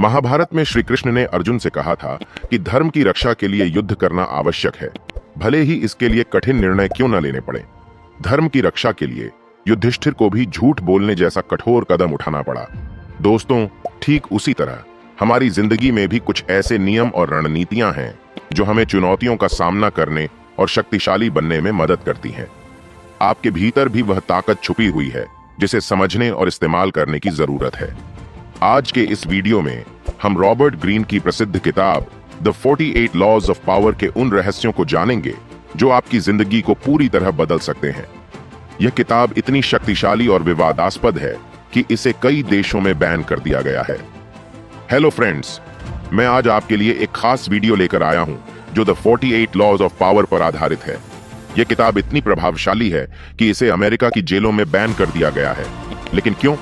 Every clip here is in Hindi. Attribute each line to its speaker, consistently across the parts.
Speaker 1: महाभारत में श्री कृष्ण ने अर्जुन से कहा था कि धर्म की रक्षा के लिए युद्ध करना आवश्यक है, भले ही इसके लिए कठिन निर्णय क्यों न लेने पड़े। धर्म की रक्षा के लिए युधिष्ठिर को भी झूठ बोलने जैसा कठोर कदम उठाना पड़ा। दोस्तों, ठीक उसी तरह हमारी जिंदगी में भी कुछ ऐसे नियम और रणनीतियां हैं जो हमें चुनौतियों का सामना करने और शक्तिशाली बनने में मदद करती हैं। आपके भीतर भी वह ताकत छुपी हुई है जिसे समझने और इस्तेमाल करने की जरूरत है। आज के इस वीडियो में हम रॉबर्ट ग्रीन की प्रसिद्ध किताब द 48 लॉज ऑफ पावर के उन रहस्यों को जानेंगे जो आपकी जिंदगी को पूरी तरह बदल सकते हैं। यह किताब इतनी शक्तिशाली और विवादास्पद है कि इसे कई देशों में बैन कर दिया गया है। हेलो फ्रेंड्स, मैं आज आपके लिए एक खास वीडियो लेकर आया हूं जो द 48 लॉज ऑफ पावर पर आधारित है। यह किताब इतनी प्रभावशाली है कि इसे अमेरिका की जेलों में बैन कर दिया गया है। लेकिन क्यों?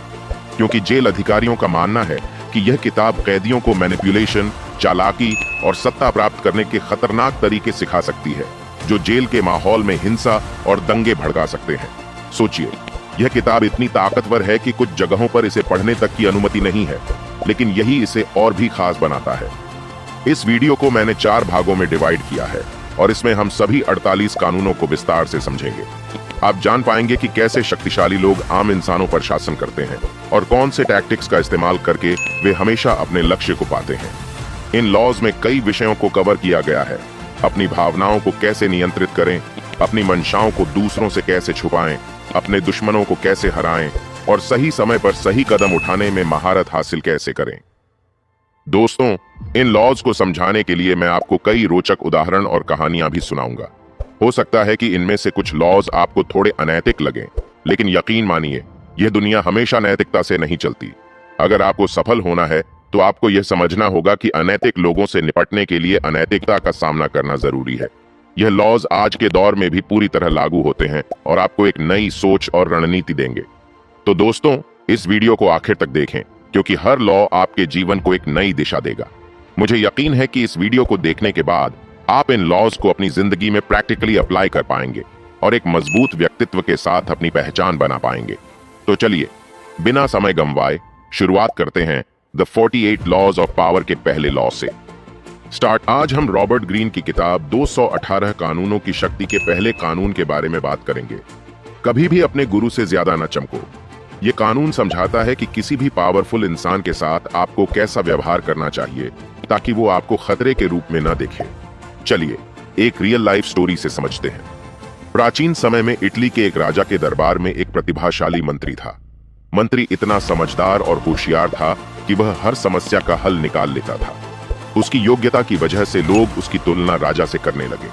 Speaker 1: क्योंकि जेल अधिकारियों का मानना है कि यह किताब कैदियों को मैनिपुलेशन, चालाकी और सत्ता प्राप्त करने के खतरनाक तरीके सिखा सकती है जो जेल के माहौल में हिंसा और दंगे भड़का सकते हैं। सोचिए, यह किताब इतनी ताकतवर है कि कुछ जगहों पर इसे पढ़ने तक की अनुमति नहीं है, लेकिन यही इसे और भी खास बनाता है। इस वीडियो को मैंने 4 भागों में डिवाइड किया है और इसमें हम सभी 48 कानूनों को विस्तार से समझेंगे। आप जान पाएंगे कि कैसे शक्तिशाली लोग आम इंसानों पर शासन करते हैं और कौन से टैक्टिक्स का इस्तेमाल करके वे हमेशा अपने लक्ष्य को पाते हैं। इन लॉज में कई विषयों को कवर किया गया है। अपनी भावनाओं को कैसे नियंत्रित करें, अपनी मंशाओं को दूसरों से कैसे छुपाएं, अपने दुश्मनों को कैसे हराएं और सही समय पर सही कदम उठाने में महारत हासिल कैसे करें। दोस्तों, इन लॉज को समझाने के लिए मैं आपको कई रोचक उदाहरण और कहानियां भी सुनाऊंगा। हो सकता है कि इनमें से कुछ लॉज आपको थोड़े अनैतिक लगें, लेकिन यकीन मानिए, यह दुनिया हमेशा नैतिकता से नहीं चलती। अगर आपको सफल होना है तो आपको यह समझना होगा कि अनैतिक लोगों से निपटने के लिए अनैतिकता का सामना करना जरूरी है। यह लॉज आज के दौर में भी पूरी तरह लागू होते हैं और आपको एक नई सोच और रणनीति देंगे। तो दोस्तों, इस वीडियो को आखिर तक देखें क्योंकि हर लॉ आपके जीवन को एक नई दिशा देगा। मुझे यकीन है कि इस वीडियो को देखने के बाद आप इन लॉज को अपनी जिंदगी में प्रैक्टिकली अप्लाई कर पाएंगे और एक मजबूत व्यक्तित्व के साथ अपनी पहचान बना पाएंगे। तो चलिए, बिना समय गंवाए शुरुआत करते हैं द 48 लॉज ऑफ पावर के पहले लॉ से। स्टार्ट। आज हम रॉबर्ट ग्रीन की किताब 218 कानूनों की शक्ति के पहले कानून के बारे में बात करेंगे। कभी भी अपने गुरु से ज्यादा न चमको। यह कानून समझाता है कि किसी भी पावरफुल इंसान के साथ आपको कैसा व्यवहार करना चाहिए ताकि वो आपको खतरे के रूप में न देखे। चलिए, एक रियल लाइफ स्टोरी से समझते हैं। प्राचीन समय में इटली के एक राजा के दरबार में एक प्रतिभाशाली मंत्री था। मंत्री इतना समझदार और होशियार था कि वह हर समस्या का हल निकाल लेता था। उसकी योग्यता की वजह से लोग उसकी तुलना राजा से करने लगे।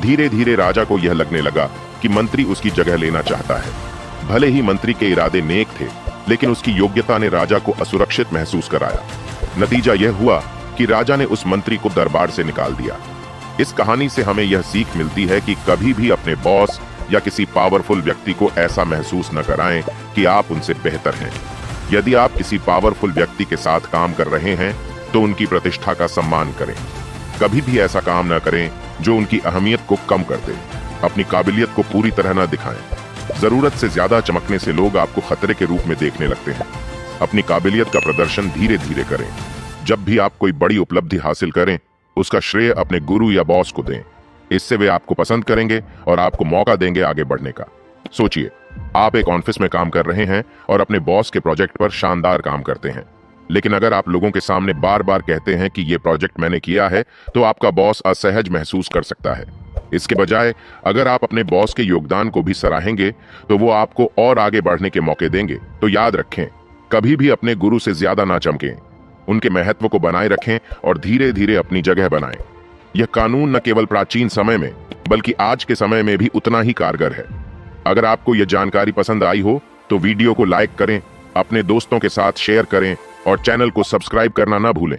Speaker 1: धीरे धीरे राजा को यह लगने लगा कि मंत्री उसकी जगह लेना चाहता है। भले ही मंत्री के इरादे नेक थे, लेकिन उसकी योग्यता ने राजा को असुरक्षित महसूस कराया। नतीजा यह हुआ कि राजा ने उस मंत्री को दरबार से निकाल दिया। इस कहानी से हमें यह सीख मिलती है कि कभी भी अपने बॉस या किसी पावरफुल व्यक्ति को ऐसा महसूस न कराएं कि आप उनसे बेहतर हैं। यदि आप किसी पावरफुल व्यक्ति के साथ काम कर रहे हैं तो उनकी प्रतिष्ठा का सम्मान करें। कभी भी ऐसा काम न करें जो उनकी अहमियत को कम कर दे। अपनी काबिलियत को पूरी तरह न दिखाएं। जरूरत से ज्यादा चमकने से लोग आपको खतरे के रूप में देखने लगते हैं। अपनी काबिलियत का प्रदर्शन धीरे धीरे करें। जब भी आप कोई बड़ी उपलब्धि हासिल करें, उसका श्रेय अपने गुरु या बॉस को दें। इससे वे आपको पसंद करेंगे और आपको मौका देंगे आगे बढ़ने का। सोचिए, आप एक ऑफिस में काम कर रहे हैं और अपने बॉस के प्रोजेक्ट पर शानदार काम करते हैं, लेकिन अगर आप लोगों के सामने बार बार कहते हैं कि यह प्रोजेक्ट मैंने किया है, तो आपका बॉस असहज महसूस कर सकता है। इसके बजाय अगर आप अपने बॉस के योगदान को भी सराहेंगे तो वो आपको और आगे बढ़ने के मौके देंगे। तो याद रखें, कभी भी अपने गुरु से ज्यादा ना चमकें। उनके महत्व को बनाए रखें और धीरे धीरे अपनी जगह बनाएं। यह कानून न केवल प्राचीन समय में बल्कि आज के समय में भी उतना ही कारगर है। अगर आपको यह जानकारी पसंद आई हो तो वीडियो को लाइक करें, अपने दोस्तों के साथ शेयर करें और चैनल को सब्सक्राइब करना ना भूलें।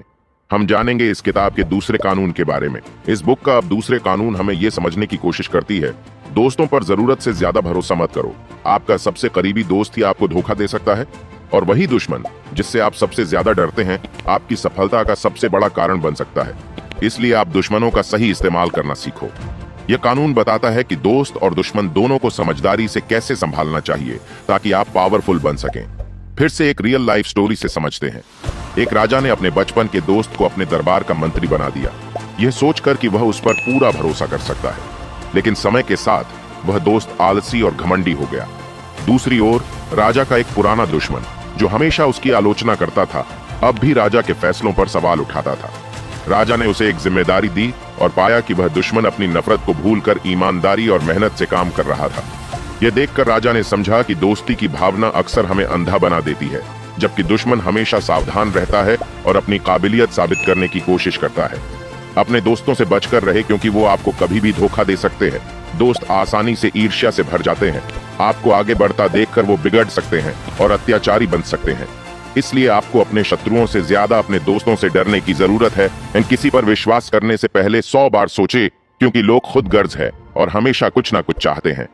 Speaker 1: हम जानेंगे इस किताब के दूसरे कानून के बारे में। इस बुक का अब दूसरे कानून हमें यह समझने की कोशिश करती है, दोस्तों पर जरूरत से ज्यादा भरोसा मत करो। आपका सबसे करीबी दोस्त ही आपको धोखा दे सकता है और वही दुश्मन जिससे आप सबसे ज्यादा डरते हैं आपकी सफलता का सबसे बड़ा कारण बन सकता है। इसलिए आप दुश्मनों का सही इस्तेमाल करना सीखो। यह कानून बताता है कि दोस्त और दुश्मन दोनों को समझदारी से कैसे संभालना चाहिए ताकि आप पावरफुल बन सकें। फिर से एक रियल लाइफ स्टोरी से समझते हैं। एक राजा ने अपने बचपन के दोस्त को अपने दरबार का मंत्री बना दिया, यह सोचकर कि वह उस पर पूरा भरोसा कर सकता है। लेकिन समय के साथ वह दोस्त आलसी और घमंडी हो गया। दूसरी ओर राजा का एक पुराना दुश्मन, जो हमेशा उसकी आलोचना करता था, अब भी राजा के फैसलों पर सवाल उठाता था। राजा ने उसे एक जिम्मेदारी दी और पाया कि वह दुश्मन अपनी नफरत को भूलकर ईमानदारी और मेहनत से काम कर रहा था। यह देखकर राजा ने समझा कि दोस्ती की भावना अक्सर हमें अंधा बना देती है, जबकि दुश्मन हमेशा सावधान रहता है और अपनी काबिलियत साबित करने की कोशिश करता है। अपने दोस्तों से बचकर रहे, क्योंकि वो आपको कभी भी धोखा दे सकते हैं। दोस्त आसानी से ईर्ष्या से भर जाते हैं। आपको आगे बढ़ता देखकर वो बिगड़ सकते हैं और अत्याचारी बन सकते हैं। इसलिए आपको अपने शत्रुओं से ज्यादा अपने दोस्तों से डरने की जरूरत है। किसी पर विश्वास करने से पहले 100 बार सोचे, क्योंकि लोग खुद गर्ज है और हमेशा कुछ ना कुछ चाहते हैं।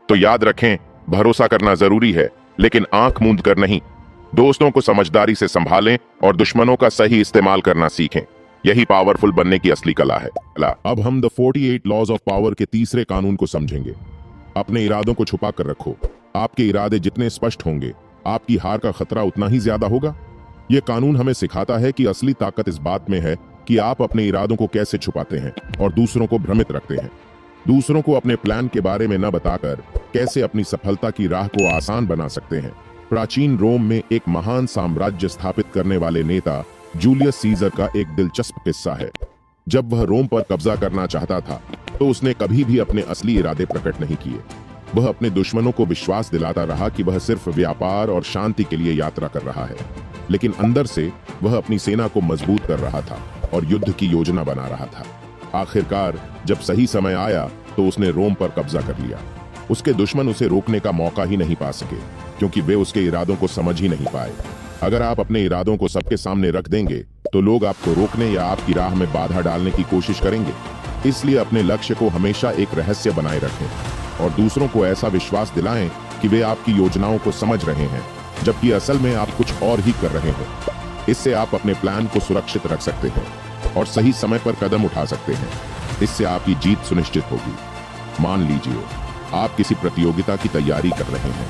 Speaker 1: तो याद रखें, भरोसा करना जरूरी है, लेकिन आंख मूंद कर नहीं। दोस्तों को समझदारी से संभालें और दुश्मनों का सही इस्तेमाल करना सीखें। यही पावरफुल बनने की असली कला है। अब हम द 48 लॉज ऑफ पावर के तीसरे कानून को समझेंगे। अपने इरादों को छुपा कर रखो। आपके इरादे जितने स्पष्ट होंगे, आपकी हार का खतरा उतना ही ज्यादा होगा। यह कानून हमें सिखाता है कि असली ताकत इस बात में है कि आप अपने इरादों को कैसे छुपाते हैं और दूसरों को भ्रमित रखते हैं। दूसरों को अपने प्लान के बारे में न बताकर कैसे अपनी सफलता की राह को आसान बना सकते हैं। प्राचीन रोम में एक महान साम्राज्य स्थापित करने वाले नेता जूलियस सीजर का एक दिलचस्प किस्सा है। जब वह रोम पर कब्जा करना चाहता था, तो उसने कभी भी अपने असली इरादे प्रकट नहीं किए। वह अपने दुश्मनों को विश्वास दिलाता रहा कि वह सिर्फ व्यापार और शांति के लिए यात्रा कर रहा है, लेकिन अंदर से वह अपनी सेना को मजबूत कर रहा था और युद्ध की योजना बना रहा था। आखिरकार जब सही समय आया, तो उसने रोम पर कब्जा कर लिया। उसके दुश्मन उसे रोकने का मौका ही नहीं पा सके, क्योंकि वे उसके इरादों को समझ ही नहीं पाए। अगर आप अपने इरादों को सबके सामने रख देंगे, तो लोग आपको रोकने या आपकी राह में बाधा डालने की कोशिश करेंगे। इसलिए अपने लक्ष्य को हमेशा एक रहस्य बनाए रखें और दूसरों को ऐसा विश्वास दिलाएं कि वे आपकी योजनाओं को समझ रहे हैं, जबकि असल में आप कुछ और ही कर रहे हैं। इससे आप अपने प्लान को सुरक्षित रख सकते हैं और सही समय पर कदम उठा सकते हैं। इससे आपकी जीत सुनिश्चित होगी। मान लीजिए आप किसी प्रतियोगिता की तैयारी कर रहे हैं।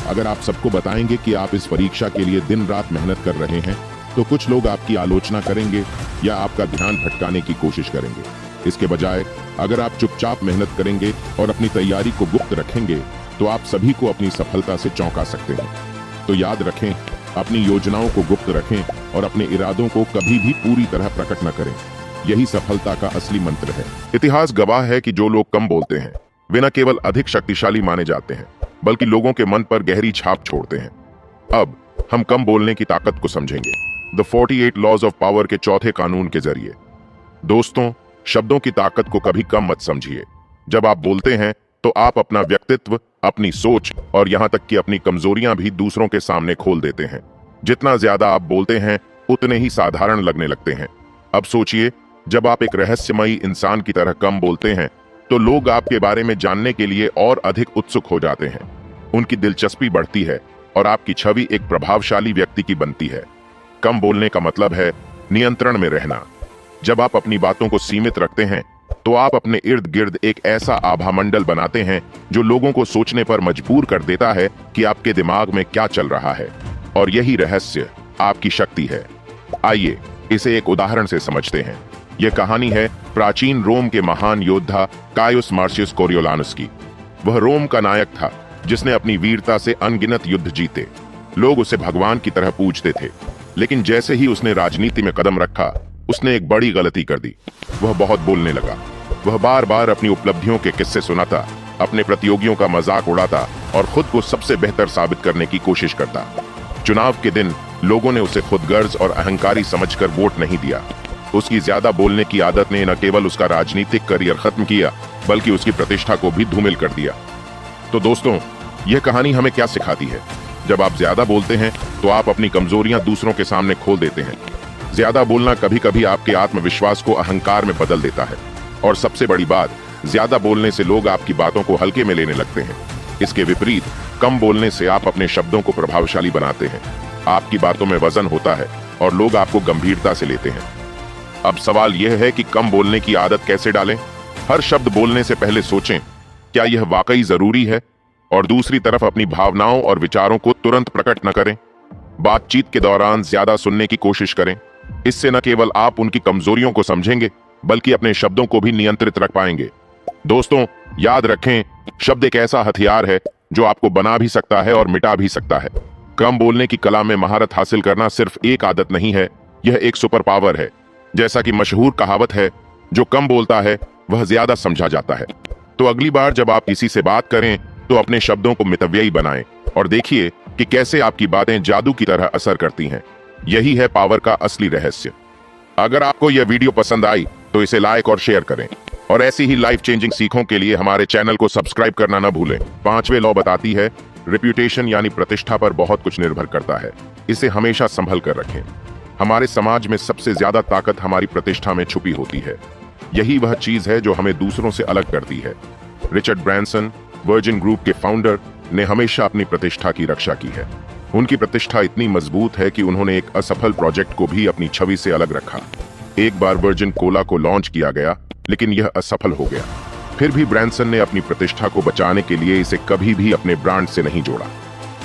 Speaker 1: अगर आप सबको बताएंगे कि आप इस परीक्षा के लिए दिन रात मेहनत कर रहे हैं, तो कुछ लोग आपकी आलोचना करेंगे या आपका ध्यान भटकाने की कोशिश करेंगे। इसके बजाय अगर आप चुपचाप मेहनत करेंगे और अपनी तैयारी को गुप्त रखेंगे, तो आप सभी को अपनी सफलता से चौंका सकते हैं। तो याद रखें, अपनी योजनाओं को गुप्त रखें और अपने इरादों को कभी भी पूरी तरह प्रकट न करें। यही सफलता का असली मंत्र है। इतिहास गवाह है कि जो लोग कम बोलते हैं, वे न केवल अधिक शक्तिशाली माने जाते हैं, बल्कि लोगों के मन पर गहरी छाप छोड़ते हैं। अब हम कम बोलने की ताकत को समझेंगे द 48 लॉज ऑफ पावर के चौथे कानून के जरिए। दोस्तों, शब्दों की ताकत को कभी कम मत समझिए। जब आप बोलते हैं, तो आप अपना व्यक्तित्व, अपनी सोच और यहाँ तक कि अपनी कमजोरियां भी दूसरों के सामने खोल देते हैं। जितना ज्यादा आप बोलते हैं, उतने ही साधारण लगने लगते हैं। अब सोचिए, जब आप एक रहस्यमयी इंसान की तरह कम बोलते हैं, तो लोग आपके बारे में जानने के लिए और अधिक उत्सुक हो जाते हैं। उनकी दिलचस्पी बढ़ती है और आपकी छवि एक प्रभावशाली व्यक्ति की बनती है। कम बोलने का मतलब है नियंत्रण में रहना। जब आप अपनी बातों को सीमित रखते हैं, तो आप अपने इर्द गिर्द एक ऐसा आभामंडल बनाते हैं जो लोगों को सोचने पर मजबूर कर देता है कि आपके दिमाग में क्या चल रहा है। और यही रहस्य आपकी शक्ति है। आइए इसे एक उदाहरण से समझते हैं। यह कहानी है प्राचीन रोम के महान योद्धा कायुस मार्सियस कोरियोलानस की। वह रोम का नायक था, जिसने अपनी वीरता से अनगिनत युद्ध जीते। लोग उसे भगवान की तरह पूजते थे। लेकिन जैसे ही उसने राजनीति में कदम रखा, उसने एक बड़ी गलती कर दी। वह बहुत बोलने लगा। वह बार बार अपनी उपलब्धियों के किस्से सुनाता, अपने प्रतियोगियों का मजाक उड़ाता और खुद को सबसे बेहतर साबित करने की कोशिश करता। चुनाव के दिन लोगों ने उसे खुदगर्ज और अहंकारी समझकर वोट नहीं दिया। उसकी ज्यादा बोलने की आदत ने न केवल उसका राजनीतिक करियर खत्म किया, बल्कि उसकी प्रतिष्ठा को भी धूमिल कर दिया। तो दोस्तों, यह कहानी हमें क्या सिखाती है? जब आप ज्यादा बोलते हैं, तो आप अपनी कमजोरियां दूसरों के सामने खोल देते हैं। ज्यादा बोलना कभी कभी आपके आत्मविश्वास को अहंकार में बदल देता है। और सबसे बड़ी बात, ज्यादा बोलने से लोग आपकी बातों को हल्के में लेने लगते हैं। इसके विपरीत, कम बोलने से आप अपने शब्दों को प्रभावशाली बनाते हैं। आपकी बातों में वजन होता है और लोग आपको गंभीरता से लेते हैं। अब सवाल यह है कि कम बोलने की आदत कैसे डालें? हर शब्द बोलने से पहले सोचें, क्या यह वाकई जरूरी है? और दूसरी तरफ अपनी भावनाओं और विचारों को तुरंत प्रकट न करें। बातचीत के दौरान ज्यादा सुनने की कोशिश करें। इससे न केवल आप उनकी कमजोरियों को समझेंगे बल्कि अपने शब्दों को भी नियंत्रित रख पाएंगे। दोस्तों, याद रखें, शब्द एक ऐसा हथियार है जो आपको बना भी सकता है और मिटा भी सकता है। कम बोलने की कला में महारत हासिल करना सिर्फ एक आदत नहीं है, यह एक सुपर पावर है। जैसा कि मशहूर कहावत है, जो कम बोलता है वह ज्यादा समझा जाता है। तो अगली बार जब आप किसी से बात करें तो अपने शब्दों को मितव्ययी बनाएं और देखिए कि कैसे आपकी बातें जादू की तरह असर करती हैं। यही है पावर का असली रहस्य। अगर आपको यह वीडियो पसंद आई तो इसे लाइक और शेयर करें और ऐसी ही लाइफ चेंजिंग सीखों के लिए हमारे चैनल को सब्सक्राइब करना न भूलें। 5वें लॉ बताती है, रेप्यूटेशन यानी प्रतिष्ठा पर बहुत कुछ निर्भर करता है, इसे हमेशा संभल कर रखें। हमारे समाज में सबसे ज्यादा ताकत हमारी प्रतिष्ठा में छुपी होती है। यही वह चीज है जो हमें दूसरों से अलग करती है। रिचर्ड ब्रांसन, वर्जिन ग्रुप के फाउंडर, ने हमेशा अपनी प्रतिष्ठा की रक्षा की है। उनकी प्रतिष्ठा इतनी मजबूत है कि उन्होंने एक असफल प्रोजेक्ट को भी अपनी छवि से अलग रखा। एक बार वर्जिन कोला को लॉन्च किया गया, लेकिन यह असफल हो गया। फिर भी ब्रांसन ने अपनी प्रतिष्ठा को बचाने के लिए इसे कभी भी अपने ब्रांड से नहीं जोड़ा।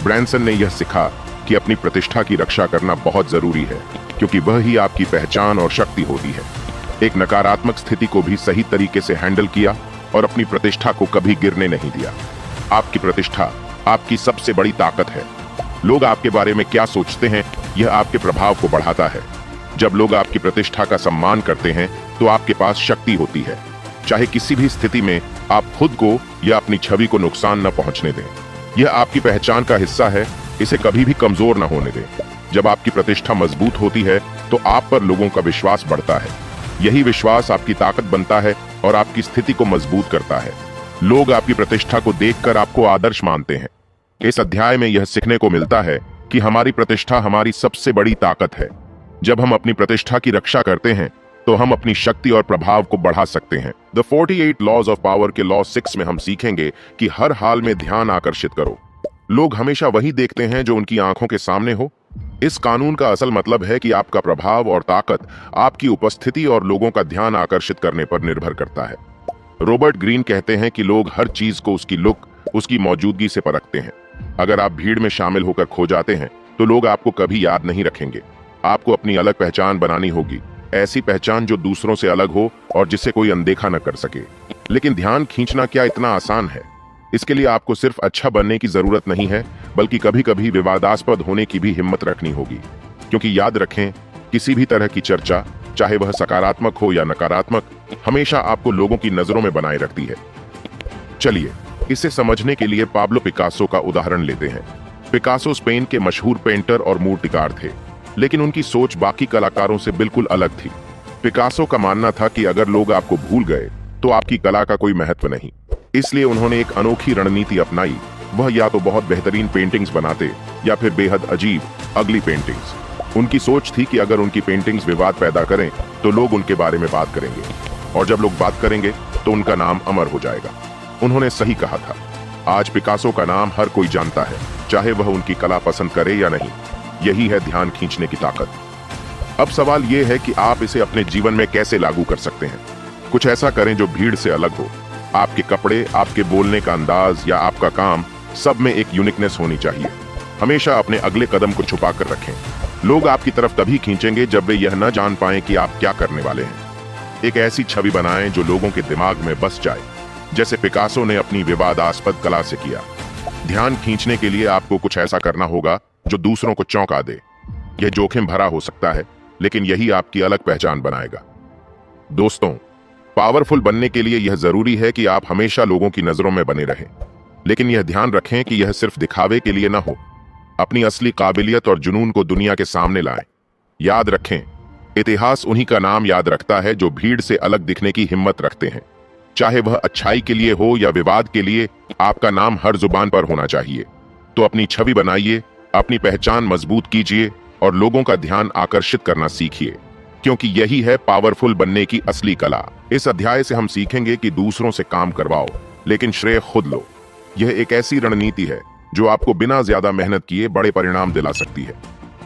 Speaker 1: ब्रांसन ने यह सिखा कि अपनी प्रतिष्ठा की रक्षा करना बहुत जरूरी है, क्योंकि वह ही आपकी पहचान और शक्ति होती है। एक नकारात्मक स्थिति को भी सही तरीके से हैंडल किया और अपनी प्रतिष्ठा को कभी गिरने नहीं दिया। आपकी प्रतिष्ठा आपकी सबसे बड़ी ताकत है। लोग आपके बारे में क्या सोचते हैं, यह आपके प्रभाव को बढ़ाता है। जब लोग आपकी प्रतिष्ठा का सम्मान करते हैं तो आपके पास शक्ति होती है। चाहे किसी भी स्थिति में आप खुद को या अपनी छवि को नुकसान न पहुंचने दें। यह आपकी पहचान का हिस्सा है, इसे कभी भी कमजोर न होने दें। जब आपकी प्रतिष्ठा मजबूत होती है तो आप पर लोगों का विश्वास बढ़ता है। यही विश्वास आपकी ताकत बनता है और आपकी स्थिति को मजबूत करता है। लोग आपकी प्रतिष्ठा को देखकर आपको आदर्श मानते हैं। इस अध्याय में यह सीखने को मिलता है कि हमारी प्रतिष्ठा हमारी सबसे बड़ी ताकत है। जब हम अपनी प्रतिष्ठा की रक्षा करते हैं तो हम अपनी शक्ति और प्रभाव को बढ़ा सकते हैं। द 48 लॉज ऑफ पावर के लॉ 6 में हम सीखेंगे कि हर हाल में ध्यान आकर्षित करो। लोग हमेशा वही देखते हैं जो उनकी आंखों के सामने हो। इस कानून का असल मतलब है कि आपका प्रभाव और ताकत आपकी उपस्थिति और लोगों का ध्यान आकर्षित करने पर निर्भर करता है। रॉबर्ट ग्रीन कहते हैं कि लोग हर चीज को उसकी लुक, उसकी मौजूदगी से परखते हैं। अगर आप भीड़ में शामिल होकर खो जाते हैं तो लोग आपको कभी याद नहीं रखेंगे। आपको अपनी अलग पहचान बनानी होगी, ऐसी पहचान जो दूसरों से अलग हो और जिसे कोई अनदेखा न कर सके। लेकिन ध्यान खींचना क्या इतना आसान है? इसके लिए आपको सिर्फ अच्छा बनने की जरूरत नहीं है, बल्कि कभी कभी विवादास्पद होने की भी हिम्मत रखनी होगी। क्योंकि याद रखें, किसी भी तरह की चर्चा, चाहे वह सकारात्मक हो या नकारात्मक, हमेशा आपको लोगों की नजरों में बनाए रखती है। चलिए इसे समझने के लिए पाब्लो पिकासो का उदाहरण लेते हैं। पिकासो स्पेन के मशहूर पेंटर और मूर्तिकार थे, लेकिन उनकी सोच बाकी कलाकारों से बिल्कुल अलग थी। पिकासो का मानना था कि अगर लोग आपको भूल गए तो आपकी कला का कोई महत्व नहीं। इसलिए उन्होंने एक अनोखी रणनीति अपनाई। वह या तो बहुत बेहतरीन पेंटिंग्स बनाते या फिर बेहद अजीब, अगली पेंटिंग्स। उनकी सोच थी कि अगर उनकी पेंटिंग्स विवाद पैदा करें तो लोग उनके बारे में बात करेंगे, और जब लोग बात करेंगे तो उनका नाम अमर हो जाएगा। उन्होंने सही कहा था। आज पिकासो का नाम हर कोई जानता है, चाहे वह उनकी कला पसंद करे या नहीं। यही है ध्यान खींचने की ताकत। अब सवाल यह है कि आप इसे अपने जीवन में कैसे लागू कर सकते हैं। कुछ ऐसा करें जो भीड़ से अलग हो। आपके कपड़े, आपके बोलने का अंदाज या आपका काम, सब में एक यूनिकनेस होनी चाहिए। हमेशा अपने अगले कदम को छुपा कर रखें। लोग आपकी तरफ तभी खींचेंगे जब वे यह न जान पाएं कि आप क्या करने वाले हैं। एक ऐसी छवि बनाएं जो लोगों के दिमाग में बस जाए, जैसे पिकासो ने अपनी विवादास्पद कला से किया। ध्यान खींचने के लिए आपको कुछ ऐसा करना होगा जो दूसरों को चौंका दे। यह जोखिम भरा हो सकता है, लेकिन यही आपकी अलग पहचान बनाएगा। दोस्तों, पावरफुल बनने के लिए यह जरूरी है कि आप हमेशा लोगों की नजरों में बने रहें, लेकिन यह ध्यान रखें कि यह सिर्फ दिखावे के लिए न हो। अपनी असली काबिलियत और जुनून को दुनिया के सामने लाएं। याद रखें, इतिहास उन्हीं का नाम याद रखता है जो भीड़ से अलग दिखने की हिम्मत रखते हैं। चाहे वह अच्छाई के लिए हो या विवाद के लिए, आपका नाम हर जुबान पर होना चाहिए। तो अपनी छवि बनाइए, अपनी पहचान मजबूत कीजिए और लोगों का ध्यान आकर्षित करना सीखिए, क्योंकि यही है पावरफुल बनने की असली कला। इस अध्याय से हम सीखेंगे कि दूसरों से काम करवाओ, लेकिन श्रेय खुद लो। यह एक ऐसी रणनीति है जो आपको बिना ज्यादा मेहनत किए बड़े परिणाम दिला सकती है।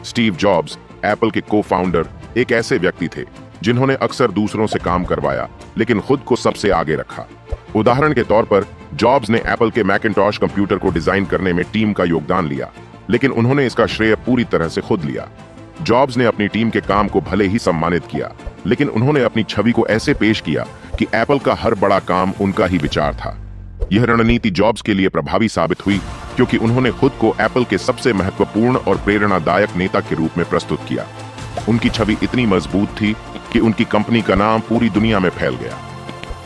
Speaker 1: स्टीव जॉब्स, एप्पल के को-फाउंडर, एक ऐसे व्यक्ति थे जिन्होंने अक्सर दूसरों से काम करवाया, लेकिन खुद को सबसे आगे रखा। उदाहरण के तौर पर, जॉब्स ने एप्पल के मैकिन्टॉश कंप्यूटर को डिजाइन करने में टीम का योगदान लिया, लेकिन उन्होंने इसका श्रेय पूरी तरह से खुद लिया। जॉब्स ने अपनी टीम के काम को भले ही सम्मानित किया, लेकिन उन्होंने अपनी छवि को ऐसे पेश किया कि एप्पल का हर बड़ा काम उनका ही विचार था। यह रणनीति जॉब्स के लिए प्रभावी साबित हुई, क्योंकि उन्होंने खुद को एप्पल के सबसे महत्वपूर्ण और प्रेरणादायक नेता के रूप में प्रस्तुत किया। उनकी छवि इतनी मजबूत थी कि उनकी कंपनी का नाम पूरी दुनिया में फैल गया।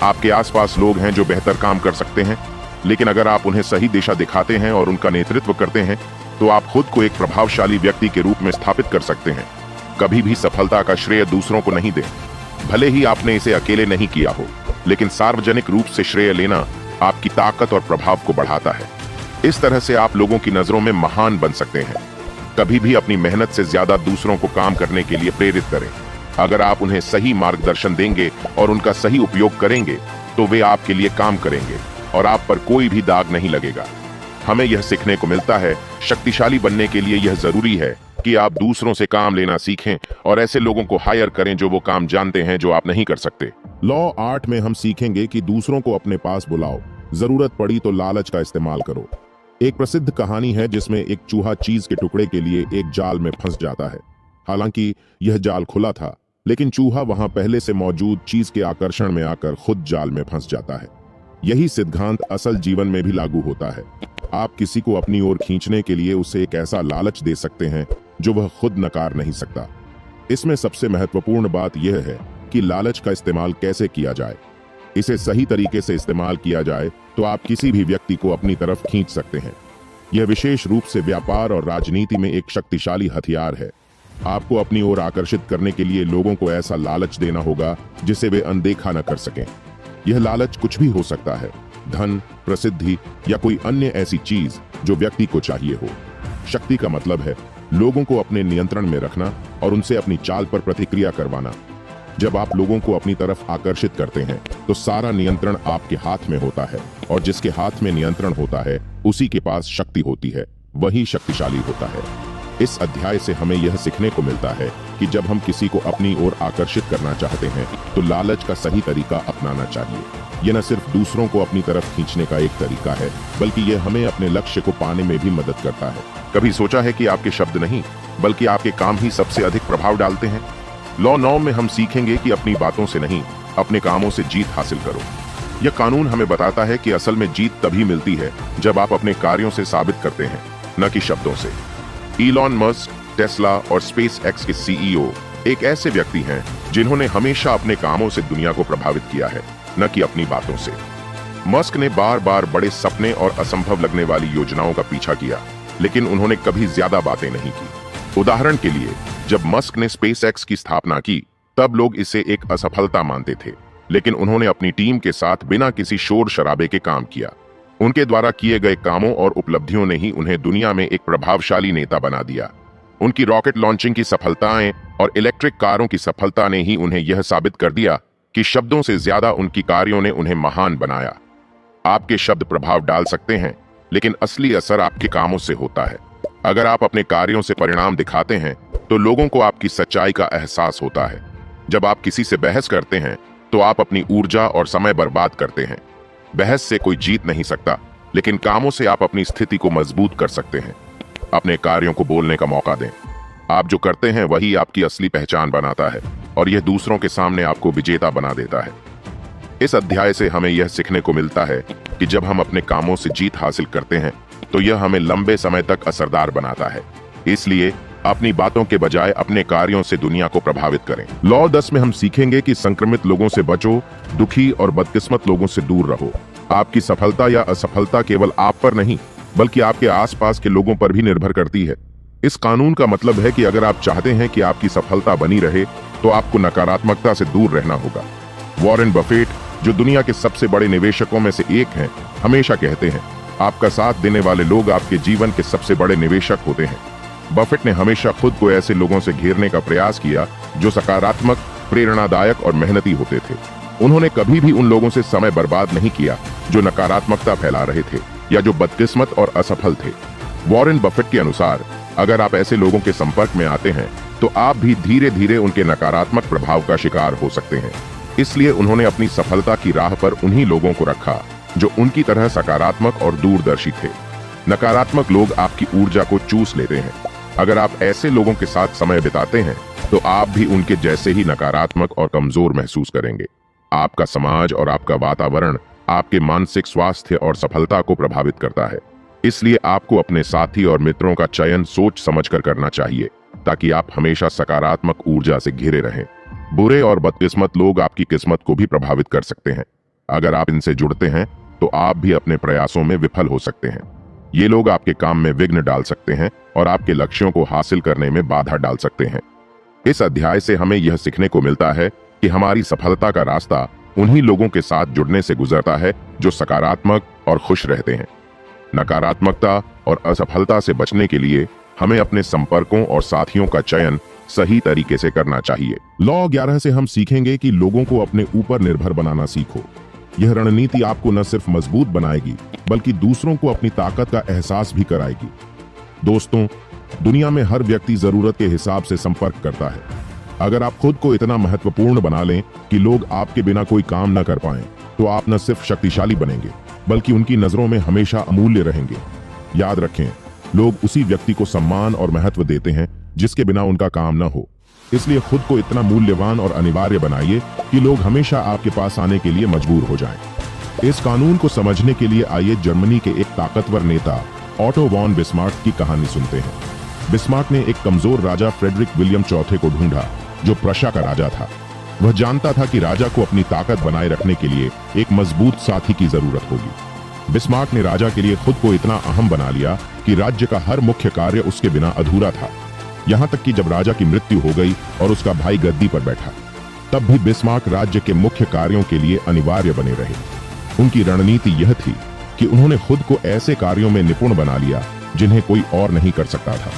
Speaker 1: आपके आसपास लोग हैं जो बेहतर काम कर सकते हैं, लेकिन अगर आप उन्हें सही दिशा दिखाते हैं और उनका नेतृत्व करते हैं, तो आप खुद को एक प्रभावशाली व्यक्ति के रूप में स्थापित कर सकते हैं। कभी भी सफलता का श्रेय दूसरों को नहीं दें, भले ही आपने इसे अकेले नहीं किया हो, लेकिन सार्वजनिक रूप से श्रेय लेना आपकी ताकत और प्रभाव को बढ़ाता है। इस तरह से आप लोगों की नजरों में महान बन सकते हैं। कभी भी अपनी मेहनत से ज्यादा दूसरों को काम करने के लिए प्रेरित करें। अगर आप उन्हें सही मार्गदर्शन देंगे और उनका सही उपयोग करेंगे, तो वे आपके लिए काम करेंगे और आप पर कोई भी दाग नहीं लगेगा। हमें यह सीखने को मिलता है, शक्तिशाली बनने के लिए यह जरूरी है कि आप दूसरों से काम लेना सीखें और ऐसे लोगों को हायर करें जो वो काम जानते हैं जो आप नहीं कर सकते। लॉ 8 में हम सीखेंगे कि दूसरों को अपने पास बुलाओ, जरूरत पड़ी तो लालच का इस्तेमाल करो। एक प्रसिद्ध कहानी है जिसमें एक चूहा चीज के टुकड़े के लिए एक जाल में फंस जाता है। हालांकि यह जाल खुला था, लेकिन चूहा वहां पहले से मौजूद चीज के आकर्षण में आकर खुद जाल में फंस जाता है। यही सिद्धांत असल जीवन में भी लागू होता है। आप किसी को अपनी ओर खींचने के लिए उसे एक ऐसा लालच दे सकते हैं जो वह खुद नकार नहीं सकता। इसमें सबसे महत्वपूर्ण बात यह है कि लालच का इस्तेमाल कैसे किया जाए। इसे सही तरीके से इस्तेमाल किया जाए तो आप किसी भी व्यक्ति को अपनी तरफ खींच सकते हैं। यह विशेष रूप से व्यापार और राजनीति में एक शक्तिशाली हथियार है। आपको अपनी ओर आकर्षित करने के लिए लोगों को ऐसा लालच देना होगा जिसे वे अनदेखा न कर सकें। यह लालच कुछ भी हो सकता है, धन, प्रसिद्धि या कोई अन्य ऐसी चीज जो व्यक्ति को चाहिए हो। शक्ति का मतलब है लोगों को अपने नियंत्रण में रखना और उनसे अपनी चाल पर प्रतिक्रिया करवाना। जब आप लोगों को अपनी तरफ आकर्षित करते हैं तो सारा नियंत्रण आपके हाथ में होता है, और जिसके हाथ में नियंत्रण होता है उसी के पास शक्ति होती है, वही शक्तिशाली होता है। इस अध्याय से हमें यह सीखने को मिलता है कि जब हम किसी को अपनी ओर आकर्षित करना चाहते हैं तो लालच का सही तरीका अपनाना चाहिए। यह न सिर्फ दूसरों को अपनी तरफ खींचने का एक तरीका है, बल्कि यह हमें अपने लक्ष्य को पाने में भी मदद करता है। कभी सोचा है कि आपके शब्द नहीं, बल्कि आपके काम ही सबसे अधिक प्रभाव डालते हैं? लॉ 9 में हम सीखेंगे कि अपनी बातों से नहीं, अपने कामों से जीत हासिल करो। यह कानून हमें बताता है कि असल में जीत तभी मिलती है जब आप अपने कार्यों से साबित करते हैं, न कि शब्दों से। इलॉन मस्क, टेस्ला और स्पेस एक्स के सीईओ एक ऐसे व्यक्ति हैं जिन्होंने हमेशा अपने कामों से दुनिया को प्रभावित किया है, न कि अपनी बातों से। मस्क ने बार बार बड़े सपने और असंभव लगने वाली योजनाओं का पीछा किया, लेकिन उन्होंने कभी ज्यादा बातें नहीं की। उदाहरण के लिए, जब मस्क ने स्पेस एक्स की स्थापना की, तब लोग इसे एक असफलता मानते थे, लेकिन उन्होंने अपनी टीम के साथ बिना किसी शोर शराबे के काम किया। उनके द्वारा किए गए कामों और उपलब्धियों ने ही उन्हें दुनिया में एक प्रभावशाली नेता बना दिया। उनकी रॉकेट लॉन्चिंग की सफलताएं और इलेक्ट्रिक कारों की सफलता ने ही उन्हें यह साबित कर दिया कि शब्दों से ज्यादा उनकी कार्यों ने उन्हें महान बनाया। आपके शब्द प्रभाव डाल सकते हैं, लेकिन असली असर आपके कामों से होता है। अगर आप अपने कार्यों से परिणाम दिखाते हैं तो लोगों को आपकी सच्चाई का एहसास होता है। जब आप किसी से बहस करते हैं तो आप अपनी ऊर्जा और समय बर्बाद करते हैं। बहस से कोई जीत नहीं सकता, लेकिन कामों से आप अपनी स्थिति को मजबूत कर सकते हैं। अपने कार्यों को बोलने का मौका दें। आप जो करते हैं वही आपकी असली पहचान बनाता है, और यह दूसरों के सामने आपको विजेता बना देता है। इस अध्याय से हमें यह सीखने को मिलता है कि जब हम अपने कामों से जीत हासिल करते हैं तो यह हमें लंबे समय तक असरदार बनाता है। इसलिए अपनी बातों के बजाय अपने कार्यों से दुनिया को प्रभावित करें। लॉ 10 में हम सीखेंगे कि संक्रमित लोगों से बचो, दुखी और बदकिस्मत लोगों से दूर रहो। आपकी सफलता या असफलता केवल आप पर नहीं, बल्कि आपके आसपास के लोगों पर भी निर्भर करती है। इस कानून का मतलब है कि अगर आप चाहते हैं कि आपकी सफलता बनी रहे, तो आपको नकारात्मकता से दूर रहना होगा। वॉरेन बफेट, जो दुनिया के सबसे बड़े निवेशकों में से एक हैं, हमेशा कहते हैं, आपका साथ देने वाले लोग आपके जीवन के सबसे बड़े निवेशक होते हैं। बफेट ने हमेशा खुद को ऐसे लोगों से घेरने का प्रयास किया जो सकारात्मक, प्रेरणादायक और मेहनती होते थे। उन्होंने कभी भी उन लोगों से समय बर्बाद नहीं किया जो नकारात्मकता फैला रहे थे या जो बदकिस्मत और असफल थे। वॉरेन बफेट के अनुसार, अगर आप ऐसे लोगों के संपर्क में आते हैं तो आप भी धीरे धीरे उनके नकारात्मक प्रभाव का शिकार हो सकते हैं। इसलिए उन्होंने अपनी सफलता की राह पर उन्हीं लोगों को रखा जो उनकी तरह सकारात्मक और दूरदर्शी थे। नकारात्मक लोग आपकी ऊर्जा को चूस लेते हैं। अगर आप ऐसे लोगों के साथ समय बिताते हैं तो आप भी उनके जैसे ही नकारात्मक और कमजोर महसूस करेंगे। आपका समाज और आपका वातावरण आपके मानसिक स्वास्थ्य और सफलता को प्रभावित करता है। इसलिए आपको अपने साथी और मित्रों का चयन सोच समझकर करना चाहिए ताकि आप हमेशा सकारात्मक ऊर्जा से घिरे रहें। बुरे और बदकिस्मत लोग आपकी किस्मत को भी प्रभावित कर सकते हैं। अगर आप इनसे जुड़ते हैं तो आप भी अपने प्रयासों में विफल हो सकते हैं। ये लोग आपके काम में विघ्न डाल सकते हैं और आपके लक्ष्यों को हासिल करने में बाधा डाल सकते हैं। इस अध्याय से हमें यह सीखने को मिलता है कि हमारी सफलता का रास्ता उन्हीं लोगों के साथ जुड़ने से गुजरता है जो सकारात्मक और खुश रहते हैं। नकारात्मकता और असफलता से बचने के लिए हमें अपने संपर्कों और साथियों का चयन सही तरीके से करना चाहिए। लॉ 11 से हम सीखेंगे कि लोगों को अपने ऊपर निर्भर बनाना सीखो। यह रणनीति आपको न सिर्फ मजबूत बनाएगी बल्कि दूसरों को अपनी ताकत का एहसास भी कराएगी। दोस्तों, दुनिया में हर व्यक्ति जरूरत के हिसाब से संपर्क करता है। अगर आप खुद को इतना महत्वपूर्ण बना लें कि लोग आपके बिना कोई काम न कर पाएं, तो आप न सिर्फ शक्तिशाली बनेंगे बल्कि उनकी नजरों में हमेशा अमूल्य रहेंगे। याद रखें, लोग उसी व्यक्ति को सम्मान और महत्व देते हैं जिसके बिना उनका काम न हो। इसलिए खुद को इतना मूल्यवान और अनिवार्य बनाइए कि लोग हमेशा आपके पास आने के लिए मजबूर हो जाएं। इस कानून को समझने के लिए आइए जर्मनी के एक ताकतवर नेता ऑटो वॉन बिस्मार्क की कहानी सुनते हैं। बिस्मार्क ने एक कमजोर राजा फ्रेडरिक विलियम चौथे को ढूंढा जो प्रशा का राजा था। वह जानता था कि राजा को अपनी ताकत बनाए रखने के लिए एक मजबूत साथी की जरूरत होगी। बिस्मार्क ने राजा के लिए खुद को इतना अहम बना लिया कि राज्य का हर मुख्य कार्य उसके बिना अधूरा था। यहाँ तक कि जब राजा की मृत्यु हो गई और उसका भाई गद्दी पर बैठा, तब भी बिस्मार्क राज्य के मुख्य कार्यों के लिए अनिवार्य बने रहे। उनकी रणनीति यह थी कि उन्होंने खुद को ऐसे कार्यों में निपुण बना लिया जिन्हें कोई और नहीं कर सकता था।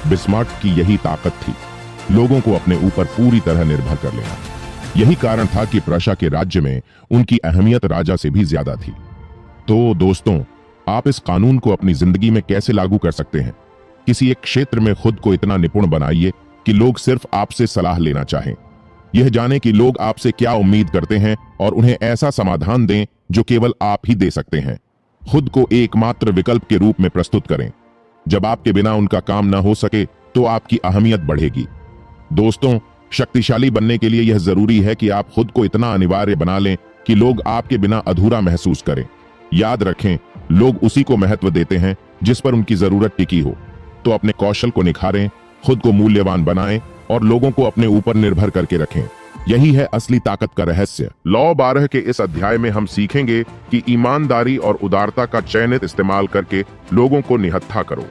Speaker 1: बिस्मार्क की यही ताकत थी, लोगों को अपने ऊपर पूरी तरह निर्भर कर लेना। यही कारण था कि प्रशा के राज्य में उनकी अहमियत राजा से भी ज्यादा थी। तो दोस्तों, आप इस कानून को अपनी जिंदगी में कैसे लागू कर सकते हैं? किसी एक क्षेत्र में खुद को इतना निपुण बनाइए कि लोग सिर्फ आपसे सलाह लेना चाहें। यह जाने कि लोग आपसे क्या उम्मीद करते हैं और उन्हें ऐसा समाधान दें जो केवल आप ही दे सकते हैं। खुद को एकमात्र विकल्प के रूप में प्रस्तुत करें। जब आपके बिना उनका काम ना हो सके तो आपकी अहमियत बढ़ेगी। दोस्तों, शक्तिशाली बनने के लिए यह जरूरी है कि आप खुद को इतना अनिवार्य बना लें कि लोग आपके बिना अधूरा महसूस करें। याद रखें, लोग उसी को महत्व देते हैं जिस पर उनकी जरूरत टिकी हो। तो अपने कौशल को निखारें, खुद को मूल्यवान बनाएं और लोगों को अपने ऊपर निर्भर करके रखें। यही है असली ताकत का रहस्य। लॉ 12 के इस अध्याय में हम सीखेंगे कि ईमानदारी और उदारता का चयनित इस्तेमाल करके लोगों को निहत्था करो।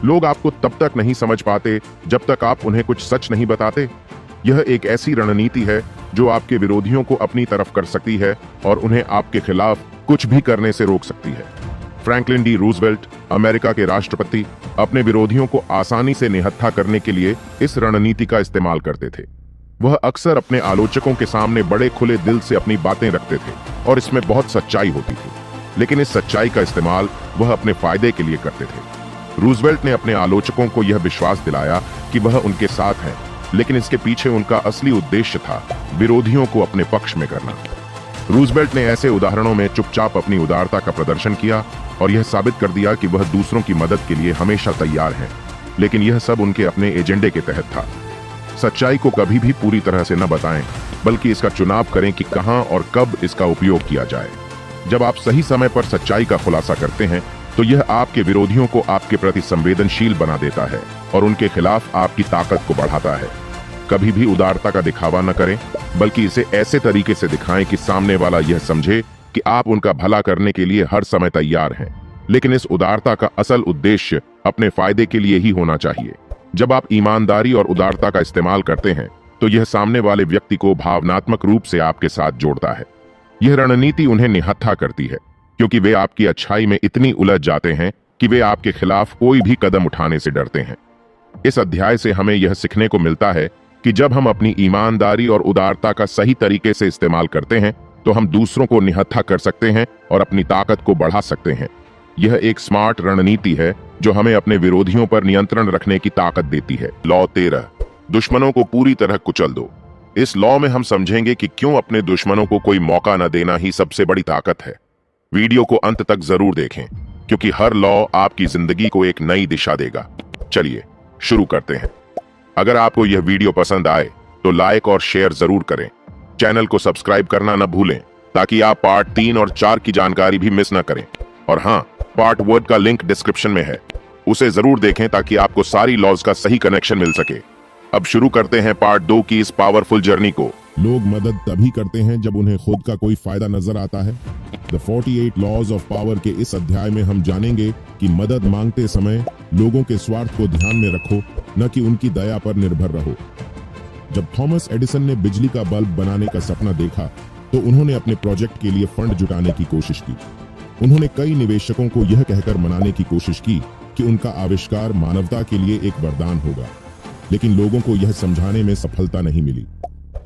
Speaker 1: लोग आपको तब तक नहीं समझ पाते जब तक आप उन्हें कुछ सच नहीं बताते। यह एक ऐसी रणनीति है जो आपके विरोधियों को अपनी तरफ कर सकती है और उन्हें आपके खिलाफ कुछ भी करने से रोक सकती है। फ्रैंकलिन डी रूजवेल्ट, अमेरिका के राष्ट्रपति, अपने विरोधियों को आसानी से निहत्था करने के लिए इस रणनीति का इस्तेमाल करते थे। वह अक्सर अपने आलोचकों के सामने बड़े खुले दिल से अपनी बातें रखते थे और इसमें बहुत सच्चाई होती थी, लेकिन इस सच्चाई का इस्तेमाल वह अपने फायदे के लिए करते थे। रूजवेल्ट ने अपने आलोचकों को यह विश्वास दिलाया कि वह उनके साथ है, लेकिन इसके पीछे उनका असली उद्देश्य था विरोधियों को अपने पक्ष में करना। रूजवेल्ट ने ऐसे उदाहरणों में चुपचाप अपनी उदारता का प्रदर्शन किया और यह साबित कर दिया कि वह दूसरों की मदद के लिए हमेशा तैयार हैं, लेकिन यह सब उनके अपने एजेंडे के तहत था। सच्चाई को कभी भी पूरी तरह से न बताएं, बल्कि इसका चुनाव करें कि कहां और कब इसका उपयोग किया जाए। जब आप सही समय पर सच्चाई का खुलासा करते हैं तो यह आपके विरोधियों को आपके प्रति संवेदनशील बना देता है और उनके खिलाफ आपकी ताकत को बढ़ाता है। कभी भी उदारता का दिखावा न करें, बल्कि इसे ऐसे तरीके से दिखाएं कि सामने वाला यह समझे कि आप उनका भला करने के लिए हर समय तैयार हैं। लेकिन इस उदारता का असल उद्देश्य अपने फायदे के लिए ही होना चाहिए। जब आप ईमानदारी और उदारता का इस्तेमाल करते हैं तो यह सामने वाले व्यक्ति को भावनात्मक रूप से आपके साथ जोड़ता है। यह रणनीति उन्हें निहत्था करती है क्योंकि वे आपकी अच्छाई में इतनी उलझ जाते हैं कि वे आपके खिलाफ कोई भी कदम उठाने से डरते हैं। इस अध्याय से हमें यह सीखने को मिलता है कि जब हम अपनी ईमानदारी और उदारता का सही तरीके से इस्तेमाल करते हैं तो हम दूसरों को निहत्था कर सकते हैं और अपनी ताकत को बढ़ा सकते हैं। यह एक स्मार्ट रणनीति है जो हमें अपने विरोधियों पर नियंत्रण रखने की ताकत देती है। लॉ 13, दुश्मनों को पूरी तरह कुचल दो। इस लॉ में हम समझेंगे कि क्यों अपने दुश्मनों को कोई मौका न देना ही सबसे बड़ी ताकत है। वीडियो को अंत तक जरूर देखें। क्योंकि हर लॉ आपकी जिंदगी को एक नई दिशा देगा। चलिए शुरू करते हैं। अगर आपको यह वीडियो पसंद आए तो लाइक और शेयर जरूर करें। चैनल को सब्सक्राइब करना न भूलें ताकि आप पार्ट 3 और 4 की जानकारी भी मिस न करें। और हाँ, पार्ट 1 का लिंक डिस्क्रिप्शन में है, उसे जरूर देखें ताकि आपको सारी लॉज का सही कनेक्शन मिल सके। अब शुरू करते हैं पार्ट 2 की इस पावरफुल जर्नी को।
Speaker 2: लोग मदद तभी करते हैं जब उन्हें खुद का कोई फायदा नजर आता है। द 48 लॉज ऑफ पावर के इस अध्याय में हम जानेंगे कि मदद मांगते समय लोगों के स्वार्थ को ध्यान में रखो, न कि उनकी दया पर निर्भर रहो। जब थॉमस एडिसन ने बिजली का बल्ब बनाने का सपना देखा तो उन्होंने अपने प्रोजेक्ट के लिए फंड जुटाने की कोशिश की। उन्होंने कई निवेशकों को यह कहकर मनाने की कोशिश की कि उनका आविष्कार मानवता के लिए एक वरदान होगा, लेकिन लोगों को यह समझाने में सफलता नहीं मिली।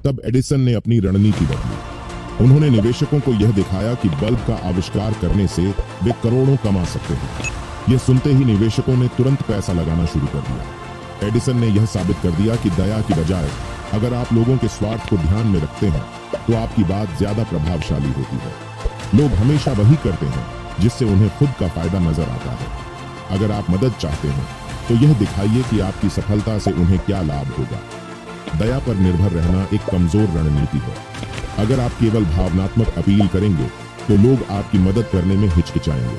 Speaker 2: तब एडिसन ने अपनी रणनीति बदली। उन्होंने निवेशकों को यह दिखाया कि बल्ब का आविष्कार करने से वे करोड़ों कमा सकते हैं। यह सुनते ही निवेशकों ने तुरंत पैसा लगाना शुरू कर दिया। एडिसन ने यह साबित कर दिया कि दया की बजाय अगर आप लोगों के स्वार्थ को ध्यान में रखते हैं तो आपकी बात ज्यादा प्रभावशाली होती है। लोग हमेशा वही करते हैं जिससे उन्हें खुद का फायदा नजर आता है। अगर आप मदद चाहते हैं तो यह दिखाइए कि आपकी सफलता से उन्हें क्या लाभ होगा। दया पर निर्भर रहना एक कमजोर रणनीति है। अगर आप केवल भावनात्मक अपील करेंगे तो लोग आपकी मदद करने में हिचकिचाएंगे।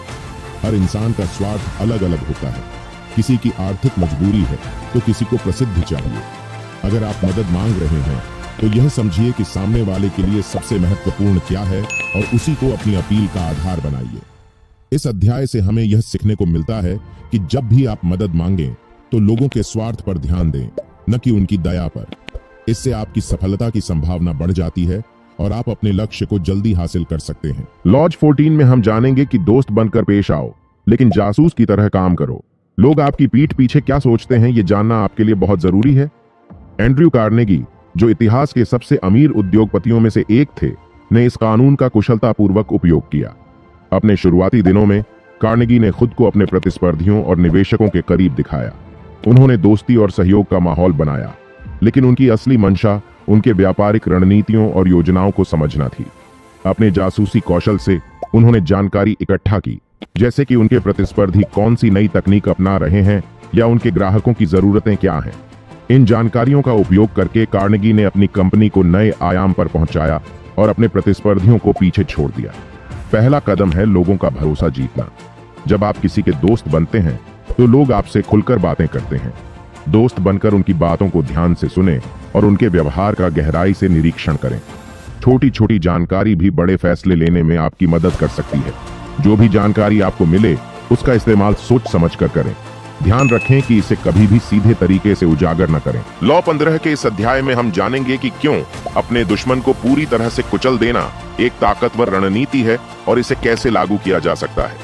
Speaker 2: हर इंसान का स्वार्थ अलग अलग होता है। किसी की आर्थिक मजबूरी है तो किसी को प्रसिद्धि चाहिए। अगर आप मदद मांग रहे हैं तो यह समझिए कि सामने वाले के लिए सबसे महत्वपूर्ण क्या है और उसी को अपनी अपील का आधार बनाइए। इस अध्याय से हमें यह सीखने को मिलता है कि जब भी आप मदद मांगें तो लोगों के स्वार्थ पर ध्यान दें, न कि उनकी दया पर। इससे आपकी सफलता की संभावना बढ़ जाती है और आप अपने लक्ष्य को जल्दी हासिल कर सकते हैं।
Speaker 1: लॉज 14 में हम जानेंगे कि दोस्त बनकर पेश आओ, लेकिन जासूस की तरह काम करो। लोग आपकी पीठ पीछे क्या सोचते हैं, ये जानना आपके लिए बहुत जरूरी है। एंड्रयू कार्नेगी, जो इतिहास के सबसे अमीर उद्योगपतियों में से एक थे, ने इस कानून का कुशलतापूर्वक उपयोग किया। अपने शुरुआती दिनों में कार्नेगी ने खुद को अपने प्रतिस्पर्धियों और निवेशकों के करीब दिखाया। उन्होंने दोस्ती और सहयोग का माहौल बनाया, लेकिन उनकी असली मंशा उनके व्यापारिक रणनीतियों और योजनाओं को समझना थी। अपने जासूसी कौशल से उन्होंने जानकारी इकट्ठा की, जैसे कि उनके प्रतिस्पर्धी कौन सी नई तकनीक अपना रहे हैं या उनके ग्राहकों की जरूरतें क्या हैं। इन जानकारियों का उपयोग करके कार्नेगी ने अपनी कंपनी को नए आयाम पर पहुंचाया और अपने प्रतिस्पर्धियों को पीछे छोड़ दिया। पहला कदम है लोगों का भरोसा जीतना। जब आप किसी के दोस्त बनते हैं तो लोग आपसे खुलकर बातें करते हैं। दोस्त बनकर उनकी बातों को ध्यान से सुनें और उनके व्यवहार का गहराई से निरीक्षण करें। छोटी छोटी जानकारी भी बड़े फैसले लेने में आपकी मदद कर सकती है। जो भी जानकारी आपको मिले उसका इस्तेमाल सोच समझ कर करें। ध्यान रखें कि इसे कभी भी सीधे तरीके से उजागर न करें। लॉ 15 के इस अध्याय में हम जानेंगे कि क्यों अपने दुश्मन को पूरी तरह से कुचल देना एक ताकतवर रणनीति है और इसे कैसे लागू किया जा सकता है।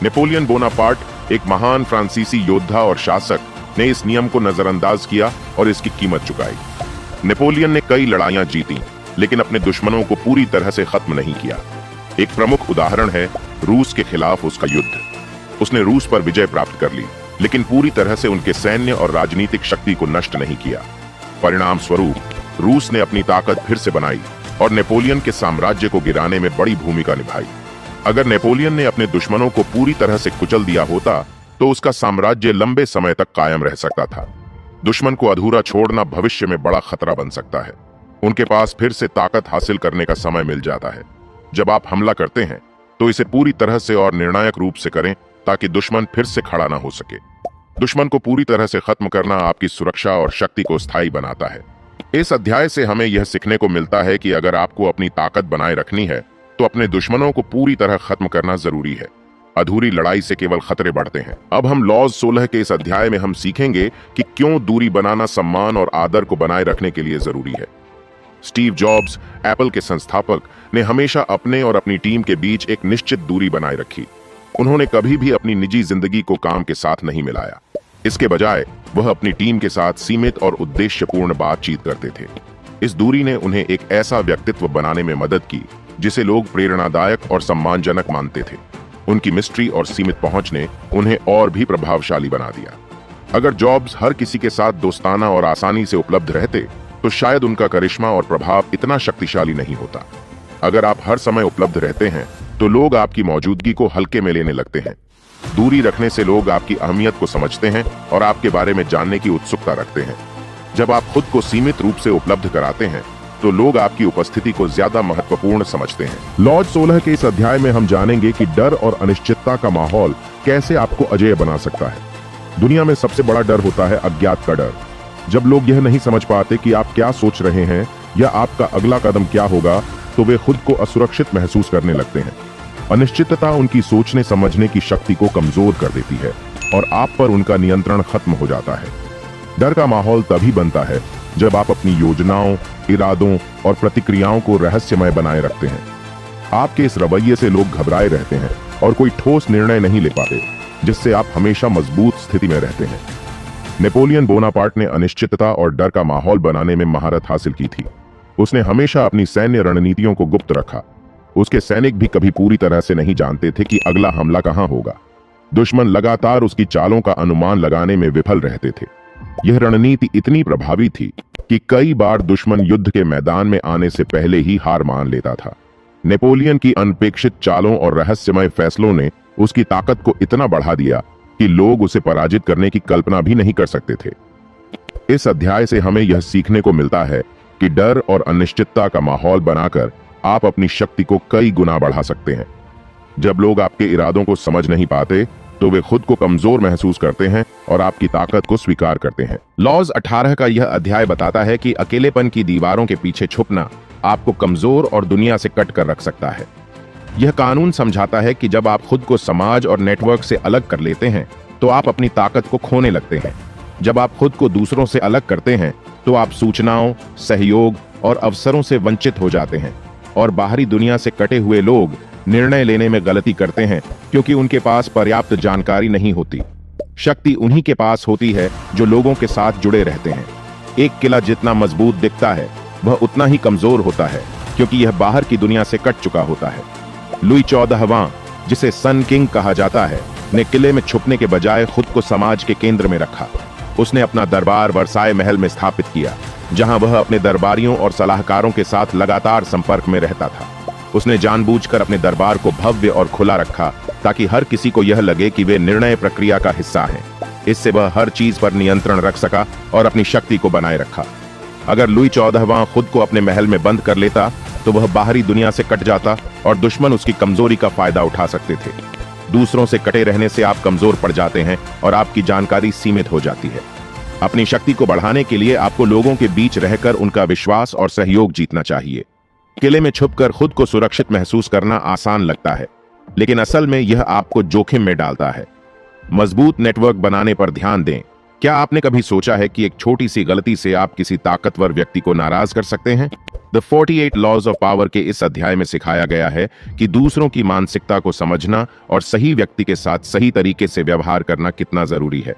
Speaker 1: नेपोलियन बोनापार्ट, एक महान फ्रांसीसी योद्धा और शासक, ने इस नियम को नजरअंदाज किया और इसकी कीमत चुकाई। नेपोलियन ने कई लड़ाइयां जीती, लेकिन अपने दुश्मनों को पूरी तरह से खत्म नहीं किया। एक प्रमुख उदाहरण है रूस के खिलाफ उसका युद्ध। उसने रूस पर विजय प्राप्त कर ली, लेकिन पूरी तरह से उनके सैन्य और राजनीतिक शक्ति को नष्ट नहीं किया। परिणाम स्वरूप रूस ने अपनी ताकत फिर से बनाई और नेपोलियन के साम्राज्य को गिराने में बड़ी भूमिका निभाई। अगर नेपोलियन ने अपने दुश्मनों को पूरी तरह से कुचल दिया होता तो उसका साम्राज्य लंबे समय तक कायम रह सकता था। दुश्मन को अधूरा छोड़ना भविष्य में बड़ा खतरा बन सकता है। उनके पास फिर से ताकत हासिल करने का समय मिल जाता है। जब आप हमला करते हैं तो इसे पूरी तरह से और निर्णायक रूप से करें ताकि दुश्मन फिर से खड़ा ना हो सके। दुश्मन को पूरी तरह से खत्म करना आपकी सुरक्षा और शक्ति को स्थायी बनाता है। इस अध्याय से हमें यह सीखने को मिलता है कि अगर आपको अपनी ताकत बनाए रखनी है तो अपने दुश्मनों को पूरी तरह खत्म करना जरूरी है। अधूरी लड़ाई से केवल खतरे बढ़ते हैं। अब हम लॉज 16 के इस अध्याय में हम सीखेंगे कि क्यों दूरी बनाना सम्मान और आदर को बनाए रखने के लिए जरूरी है। स्टीव जॉब्स, एप्पल के संस्थापक, ने हमेशा अपने और अपनी टीम के बीच एक निश्चित दूरी बनाए रखी। उन्होंने कभी भी अपनी निजी जिंदगी को काम के साथ नहीं मिलाया। इसके बजाय वह अपनी टीम के साथ सीमित और उद्देश्यपूर्ण बातचीत करते थे। इस दूरी ने उन्हें एक ऐसा व्यक्तित्व बनाने में मदद की जिसे लोग प्रेरणादायक और सम्मानजनक मानते थे। उनकी मिस्ट्री और सीमित पहुंच ने उन्हें और भी प्रभावशाली बना दिया। अगर जॉब्स हर किसी के साथ दोस्ताना और आसानी से उपलब्ध रहते तो शायद उनका करिश्मा और प्रभाव इतना शक्तिशाली नहीं होता। अगर आप हर समय उपलब्ध रहते हैं तो लोग आपकी मौजूदगी को हल्के में लेने लगते हैं। दूरी रखने से लोग आपकी अहमियत को समझते हैं और आपके बारे में जानने की उत्सुकता रखते हैं। जब आप खुद को सीमित रूप से उपलब्ध कराते हैं तो लोग आपकी उपस्थिति को ज्यादा महत्वपूर्ण समझते हैं। लॉज 16 के इस अध्याय में हम जानेंगे कि डर और अनिश्चितता का माहौल कैसे आपको अजेय बना सकता है। दुनिया में सबसे बड़ा डर होता है अज्ञात का डर। जब लोग यह नहीं समझ पाते कि आप क्या सोच रहे हैं या आपका अगला कदम क्या होगा, तो वे खुद को असुरक्षित महसूस करने लगते हैं। अनिश्चितता उनकी सोचने समझने की शक्ति को कमजोर कर देती है और आप पर उनका नियंत्रण खत्म हो जाता है। डर का माहौल तभी बनता है जब आप अपनी योजनाओं, इरादों और प्रतिक्रियाओं को रहस्यमय बनाए रखते हैं। आपके इस रवैये से लोग घबराए रहते हैं और कोई ठोस निर्णय नहीं ले पाते, जिससे आप हमेशा मजबूत स्थिति में रहते हैं। नेपोलियन बोनापार्ट ने अनिश्चितता और डर का माहौल बनाने में महारत हासिल की थी। उसने हमेशा अपनी सैन्य रणनीतियों को गुप्त रखा। उसके सैनिक भी कभी पूरी तरह से नहीं जानते थे कि अगला हमला कहां होगा। दुश्मन लगातार उसकी चालों का अनुमान लगाने में विफल रहते थे। यह रणनीति इतनी प्रभावी थी कि कई बार दुश्मन युद्ध के मैदान में आने से पहले ही हार मान लेता था। नेपोलियन की अनपेक्षित चालों और रहस्यमय फैसलों ने उसकी ताकत को इतना बढ़ा दिया कि लोग उसे पराजित करने की कल्पना भी नहीं कर सकते थे। इस अध्याय से हमें यह सीखने को मिलता है कि डर और अनिश्चितता का माहौल बनाकर आप अपनी शक्ति को कई गुना बढ़ा सकते हैं। जब लोग आपके इरादों को समझ नहीं पाते तो वे खुद को कमजोर महसूस करते हैं और आपकी ताकत को स्वीकार करते हैं।
Speaker 3: लॉज 18 का यह अध्याय बताता है कि अकेलेपन की दीवारों के पीछे छुपना आपको कमजोर और दुनिया से कट कर रख सकता है। यह कानून समझाता है कि जब आप खुद को समाज और नेटवर्क से अलग कर लेते हैं तो आप अपनी ताकत को खोने लगते हैं। जब आप खुद को दूसरों से अलग करते हैं तो आप सूचनाओं, सहयोग और अवसरों से वंचित हो जाते हैं और बाहरी दुनिया से कटे हुए लोग निर्णय लेने में गलती करते हैं क्योंकि उनके पास पर्याप्त जानकारी नहीं होती। शक्ति उन्हीं के पास होती है जो लोगों के साथ जुड़े रहते हैं। एक किला जितना मजबूत दिखता है वह उतना ही कमजोर होता है क्योंकि यह बाहर की दुनिया से कट चुका होता है। लुई 14वां, जिसे सन किंग कहा जाता है, ने किले में छुपने के बजाय खुद को समाज के केंद्र में रखा। उसने अपना दरबार वर्साय महल में स्थापित किया, जहां वह अपने दरबारियों और सलाहकारों के साथ लगातार संपर्क में रहता था। उसने जानबूझकर अपने दरबार को भव्य और खुला रखा ताकि हर किसी को यह लगे कि वे निर्णय प्रक्रिया का हिस्सा हैं। इससे वह हर चीज पर नियंत्रण रख सका और अपनी शक्ति को बनाए रखा। अगर लुई 14वां खुद को अपने महल में बंद कर लेता तो वह बाहरी दुनिया से कट जाता और दुश्मन उसकी कमजोरी का फायदा उठा सकते थे। दूसरों से कटे रहने से आप कमजोर पड़ जाते हैं और आपकी जानकारी सीमित हो जाती है। अपनी शक्ति को बढ़ाने के लिए आपको लोगों के बीच रहकर उनका विश्वास और सहयोग जीतना चाहिए। किले में छुपकर खुद को सुरक्षित महसूस करना आसान लगता है, लेकिन असल में यह आपको जोखिम में डालता है। मजबूत नेटवर्क बनाने पर ध्यान दें। क्या आपने कभी सोचा है कि एक छोटी सी गलती से आप किसी ताकतवर व्यक्ति को नाराज कर सकते हैं? द 48 लॉज ऑफ पावर के इस अध्याय में सिखाया गया है कि दूसरों की मानसिकता को समझना और सही व्यक्ति के साथ सही तरीके से व्यवहार करना कितना जरूरी है।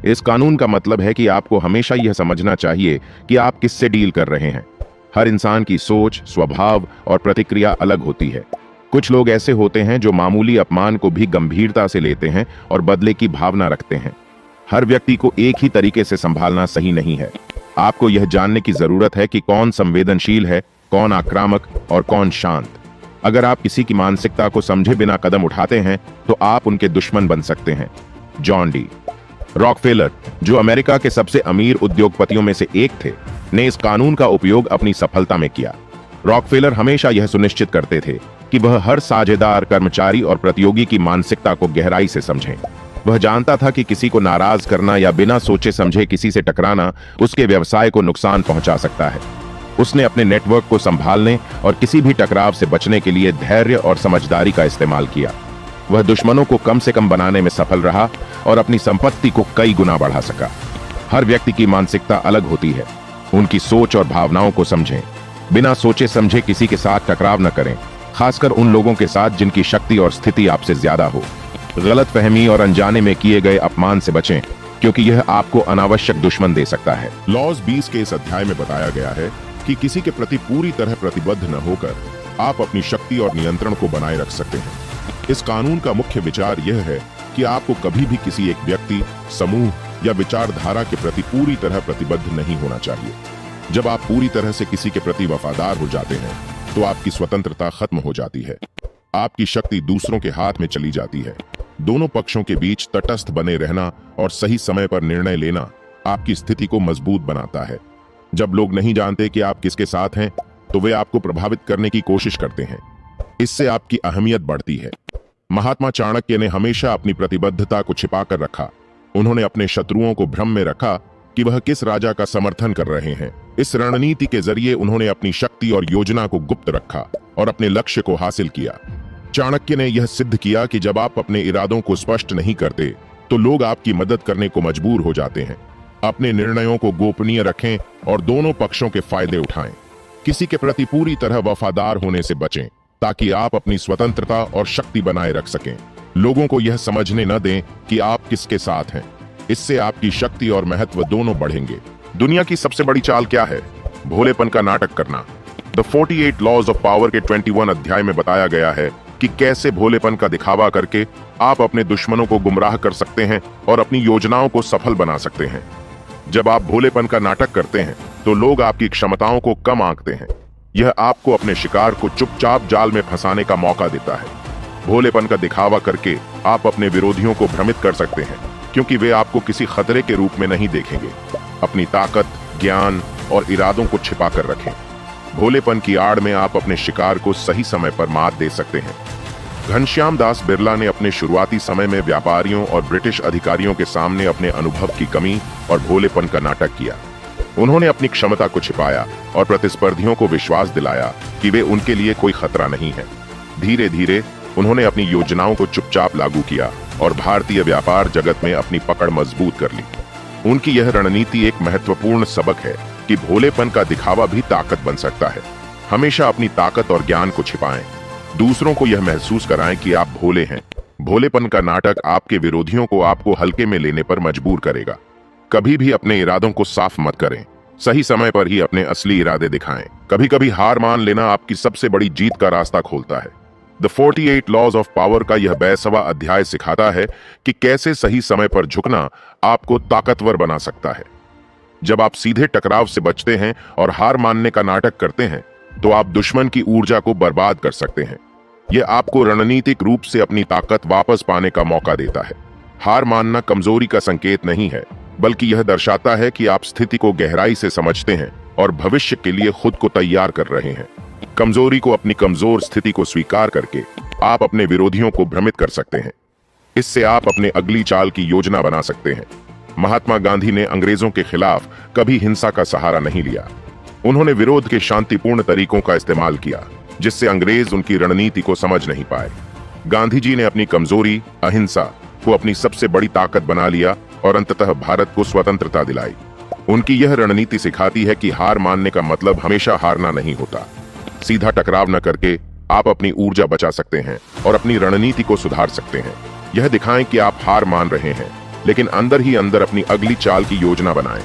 Speaker 3: इस कानून का मतलब है कि आपको हमेशा यह समझना चाहिए कि आप किससे डील कर रहे हैं। हर इंसान की सोच, स्वभाव और प्रतिक्रिया अलग होती है। कुछ लोग ऐसे होते हैं जो मामूली अपमान को भी गंभीरता से लेते हैं और बदले की भावना रखते हैं। हर व्यक्ति को एक ही तरीके से संभालना सही नहीं है। आपको यह जानने की जरूरत है कि कौन संवेदनशील है, कौन आक्रामक और कौन शांत। अगर आप किसी की मानसिकता को समझे बिना कदम उठाते हैं तो आप उनके दुश्मन बन सकते हैं। जॉन डी रॉकफेलर, जो अमेरिका के सबसे अमीर उद्योगपतियों में से एक थे, ने इस कानून का उपयोग अपनी सफलता में किया। रॉकफेलर हमेशा यह सुनिश्चित करते थे कि वह हर साझेदार, कर्मचारी और प्रतियोगी की मानसिकता को गहराई से समझें। वह जानता था कि किसी को नाराज करना या बिना सोचे समझे किसी से टकराना उसके व्यवसाय को नुकसान पहुंचा सकता है। उसने अपने नेटवर्क को संभालने और किसी भी टकराव से बचने के लिए धैर्य और समझदारी का इस्तेमाल किया। वह दुश्मनों को कम से कम बनाने में सफल रहा और अपनी संपत्ति को कई गुना बढ़ा सका। हर व्यक्ति की मानसिकता अलग होती है। उनकी सोच और भावनाओं को समझें। बिना सोचे समझे किसी के साथ टकराव न करें, खासकर उन लोगों के साथ जिनकी शक्ति और स्थिति आपसे ज्यादा हो। गलतफहमी और अनजाने में किए गए अपमान से बचें, क्योंकि यह आपको अनावश्यक दुश्मन दे सकता है।
Speaker 1: लॉज 20 के इस अध्याय में बताया गया है कि किसी के प्रति पूरी तरह प्रतिबद्ध न होकर आप अपनी शक्ति और नियंत्रण को बनाए रख सकते हैं। इस कानून का मुख्य विचार यह है कि आपको कभी भी किसी एक व्यक्ति, समूह या विचारधारा के प्रति पूरी तरह प्रतिबद्ध नहीं होना चाहिए। जब आप पूरी तरह से किसी के प्रति वफादार हो जाते हैं तो आपकी स्वतंत्रता खत्म हो जाती है। आपकी शक्ति दूसरों के हाथ में चली जाती है
Speaker 2: दोनों पक्षों के बीच तटस्थ बने रहना और सही समय पर निर्णय लेना आपकी स्थिति को मजबूत बनाता है। जब लोग नहीं जानते कि आप किसके साथ हैं, तो वे आपको प्रभावित करने की कोशिश करते हैं। इससे आपकी अहमियत बढ़ती है। महात्मा चाणक्य ने हमेशा अपनी प्रतिबद्धता को छिपाकर रखा। उन्होंने अपने शत्रुओं को भ्रम में रखा कि वह किस राजा का समर्थन कर रहे हैं। इस रणनीति के जरिए उन्होंने अपनी शक्ति और योजना को गुप्त रखा और अपने लक्ष्य को हासिल किया। चाणक्य ने यह सिद्ध किया कि जब आप अपने इरादों को स्पष्ट नहीं करते, तो लोग आपकी मदद करने को मजबूर हो जाते हैं। अपने निर्णयों को गोपनीय रखें और दोनों पक्षों के फायदे उठाएं। किसी के प्रति पूरी तरह वफादार होने से बचें, ताकि आप अपनी स्वतंत्रता और शक्ति बनाए रख सकें। लोगों को यह समझने न दें कि आप किसके साथ हैं। इससे आपकी शक्ति और महत्व दोनों बढ़ेंगे। दुनिया की सबसे बड़ी चाल क्या है? भोलेपन का नाटक करना। द 48 लॉज ऑफ पावर के 21 अध्याय में बताया गया है कि कैसे भोलेपन का दिखावा करके आप अपने दुश्मनों को गुमराह कर सकते हैं और अपनी योजनाओं को सफल बना सकते हैं। जब आप भोलेपन का नाटक करते हैं, तो लोग आपकी क्षमताओं को कम आंकते हैं। यह आपको अपने शिकार को चुपचाप जाल में फंसाने का मौका देता है। भोलेपन का दिखावा करके आप अपने विरोधियों को भ्रमित कर सकते हैं, क्योंकि वे आपको किसी खतरे के रूप में नहीं देखेंगे। अपनी ताकत, ज्ञान और इरादों को छिपा कर रखें। भोलेपन की आड़ में आप अपने शिकार को सही समय पर मात दे सकते हैं। घनश्याम दास बिरला ने अपने शुरुआती समय में व्यापारियों और ब्रिटिश अधिकारियों के सामने अपने अनुभव की कमी और भोलेपन का नाटक किया। उन्होंने अपनी क्षमता को छिपाया और प्रतिस्पर्धियों को विश्वास दिलाया कि वे उनके लिए कोई खतरा नहीं है। धीरे धीरे उन्होंने अपनी योजनाओं को चुपचाप लागू किया और भारतीय व्यापार जगत में अपनी पकड़ मजबूत कर ली। उनकी यह रणनीति एक महत्वपूर्ण सबक है कि भोलेपन का दिखावा भी ताकत बन सकता है। हमेशा अपनी ताकत और ज्ञान को छिपाएं। दूसरों को यह महसूस कराएं कि आप भोले हैं। भोलेपन का नाटक आपके विरोधियों को आपको हल्के में लेने पर मजबूर करेगा। कभी भी अपने इरादों को साफ मत करें। सही समय पर ही अपने असली इरादे दिखाएं। कभी कभी हार मान लेना आपकी सबसे बड़ी जीत का रास्ता खोलता है। द 48 लॉज ऑफ पावर का यह 22वां अध्याय सिखाता है कि कैसे सही समय पर झुकना आपको ताकतवर बना सकता है। जब आप सीधे टकराव से बचते हैं और हार मानने का नाटक करते हैं, तो आप दुश्मन की ऊर्जा को बर्बाद कर सकते हैं। यह आपको रणनीतिक रूप से अपनी ताकत वापस पाने का मौका देता है। हार मानना कमजोरी का संकेत नहीं है, बल्कि यह दर्शाता है कि आप स्थिति को गहराई से समझते हैं और भविष्य के लिए खुद को तैयार कर रहे हैं। कमजोरी को अपनी कमजोर स्थिति को स्वीकार करके आप अपने विरोधियों को भ्रमित कर सकते हैं। इससे आप अपने अगली चाल की योजना बना सकते हैं। महात्मा गांधी ने अंग्रेजों के खिलाफ कभी हिंसा का सहारा नहीं लिया। उन्होंने विरोध के शांतिपूर्ण तरीकों का इस्तेमाल किया, जिससे अंग्रेज उनकी रणनीति को समझ नहीं पाए। गांधी जी ने अपनी कमजोरी, अहिंसा को अपनी सबसे बड़ी ताकत बना लिया और अंततः भारत को स्वतंत्रता दिलाई। उनकी यह रणनीति सिखाती है कि हार मानने का मतलब हमेशा हारना नहीं होता। सीधा टकराव न करके आप अपनी ऊर्जा बचा सकते हैं और अपनी रणनीति को सुधार सकते हैं। यह दिखाएं कि आप हार मान रहे हैं, लेकिन अंदर ही अंदर अपनी अगली चाल की योजना बनाएं।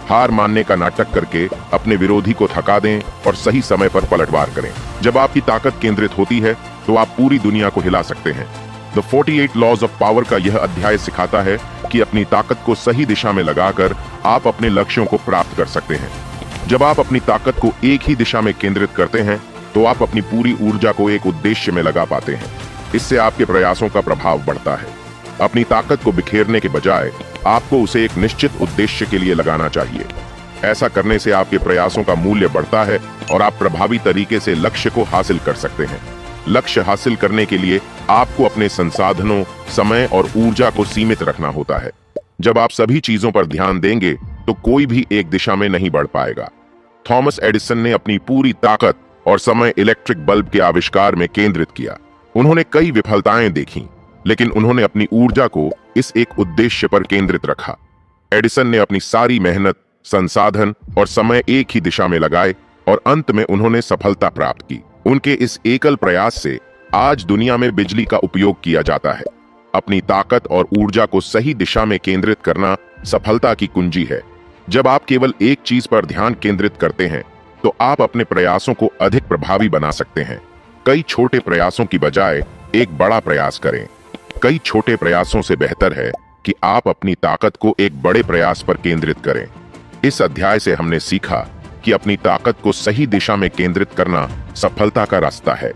Speaker 2: हार मानने का नाटक करके अपने विरोधी को थका दें और सही समय पर पलटवार करें। जब आपकी ताकत केंद्रित होती है, तो आप पूरी दुनिया को हिला सकते हैं। द 48 लॉज ऑफ पावर का यह अध्याय सिखाता है कि अपनी ताकत को सही दिशा में लगाकर आप अपने लक्ष्यों को प्राप्त कर सकते हैं। जब आप अपनी ताकत को एक ही दिशा में केंद्रित करते हैं, तो आप अपनी पूरी ऊर्जा को एक उद्देश्य में लगा पाते हैं। इससे आपके प्रयासों का प्रभाव बढ़ता है। अपनी ताकत को बिखेरने के बजाय आपको उसे एक निश्चित उद्देश्य के लिए लगाना चाहिए। ऐसा करने से आपके प्रयासों का मूल्य बढ़ता है और आप प्रभावी तरीके से लक्ष्य को हासिल कर सकते हैं। लक्ष्य हासिल करने के लिए आपको अपने संसाधनों, समय और ऊर्जा को सीमित रखना होता है। जब आप सभी चीजों पर ध्यान देंगे, तो कोई भी एक दिशा में नहीं बढ़ पाएगा। थॉमस एडिसन ने अपनी पूरी ताकत और समय इलेक्ट्रिक बल्ब के आविष्कार में केंद्रित किया। उन्होंने कई विफलताएं देखी, लेकिन उन्होंने अपनी ऊर्जा को इस एक उद्देश्य पर केंद्रित रखा। एडिसन ने अपनी सारी मेहनत, संसाधन और समय एक ही दिशा में लगाए और अंत में उन्होंने सफलता प्राप्त की। उनके इस एकल प्रयास से आज दुनिया में बिजली का उपयोग किया जाता है। अपनी ताकत और ऊर्जा को सही दिशा में केंद्रित करना सफलता की कुंजी है। जब आप केवल एक चीज पर ध्यान केंद्रित करते हैं, तो आप अपने प्रयासों को अधिक प्रभावी बना सकते हैं। कई छोटे प्रयासों की बजाय एक बड़ा प्रयास करें। कई छोटे प्रयासों से बेहतर है कि आप अपनी ताकत को एक बड़े प्रयास पर केंद्रित करें। इस अध्याय से हमने सीखा कि अपनी ताकत को सही दिशा में केंद्रित करना सफलता का रास्ता है।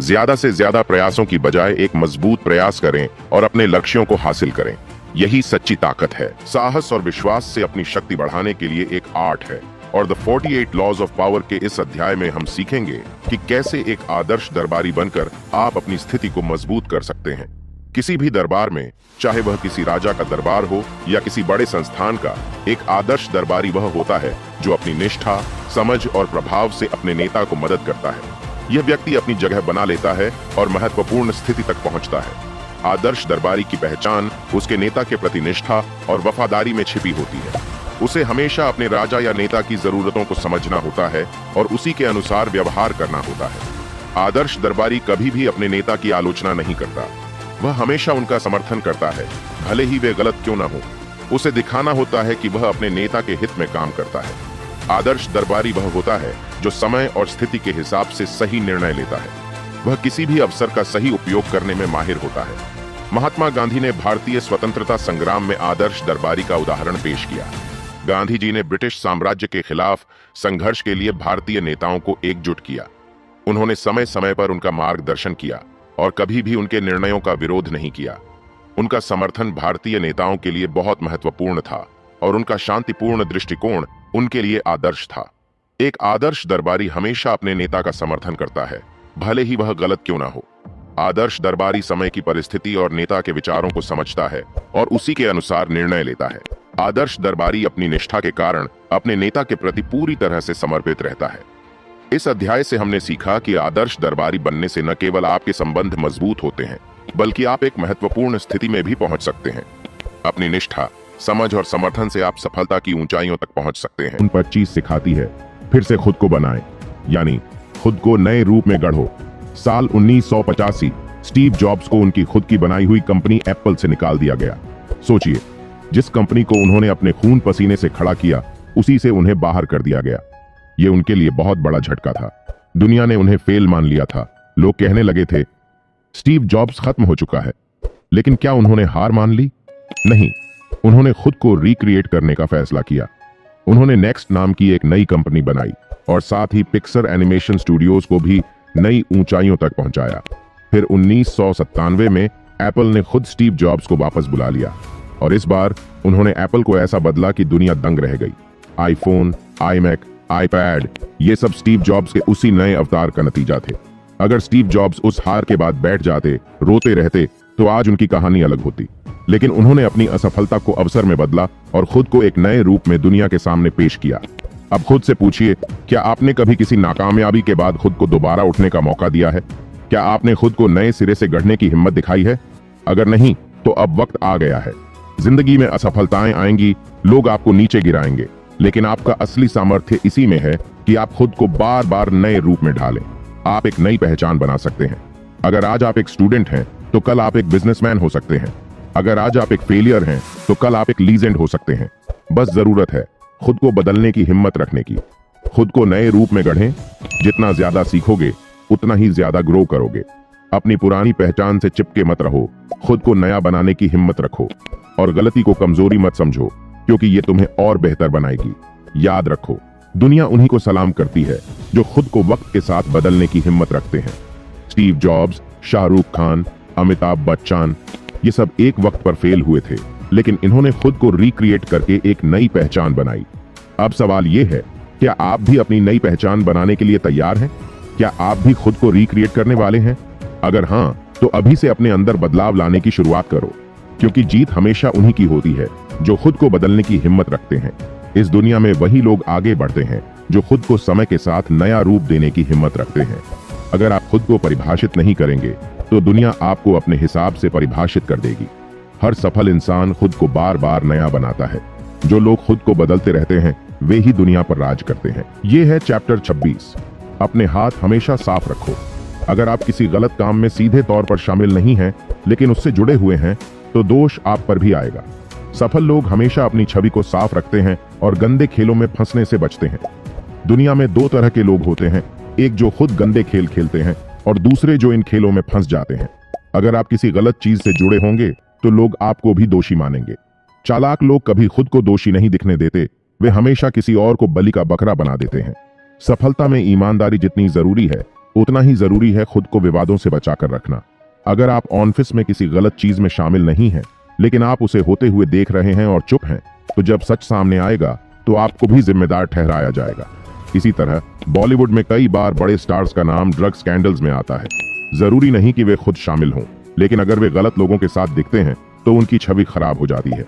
Speaker 1: ज्यादा से ज्यादा प्रयासों की बजाय एक मजबूत प्रयास करें और अपने लक्ष्यों को हासिल करें। यही सच्ची ताकत है। साहस और विश्वास से अपनी शक्ति बढ़ाने के लिए एक आर्ट है, और द 48 लॉज ऑफ पावर के इस अध्याय में हम सीखेंगे कि कैसे एक आदर्श दरबारी बनकर आप अपनी स्थिति को मजबूत कर सकते हैं। किसी भी दरबार में, चाहे वह किसी राजा का दरबार हो या किसी बड़े संस्थान का, एक आदर्श दरबारी वह होता है जो अपनी निष्ठा, समझ और प्रभाव से अपने नेता को मदद करता है। यह व्यक्ति अपनी जगह बना लेता है और महत्वपूर्ण स्थिति तक पहुंचता है। आदर्श दरबारी की पहचान उसके नेता के प्रति निष्ठा और वफादारी में छिपी होती है। उसे हमेशा अपने राजा या नेता की जरूरतों को समझना होता है और उसी के अनुसार व्यवहार करना होता है। आदर्श दरबारी कभी भी अपने नेता की आलोचना नहीं करता। वह हमेशा उनका समर्थन करता है, भले ही वे गलत क्यों न हो। उसे दिखाना होता है कि वह अपने नेता के हित में काम करता है। आदर्श दरबारी वह होता है जो समय और स्थिति के हिसाब से सही निर्णय लेता है। वह किसी भी अवसर का सही उपयोग करने में माहिर होता है। महात्मा गांधी ने भारतीय स्वतंत्रता संग्राम में आदर्श दरबारी का उदाहरण पेश किया। गांधी जी ने ब्रिटिश साम्राज्य के खिलाफ संघर्ष के लिए भारतीय नेताओं को एकजुट किया। उन्होंने समय समय पर उनका मार्गदर्शन किया और कभी भी उनके निर्णयों का विरोध नहीं किया। उनका समर्थन भारतीय नेताओं के लिए बहुत महत्वपूर्ण था और उनका शांतिपूर्ण दृष्टिकोण उनके लिए आदर्श था। एक आदर्श दरबारी हमेशा अपने नेता का समर्थन करता है, भले ही वह गलत क्यों ना हो। आदर्श दरबारी समय की परिस्थिति और नेता के विचारों को समझता है और उसी के अनुसार निर्णय लेता है। आदर्श दरबारी अपनी निष्ठा के कारण अपने नेता के प्रति पूरी तरह से समर्पित रहता है। इस अध्याय से हमने सीखा कि आदर्श दरबारी बनने से न केवल आपके संबंध मजबूत होते हैं, बल्कि आप एक महत्वपूर्ण स्थिति में भी पहुंच सकते हैं। अपनी निष्ठा, समझ और समर्थन से आप सफलता की ऊंचाइयों तक पहुंच सकते हैं।
Speaker 2: उन पर चीज सिखाती है, फिर से खुद को बनाएं, यानी खुद को नए रूप में गढ़ो। साल 1985 स्टीव जॉब्स को उनकी खुद की बनाई हुई कंपनी एप्पल से निकाल दिया गया। सोचिए, जिस कंपनी को उन्होंने अपने खून पसीने से खड़ा किया, उसी से उन्हें बाहर कर दिया गया। ये उनके लिए बहुत बड़ा झटका था। दुनिया ने उन्हें फेल मान लिया था। लोग कहने लगे थे, स्टीव जॉब्स खत्म हो चुका है। लेकिन क्या उन्होंने हार मान ली? नहीं, उन्होंने खुद को रिक्रिएट करने का फैसला किया। उन्होंने नेक्स्ट नाम की एक नई कंपनी बनाई और साथ ही पिक्सर एनिमेशन स्टूडियोज को भी नई ऊंचाइयों तक पहुंचाया। फिर 1997 में एप्पल ने खुद स्टीव जॉब्स को वापस बुला लिया और इस बार उन्होंने एप्पल को ऐसा बदला कि दुनिया दंग रह गई। आईफोन, आईमैक, आईपैड, ये सब स्टीव जॉब्स के उसी नए अवतार का नतीजा थे। अगर स्टीव जॉब्स उस हार के बाद बैठ जाते, रोते रहते, तो आज उनकी कहानी अलग होती। लेकिन उन्होंने अपनी असफलता को अवसर में बदला और खुद को एक नए रूप में दुनिया के सामने पेश किया। अब खुद से पूछिए, क्या आपने कभी किसी नाकामयाबी के बाद खुद को दोबारा उठने का मौका दिया है? क्या आपने खुद को नए सिरे से गढ़ने की हिम्मत दिखाई है? अगर नहीं, तो अब वक्त आ गया है। जिंदगी में असफलताएं आएंगी, लोग आपको नीचे गिराएंगे, लेकिन आपका असली सामर्थ्य इसी में है कि आप खुद को बार बार नए रूप में ढालें। आप एक नई पहचान बना सकते हैं। अगर आज आप एक स्टूडेंट हैं, तो कल आप एक बिजनेसमैन हो सकते हैं। अगर आज आप एक फेलियर हैं, तो कल आप एक लीजेंड हो सकते हैं। बस जरूरत है खुद को बदलने की हिम्मत रखने की। खुद को नए रूप में गढ़ें। जितना ज्यादा सीखोगे, उतना ही ज्यादा ग्रो करोगे। अपनी पुरानी पहचान से चिपके मत रहो। खुद को नया बनाने की हिम्मत रखो और गलती को कमजोरी मत समझो, क्योंकि ये तुम्हें और बेहतर बनाएगी। याद रखो, दुनिया उन्हीं को सलाम करती है जो खुद को वक्त के साथ बदलने की हिम्मत रखते हैं। स्टीव जॉब्स, शाहरुख खान, अमिताभ बच्चन, ये सब एक वक्त पर फेल हुए थे, लेकिन इन्होंने खुद को रिक्रिएट करके एक नई पहचान बनाई। अब सवाल ये है, क्या आप भी अपनी नई पहचान बनाने के लिए तैयार हैं? क्या आप भी खुद को रिक्रिएट करने वाले हैं? अगर हाँ, तो अभी से अपने अंदर बदलाव लाने की शुरुआत करो, क्योंकि जीत हमेशा उन्हीं की होती है जो खुद को बदलने की हिम्मत रखते हैं। इस दुनिया में वही लोग आगे बढ़ते हैं जो खुद को समय के साथ नया रूप देने की हिम्मत रखते हैं। अगर आप खुद को परिभाषित नहीं करेंगे, तो दुनिया आपको अपने हिसाब से परिभाषित कर देगी। हर सफल इंसान खुद को बार बार नया बनाता है। जो लोग खुद को बदलते रहते हैं, वे ही दुनिया पर राज करते हैं। ये है चैप्टर 26। अपने हाथ हमेशा साफ रखो। अगर आप किसी गलत काम में सीधे तौर पर शामिल नहीं हैं, लेकिन उससे जुड़े हुए हैं, तो दोष आप पर भी आएगा। सफल लोग हमेशा अपनी छवि को साफ रखते हैं और गंदे खेलों में फंसने से बचते हैं। दुनिया में दो तरह के लोग होते हैं, एक जो खुद गंदे खेल खेलते हैं और दूसरे जो इन खेलों में फंस जाते हैं। अगर आप किसी गलत चीज से जुड़े होंगे, तो लोग आपको भी दोषी मानेंगे। चालाक लोग कभी खुद को दोषी नहीं दिखने देते, वे हमेशा किसी और को बलि का बकरा बना देते हैं। सफलता में ईमानदारी जितनी जरूरी है, उतना ही जरूरी है खुद को विवादों से बचाकर रखना। अगर आप ऑफिस में किसी गलत चीज में शामिल नहीं हैं, लेकिन आप उसे होते हुए देख रहे हैं और चुप हैं, तो जब सच सामने आएगा तो आपको भी जिम्मेदार ठहराया जाएगा। इसी तरह बॉलीवुड में कई बार बड़े स्टार्स का नाम ड्रग स्कैंडल्स में आता है। जरूरी नहीं कि वे खुद शामिल हों, लेकिन अगर वे गलत लोगों के साथ दिखते हैं तो उनकी छवि खराब हो जाती है।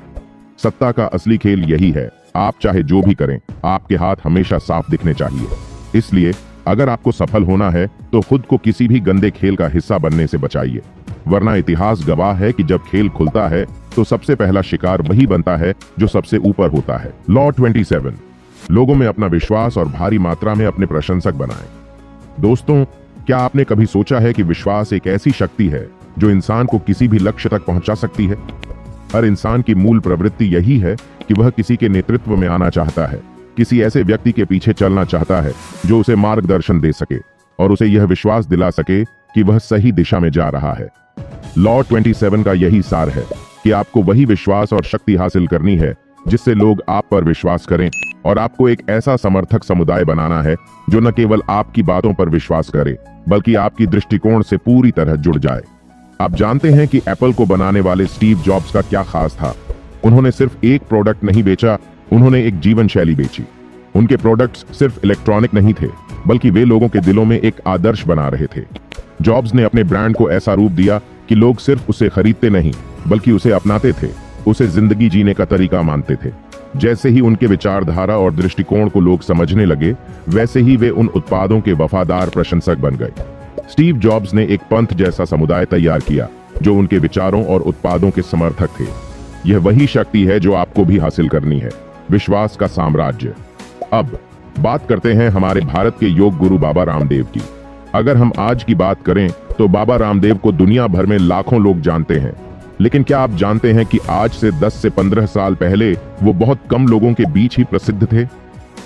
Speaker 2: सत्ता का असली खेल यही है, आप चाहे जो भी करें, आपके हाथ हमेशा साफ दिखने चाहिए। इसलिए अगर आपको सफल होना है तो खुद को किसी भी गंदे खेल का हिस्सा बनने से बचाइए, वरना इतिहास गवाह है कि जब खेल खुलता है तो सबसे पहला शिकार वही बनता है जो सबसे ऊपर होता है। लॉ 27, लोगों में अपना विश्वास और भारी मात्रा में अपने प्रशंसक बनाएं। दोस्तों, क्या आपने कभी सोचा है कि विश्वास एक ऐसी शक्ति है जो इंसान को किसी भी लक्ष्य तक पहुंचा सकती है? हर इंसान की मूल प्रवृत्ति यही है कि वह किसी के नेतृत्व में आना चाहता है, किसी ऐसे व्यक्ति के पीछे चलना चाहता है जो उसे मार्गदर्शन दे सके और उसे यह विश्वास दिला सके कि वह सही दिशा में जा रहा है। लॉ 27 का यही सार है कि आपको वही विश्वास और शक्ति हासिल करनी है जिससे लोग आप पर विश्वास करें, और आपको एक ऐसा समर्थक समुदाय बनाना है जो न केवल आपकी बातों पर विश्वास करे बल्कि आपकी दृष्टिकोण से पूरी तरह जुड़ जाए। आप जानते हैं कि एप्पल को बनाने वाले स्टीव जॉब्स का क्या खास था? उन्होंने सिर्फ एक प्रोडक्ट नहीं बेचा, उन्होंने एक जीवन शैली बेची। उनके प्रोडक्ट्स सिर्फ इलेक्ट्रॉनिक नहीं थे, बल्कि वे लोगों के दिलों में एक आदर्श बना रहे थे। जॉब्स ने अपने ब्रांड को ऐसा रूप दिया कि लोग सिर्फ उसे खरीदते नहीं बल्कि उसे अपनाते थे, उसे जिंदगी जीने का तरीका मानते थे। जैसे ही उनके विचारधारा और दृष्टिकोण को लोग समझने लगे, वैसे ही वे उन उत्पादों के वफादार प्रशंसक बन गए। स्टीव जॉब्स ने एक पंथ जैसा समुदाय तैयार किया जो उनके विचारों और उत्पादों के समर्थक थे। यह वही शक्ति है जो आपको भी हासिल करनी है, विश्वास का साम्राज्य। अब बात करते हैं हमारे भारत के योग गुरु बाबा रामदेव की। अगर हम आज की बात करें तो बाबा रामदेव को दुनिया भर में लाखों लोग जानते हैं, लेकिन क्या आप जानते हैं कि आज से 10 से 15 साल पहले वो बहुत कम लोगों के बीच ही प्रसिद्ध थे?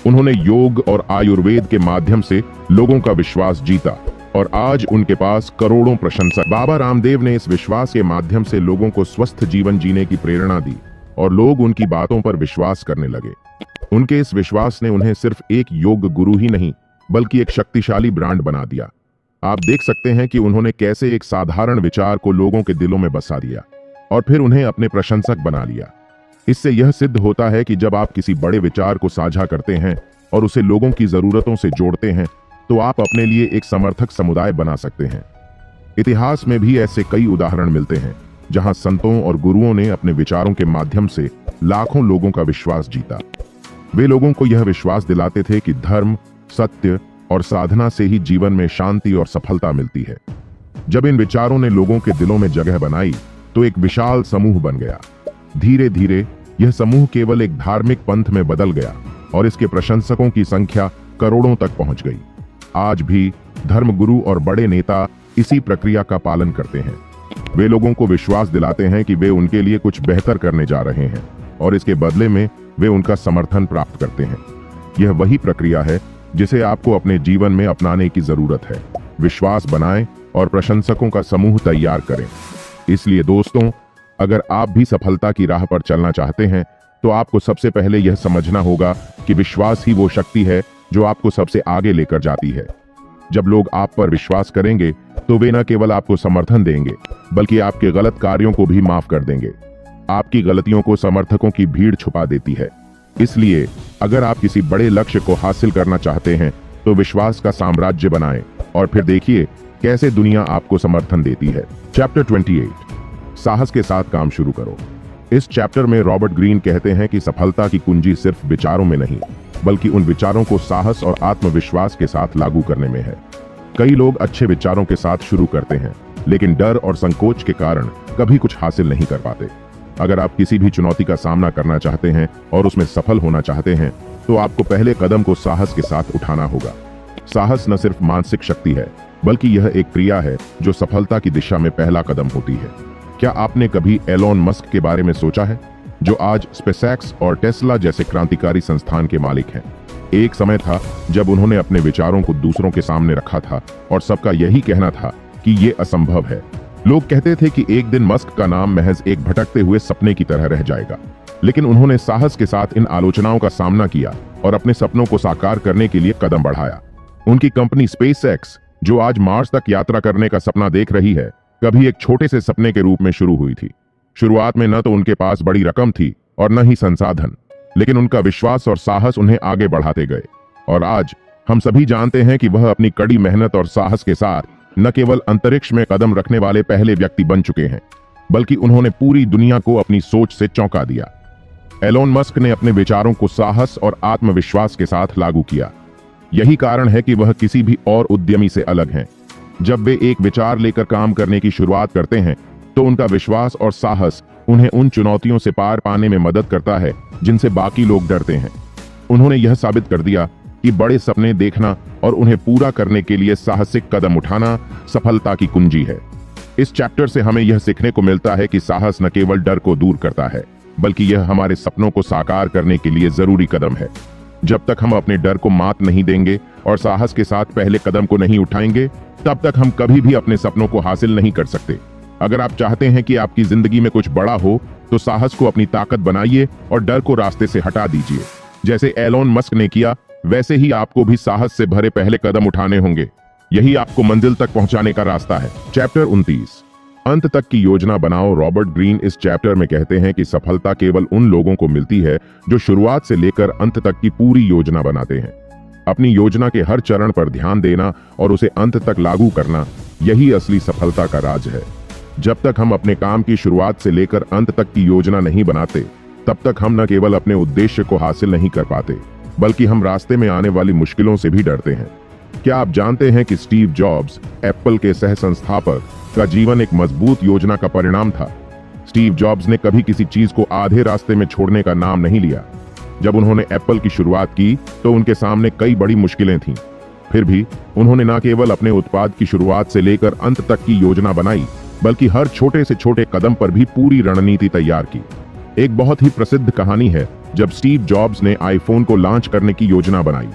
Speaker 2: उन्होंने योग और आयुर्वेद के माध्यम से लोगों का विश्वास जीता और आज उनके पास करोड़ों प्रशंसक। बाबा रामदेव ने इस विश्वास के माध्यम से लोगों को स्वस्थ जीवन जीने की प्रेरणा दी और लोग उनकी बातों पर विश्वास करने लगे। उनके इस विश्वास ने उन्हें सिर्फ एक योग गुरु ही नहीं बल्कि एक शक्तिशाली ब्रांड बना दिया। आप देख सकते हैं कि उन्होंने कैसे एक साधारण विचार को लोगों के दिलों में बसा दिया और फिर उन्हें अपने प्रशंसक बना लिया। इससे यह सिद्ध होता है कि जब आप किसी बड़े विचार को साझा करते हैं और उसे लोगों की जरूरतों से जोड़ते हैं तो आप अपने लिए एक समर्थक समुदाय बना सकते हैं। इतिहास में भी ऐसे कई उदाहरण मिलते हैं जहां संतों और गुरुओं ने अपने विचारों के माध्यम से लाखों लोगों का विश्वास जीता। वे लोगों को यह विश्वास दिलाते थे कि धर्म, सत्य और साधना से ही जीवन में शांति और सफलता मिलती है। जब इन विचारों ने लोगों के दिलों में जगह बनाई तो एक विशाल समूह बन गया। धीरे धीरे यह समूह केवल एक धार्मिक पंथ में बदल गया और इसके प्रशंसकों की संख्या करोड़ों तक पहुंच गई। आज भी धर्मगुरु और बड़े नेता इसी प्रक्रिया का पालन करते हैं। वे लोगों को विश्वास दिलाते हैं कि वे उनके लिए कुछ बेहतर करने जा रहे हैं और इसके बदले में वे उनका समर्थन प्राप्त करते हैं। यह वही प्रक्रिया है जिसे आपको अपने जीवन में अपनाने की जरूरत है। विश्वास बनाएं और प्रशंसकों का समूह तैयार करें। इसलिए दोस्तों, अगर आप भी सफलता की राह पर चलना चाहते हैं तो आपको सबसे पहले यह समझना होगा कि विश्वास ही वो शक्ति है जो आपको सबसे आगे लेकर जाती है। जब लोग आप पर विश्वास करेंगे तो वे न केवल आपको समर्थन देंगे बल्कि आपके गलत कार्यों को भी माफ कर देंगे। आपकी गलतियों को समर्थकों की भीड़ छुपा देती है। इसलिए अगर आप किसी बड़े लक्ष्य को हासिल करना चाहते हैं तो विश्वास का साम्राज्य बनाएं और फिर देखिए कैसे दुनिया आपको समर्थन देती है। चैप्टर 28, साहस के साथ काम शुरू करो। इस चैप्टर में रॉबर्ट ग्रीन कहते हैं कि सफलता की कुंजी सिर्फ विचारों में नहीं बल्कि उन विचारों को साहस और आत्मविश्वास के साथ लागू करने में है। कई लोग अच्छे विचारों के साथ शुरू करते हैं लेकिन डर और संकोच के कारण कभी कुछ हासिल नहीं कर पाते। अगर आप किसी भी चुनौती का सामना करना चाहते हैं और उसमें सफल होना चाहते हैं तो आपको पहले कदम को साहस के साथ उठाना होगा। साहस न सिर्फ मानसिक शक्ति है बल्कि यह एक क्रिया है जो सफलता की दिशा में पहला कदम होती है। क्या आपने कभी एलोन मस्क के बारे में सोचा है, जो आज स्पेसएक्स और टेस्ला जैसे क्रांतिकारी संस्थान के मालिक हैं? एक समय था जब उन्होंने अपने विचारों को दूसरों के सामने रखा था और सबका यही कहना था कि ये असंभव है। लोग कहते थे कि एक दिन मस्क का नाम महज एक भटकते हुए सपने की तरह रह जाएगा, लेकिन उन्होंने साहस के साथ इन आलोचनाओं का सामना किया और अपने सपनों को साकार करने के लिए कदम बढ़ाया। उनकी कंपनी स्पेसएक्स
Speaker 3: जो आज मार्स तक यात्रा करने का सपना देख रही है, कभी एक छोटे से सपने के रूप में शुरू हुई थी। शुरुआत में न तो उनके पास बड़ी रकम थी और न ही संसाधन, लेकिन उनका विश्वास और साहस उन्हें आगे बढ़ाते गए। और आज हम सभी जानते हैं कि वह अपनी कड़ी मेहनत और साहस के साथ न केवल अंतरिक्ष में कदम रखने वाले पहले व्यक्ति बन चुके हैं, बल्कि उन्होंने पूरी दुनिया को अपनी सोच से चौंका दिया। एलोन मस्क ने अपने विचारों को साहस और आत्मविश्वास के साथ लागू किया। यही कारण है कि वह किसी भी और उद्यमी से अलग हैं। जब वे एक विचार लेकर काम करने की शुरुआत करते हैं, तो उनका विश्वास और साहस उन्हें उन चुनौतियों से पार पाने में मदद करता है जिनसे बाकी लोग डरते हैं। उन्होंने यह साबित कर दिया कि बड़े सपने देखना और उन्हें पूरा करने के लिए साहसिक कदम उठाना सफलता की कुंजी है। इस चैप्टर से हमें यह सीखने को मिलता है कि साहस न केवल डर को दूर करता है, बल्कि यह हमारे सपनों को साकार करने के लिए जरूरी कदम है। जब तक हम अपने डर को मात नहीं देंगे और साहस के साथ पहले कदम को नहीं उठाएंगे, तब तक हम कभी भी अपने सपनों को हासिल नहीं कर सकते। अगर आप चाहते हैं कि आपकी जिंदगी में कुछ बड़ा हो, तो साहस को अपनी ताकत बनाइए और डर को रास्ते से हटा दीजिए। जैसे एलोन मस्क ने किया, वैसे ही आपको भी साहस से भरे पहले कदम उठाने होंगे। यही आपको मंजिल तक पहुंचाने का रास्ता है। चैप्टर 29, अंत तक की योजना बनाओ। रॉबर्ट ग्रीन इस चैप्टर में कहते हैं कि सफलता केवल उन लोगों को मिलती है जो शुरुआत से लेकर अंत तक की पूरी योजना बनाते हैं। अपनी योजना के हर चरण पर ध्यान देना और उसे अंत तक लागू करना, यही असली सफलता का राज है। जब तक हम अपने काम की शुरुआत से लेकर अंत तक की योजना नहीं बनाते, तब तक हम न केवल अपने उद्देश्य को हासिल नहीं कर पाते, बल्कि हम रास्ते में आने वाली मुश्किलों से भी डरते हैं। क्या आप जानते हैं कि स्टीव जॉब्स, एप्पल के सह संस्थापक, का जीवन एक मजबूत योजना का परिणाम था? स्टीव जॉब्स ने कभी किसी चीज को आधे रास्ते में छोड़ने का नाम नहीं लिया। जब उन्होंने एप्पल की शुरुआत की, तो उनके सामने कई बड़ी मुश्किलें थीं। फिर भी उन्होंने न केवल अपने उत्पाद की शुरुआत से लेकर अंत तक की योजना बनाई, बल्कि हर छोटे से छोटे कदम पर भी पूरी रणनीति तैयार की। एक बहुत ही प्रसिद्ध कहानी है जब स्टीव जॉब्स ने आईफोन को लॉन्च करने की योजना बनाई।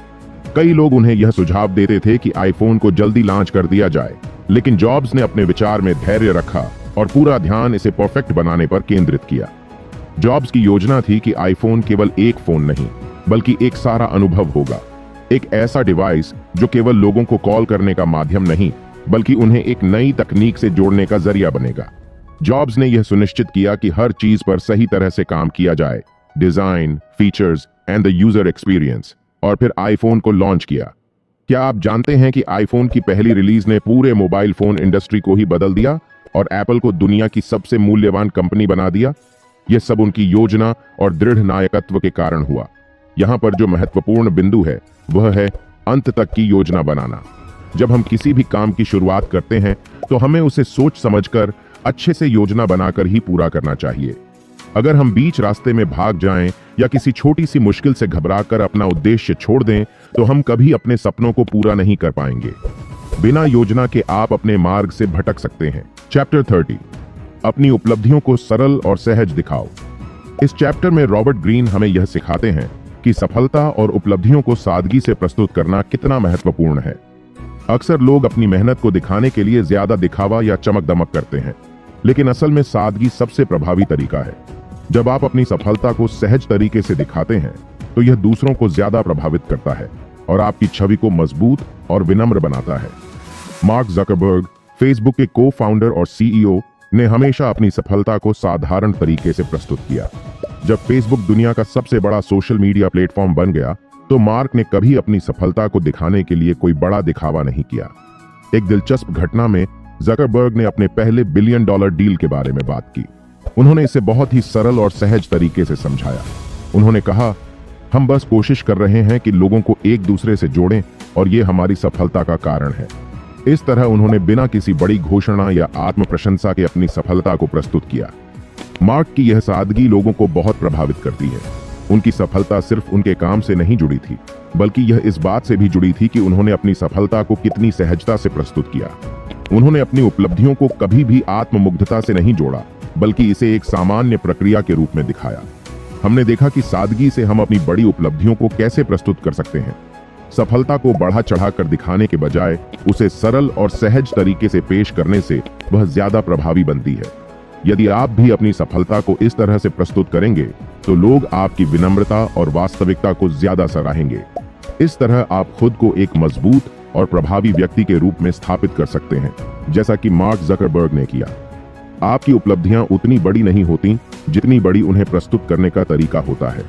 Speaker 3: कई लोग उन्हें यह सुझाव देते थे कि आईफोन को जल्दी लॉन्च कर दिया जाए, लेकिन जॉब्स ने अपने विचार में धैर्य रखा और पूरा ध्यान इसे परफेक्ट बनाने पर केंद्रित किया। जॉब्स की योजना थी कि आईफोन केवल एक फोन नहीं, बल्कि एक सारा अनुभव होगा। एक ऐसा डिवाइस जो केवल लोगों को कॉल करने का माध्यम नहीं, बल्कि उन्हें एक नई तकनीक से जोड़ने का जरिया बनेगा। जॉब्स ने यह सुनिश्चित किया कि हर चीज पर सही तरह से काम किया जाए, design, features and the user experience, और फिर आईफोन को लॉन्च किया। क्या आप जानते हैं कि आईफोन की पहली रिलीज ने पूरे मोबाइल फोन इंडस्ट्री को ही बदल दिया और एप्पल को दुनिया की सबसे मूल्यवान कंपनी बना दिया? यह सब उनकी योजना और दृढ़ नायकत्व के कारण हुआ। यहाँ पर जो महत्वपूर्ण बिंदु है, वह है अंत तक की योजना बनाना। जब हम किसी भी काम की शुरुआत करते हैं, तो हमें उसे सोच समझकर अच्छे से योजना बनाकर ही पूरा करना चाहिए। अगर हम बीच रास्ते में भाग जाएं या किसी छोटी सी मुश्किल से घबराकर अपना उद्देश्य छोड़ दें, तो हम कभी अपने सपनों को पूरा नहीं कर पाएंगे। बिना योजना के आप अपने मार्ग से भटक सकते हैं। चैप्टर 30, अपनी उपलब्धियों को सरल और सहज दिखाओ। इस चैप्टर में रॉबर्ट ग्रीन हमें यह सिखाते हैं कि सफलता और उपलब्धियों को सादगी से प्रस्तुत करना कितना महत्वपूर्ण है। अक्सर लोग अपनी मेहनत को दिखाने के लिए ज्यादा दिखावा या चमक दमक करते हैं, लेकिन असल में सादगी सबसे प्रभावी तरीका है। जब आप अपनी सफलता को सहज तरीके से दिखाते हैं, तो यह दूसरों को ज्यादा प्रभावित करता है और आपकी छवि को मजबूत और विनम्र बनाता है। मार्क ज़करबर्ग, फेसबुक के को फाउंडर और सीईओ, ने हमेशा अपनी सफलता को साधारण तरीके से प्रस्तुत किया। जब फेसबुक दुनिया का सबसे बड़ा सोशल मीडिया प्लेटफॉर्म बन गया, तो मार्क ने कभी अपनी सफलता को दिखाने के लिए कोई बड़ा दिखावा नहीं किया। एक दिलचस्प घटना में ज़करबर्ग ने अपने पहले $1 बिलियन डील के बारे में बात की। उन्होंने इसे बहुत ही सरल और सहज तरीके से समझाया। उन्होंने कहा, हम बस कोशिश कर रहे हैं कि लोगों को एक दूसरे से जोड़ें और ये हमारी सफलता का कारण है। इस तरह उन्होंने बिना किसी बड़ी घोषणा या आत्म प्रशंसा के अपनी सफलता को प्रस्तुत किया। मार्क की यह सादगी लोगों को बहुत प्रभावित करती है। उनकी सफलता सिर्फ उनके काम से नहीं जुड़ी थी, बल्कि यह इस बात से भी जुड़ी थी कि उन्होंने अपनी सफलता को कितनी सहजता से प्रस्तुत किया। उन्होंने अपनी उपलब्धियों को कभी भी आत्ममुग्धता से नहीं जोड़ा, बल्कि इसे एक सामान्य प्रक्रिया के रूप में दिखाया। हमने देखा कि सादगी से हम अपनी बड़ी उपलब्धियों को कैसे प्रस्तुत कर सकते हैं। सफलता को बढ़ा चढ़ाकर दिखाने के बजाय उसे सरल और सहज तरीके से पेश करने से वह ज्यादा प्रभावी बनती है। यदि आप भी अपनी सफलता को इस तरह से प्रस्तुत करेंगे, तो लोग आपकी विनम्रता और वास्तविकता को ज्यादा सराहेंगे। इस तरह आप खुद को एक मजबूत
Speaker 2: और प्रभावी व्यक्ति के रूप में स्थापित कर सकते हैं, जैसा कि मार्क जकरबर्ग ने किया। आपकी उपलब्धियां उतनी बड़ी नहीं होती जितनी बड़ी उन्हें प्रस्तुत करने का तरीका होता है।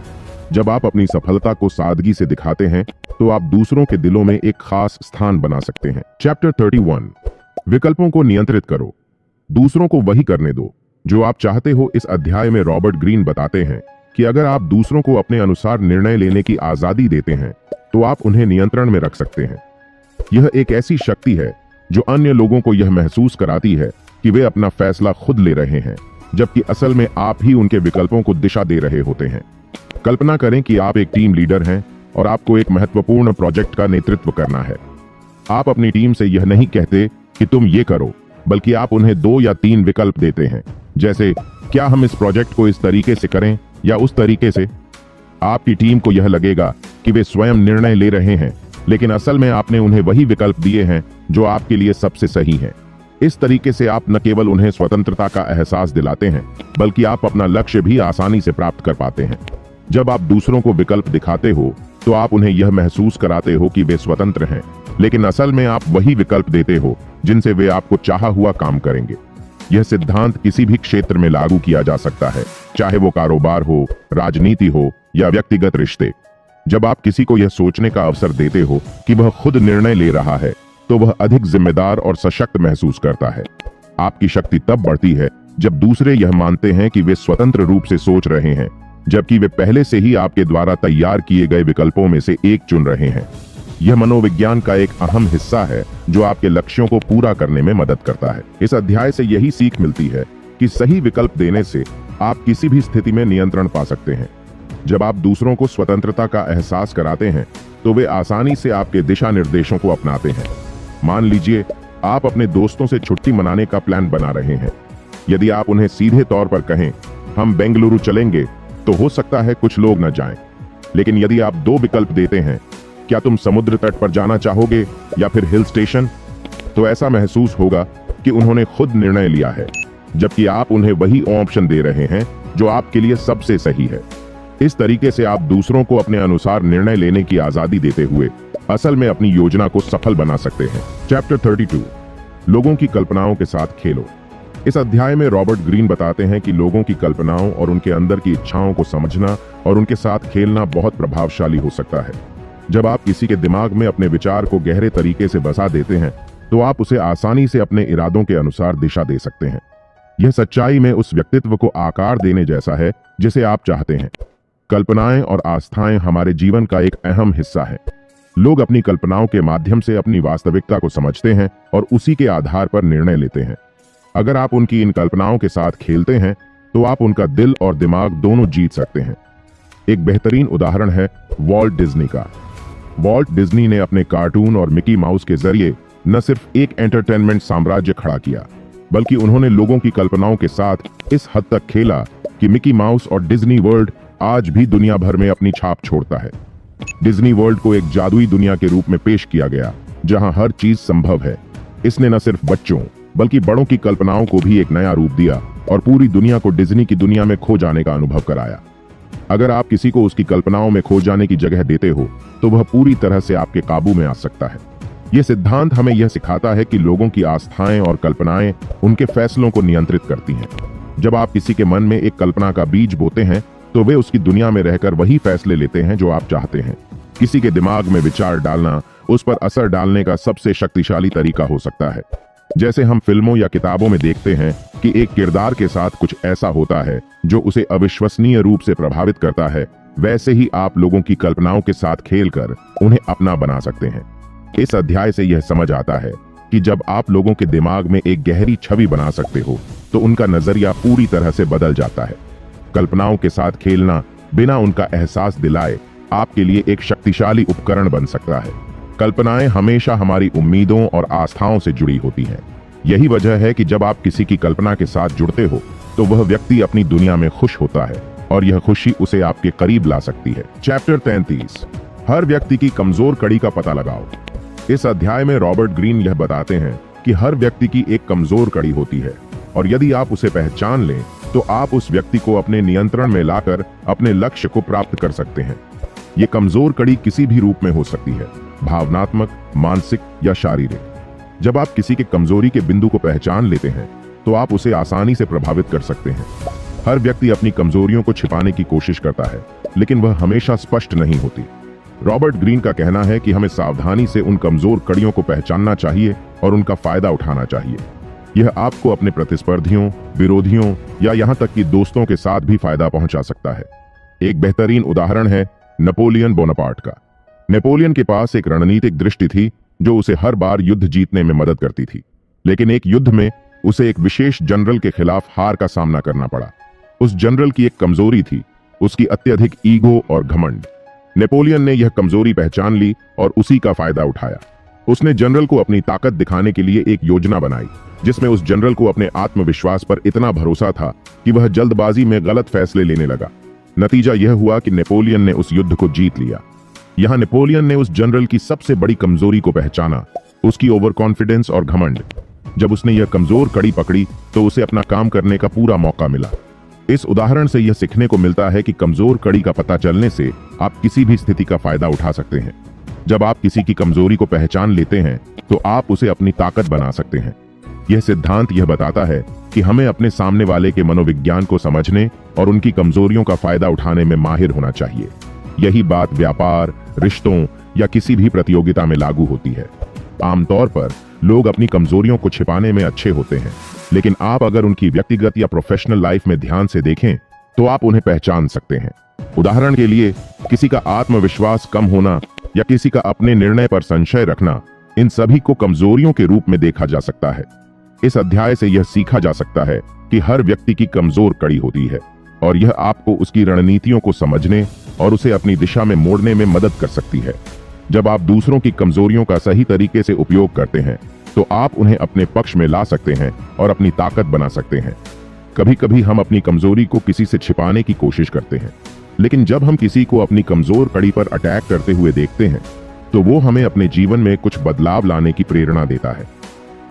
Speaker 2: जब आप अपनी सफलता को सादगी से दिखाते हैं तो आप दूसरों के दिलों में एक खास स्थान बना सकते हैं। चैप्टर 31, विकल्पों को नियंत्रित करो, दूसरों को वही करने दो जो आप चाहते हो। इस अध्याय में रॉबर्ट ग्रीन बताते हैं कि अगर आप दूसरों को अपने अनुसार निर्णय लेने की आजादी देते हैं तो आप उन्हें नियंत्रण में रख सकते हैं। यह एक ऐसी शक्ति है जो अन्य लोगों को यह महसूस कराती है कि वे अपना फैसला खुद ले रहे हैं, जबकि असल में आप ही उनके विकल्पों को दिशा दे रहे होते हैं। कल्पना करें कि आप एक टीम लीडर हैं और आपको एक महत्वपूर्ण प्रोजेक्ट का नेतृत्व करना है। आप अपनी टीम से यह नहीं कहते कि तुम ये करो, बल्कि आप उन्हें 2 या 3 विकल्प देते हैं, जैसे क्या हम इस प्रोजेक्ट को इस तरीके से करें या उस तरीके से। आपकी टीम को यह लगेगा कि वे स्वयं निर्णय ले रहे हैं, लेकिन असल में आपने उन्हें वही विकल्प दिए हैं जो आपके लिए सबसे सही है। इस तरीके से आप न केवल उन्हें स्वतंत्रता का एहसास दिलाते हैं, बल्कि आप अपना लक्ष्य भी आसानी से प्राप्त कर पाते हैं। जब आप दूसरों को विकल्प दिखाते हो तो आप उन्हें यह महसूस कराते हो कि वे स्वतंत्र हैं, लेकिन असल में आप वही विकल्प देते हो जिनसे वे आपको चाहा हुआ काम करेंगे। यह सिद्धांत किसी भी क्षेत्र में लागू किया जा सकता है, चाहे वो कारोबार हो, राजनीति हो या व्यक्तिगत रिश्ते। जब आप किसी को यह सोचने का अवसर देते हो कि वह खुद निर्णय ले रहा है, तो वह अधिक जिम्मेदार और सशक्त महसूस करता है। आपकी शक्ति तब बढ़ती है जब दूसरे यह मानते हैं कि वे स्वतंत्र रूप से सोच रहे हैं, जबकि वे पहले से ही आपके द्वारा तैयार किए गए विकल्पों में से एक चुन रहे हैं। यह मनोविज्ञान का एक अहम हिस्सा है जो आपके लक्ष्यों को पूरा करने में मदद करता है। इस अध्याय से यही सीख मिलती है कि सही विकल्प देने से आप किसी भी स्थिति में नियंत्रण पा सकते हैं। जब आप दूसरों को स्वतंत्रता का एहसास कराते हैं तो वे आसानी से आपके दिशा निर्देशों को अपनाते हैं। मान लीजिए आप अपने दोस्तों से छुट्टी मनाने का प्लान बना रहे हैं। यदि आप उन्हें सीधे तौर पर कहें हम बेंगलुरु चलेंगे, तो हो सकता है कुछ लोग न जाएं। लेकिन यदि आप 2 विकल्प देते हैं, क्या तुम समुद्र तट पर जाना चाहोगे या फिर हिल स्टेशन, तो ऐसा महसूस होगा कि उन्होंने खुद निर्णय लिया है, जबकि आप उन्हें वही ऑप्शन दे रहे हैं जो आपके लिए सबसे सही है। इस तरीके से आप दूसरों को अपने अनुसार निर्णय लेने की आजादी देते हुए असल में अपनी योजना को सफल बना सकते हैं। चैप्टर 32, लोगों की कल्पनाओं के साथ खेलो। इस अध्याय में रॉबर्ट ग्रीन बताते हैं कि लोगों की कल्पनाओं और उनके अंदर की इच्छाओं को समझना और उनके साथ खेलना बहुत प्रभावशाली हो सकता है। जब आप किसी के दिमाग में अपने विचार को गहरे तरीके से बसा देते हैं, तो आप उसे आसानी से अपने इरादों के अनुसार दिशा दे सकते हैं। यह सच्चाई में उस व्यक्तित्व को आकार देने जैसा है जिसे आप चाहते हैं। कल्पनाएं और आस्थाएं हमारे जीवन का एक अहम हिस्सा है। लोग अपनी कल्पनाओं के माध्यम से अपनी वास्तविकता को समझते हैं और उसी के आधार पर निर्णय लेते हैं। अगर आप उनकी इन कल्पनाओं के साथ खेलते हैं तो आप उनका दिल और दिमाग दोनों जीत सकते हैं। एक बेहतरीन उदाहरण है वॉल्ट डिज्नी का। वॉल्ट डिज्नी ने अपने कार्टून और मिकी माउस के जरिए न सिर्फ एक एंटरटेनमेंट साम्राज्य खड़ा किया, बल्कि उन्होंने लोगों की कल्पनाओं के साथ इस हद तक खेला कि मिकी माउस और डिज्नी वर्ल्ड आज भी दुनिया भर में अपनी छाप छोड़ता है। डिज्नी वर्ल्ड को एक जादुई दुनिया के रूप में पेश किया गया जहां हर चीज संभव है। इसने न सिर्फ बच्चों बल्कि बड़ों की कल्पनाओं को भी एक नया रूप दिया और पूरी दुनिया को डिज्नी की दुनिया में खो जाने का अनुभव कराया। अगर आप किसी को उसकी कल्पनाओं में खो जाने की जगह देते हो तो वह पूरी तरह से आपके काबू में आ सकता है। यह सिद्धांत हमें यह सिखाता है कि लोगों की आस्थाएं और कल्पनाएं उनके फैसलों को नियंत्रित करती हैं। जब आप किसी के मन में एक कल्पना का बीज बोते हैं तो वे उसकी दुनिया में रहकर वही फैसले लेते हैं जो आप चाहते हैं। किसी के दिमाग में विचार डालना उस पर असर डालने का सबसे शक्तिशाली तरीका हो सकता है। जैसे हम फिल्मों या किताबों में देखते हैं कि एक किरदार के साथ कुछ ऐसा होता है जो उसे अविश्वसनीय रूप से प्रभावित करता है, वैसे ही आप लोगों की कल्पनाओं के साथ खेलकर उन्हें अपना बना सकते हैं। इस अध्याय से यह समझ आता है कि जब आप लोगों के दिमाग में एक गहरी छवि बना सकते हो तो उनका नजरिया पूरी तरह से बदल जाता है। कल्पनाओं के साथ खेलना बिना उनका एहसास दिलाए आपके लिए एक शक्तिशाली उपकरण बन सकता है। कल्पनाएं हमेशा हमारी उम्मीदों और आस्थाओं से जुड़ी होती हैं। यही वजह है कि जब आप किसी की कल्पना के साथ जुड़ते हो तो वह व्यक्ति अपनी दुनिया में खुश होता है और यह खुशी उसे आपके करीब ला सकती है। चैप्टर 33, हर व्यक्ति की कमजोर कड़ी का पता लगाओ। इस अध्याय में रॉबर्ट ग्रीन यह बताते हैं कि हर व्यक्ति की एक कमजोर कड़ी होती है और यदि आप उसे पहचान लें तो आप उस व्यक्ति को अपने नियंत्रण में लाकर अपने लक्ष्य को प्राप्त कर सकते हैं। ये कमजोर कड़ी किसी भी रूप में हो सकती है। भावनात्मक, मानसिक या शारीरिक। जब आप किसी के कमजोरी के बिंदु को पहचान लेते हैं तो आप उसे आसानी से प्रभावित कर सकते हैं। हर व्यक्ति अपनी कमजोरियों को छिपाने की कोशिश करता है, लेकिन वह हमेशा स्पष्ट नहीं होती। रॉबर्ट ग्रीन का कहना है कि हमें सावधानी से उन कमजोर कड़ियों को पहचानना चाहिए और उनका फायदा उठाना चाहिए। यह आपको अपने प्रतिस्पर्धियों, विरोधियों या यहां तक कि दोस्तों के साथ भी फायदा पहुंचा सकता है। एक बेहतरीन उदाहरण है नेपोलियन बोनापार्ट का। नेपोलियन के पास एक रणनीतिक दृष्टि थी जो उसे हर बार युद्ध जीतने में मदद करती थी, लेकिन एक युद्ध में उसे एक विशेष जनरल के खिलाफ हार का सामना करना पड़ा। उस जनरल की एक कमजोरी थी, उसकी अत्यधिक ईगो और घमंड। नेपोलियन ने यह कमजोरी पहचान ली और उसी का फायदा उठाया। उसने जनरल को अपनी ताकत दिखाने के लिए एक योजना बनाई, जिसमें उस जनरल को अपने आत्मविश्वास पर इतना भरोसा था कि वह जल्दबाजी में गलत फैसले लेने लगा। नतीजा यह हुआ कि नेपोलियन ने उस युद्ध को जीत लिया। यहां नेपोलियन ने उस जनरल की सबसे बड़ी कमजोरी को पहचाना, उसकी ओवर कॉन्फिडेंस और घमंड। जब उसने यह कमजोर कड़ी पकड़ी तो उसे अपना काम करने का पूरा मौका मिला। इस उदाहरण से यह सीखने को मिलता है कि कमजोर कड़ी का पता चलने से आप किसी भी स्थिति का फायदा उठा सकते हैं। जब आप किसी की कमजोरी को पहचान लेते हैं तो आप उसे अपनी ताकत बना सकते हैं। यह सिद्धांत यह बताता है कि हमें अपने सामने वाले के मनोविज्ञान को समझने और उनकी कमजोरियों का फायदा उठाने में माहिर होना चाहिए। यही बात व्यापार, रिश्तों या किसी भी प्रतियोगिता में लागू होती है। आमतौर पर लोग अपनी कमजोरियों को छिपाने में अच्छे होते हैं, लेकिन आप अगर उनकी व्यक्तिगत या प्रोफेशनल लाइफ में ध्यान से देखें तो आप उन्हें पहचान सकते हैं। उदाहरण के लिए, किसी का आत्मविश्वास कम होना या किसी का अपने निर्णय पर संशय रखना, इन सभी को कमजोरियों के रूप में देखा जा सकता है। इस अध्याय से यह सीखा जा सकता है कि हर व्यक्ति की कमजोर कड़ी होती है और यह आपको उसकी रणनीतियों को समझने और उसे अपनी दिशा में मोड़ने में मदद कर सकती है। जब आप दूसरों की कमजोरियों का सही तरीके से उपयोग करते हैं तो आप उन्हें अपने पक्ष में ला सकते हैं और अपनी ताकत बना सकते हैं। कभी कभी हम अपनी कमजोरी को किसी से छिपाने की कोशिश करते हैं, लेकिन जब हम किसी को अपनी कमजोर कड़ी पर अटैक करते हुए देखते हैं तो वो हमें अपने जीवन में कुछ बदलाव लाने की प्रेरणा देता है।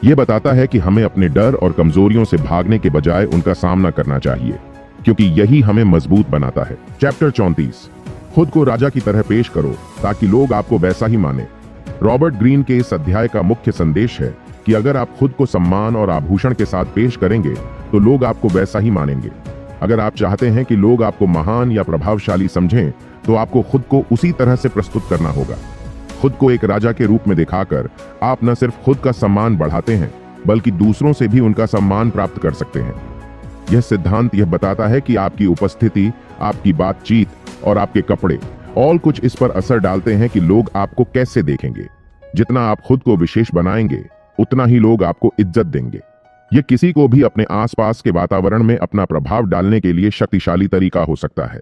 Speaker 2: यह बताता है कि हमें अपने डर और कमजोरियों से भागने के बजाय उनका सामना करना चाहिए, क्योंकि यही हमें मजबूत बनाता है। चैप्टर 34, खुद को राजा की तरह पेश करो ताकि लोग आपको वैसा ही माने। रॉबर्ट ग्रीन के इस अध्याय का मुख्य संदेश है कि अगर आप खुद को सम्मान और आभूषण के साथ पेश करेंगे तो लोग आपको वैसा ही मानेंगे। अगर आप चाहते हैं कि लोग आपको महान या प्रभावशाली समझें तो आपको खुद को उसी तरह से प्रस्तुत करना होगा। खुद को एक राजा के रूप में दिखाकर आप न सिर्फ खुद का सम्मान बढ़ाते हैं बल्कि दूसरों से भी उनका सम्मान प्राप्त कर सकते हैं। यह सिद्धांत यह बताता है कि आपकी उपस्थिति, आपकी बातचीत और आपके कपड़े और कुछ इस पर असर डालते हैं कि लोग आपको कैसे देखेंगे। जितना आप खुद को विशेष बनाएंगे उतना ही लोग आपको इज्जत देंगे। यह किसी को भी अपने आसपास के वातावरण में अपना प्रभाव डालने के लिए शक्तिशाली तरीका हो सकता है।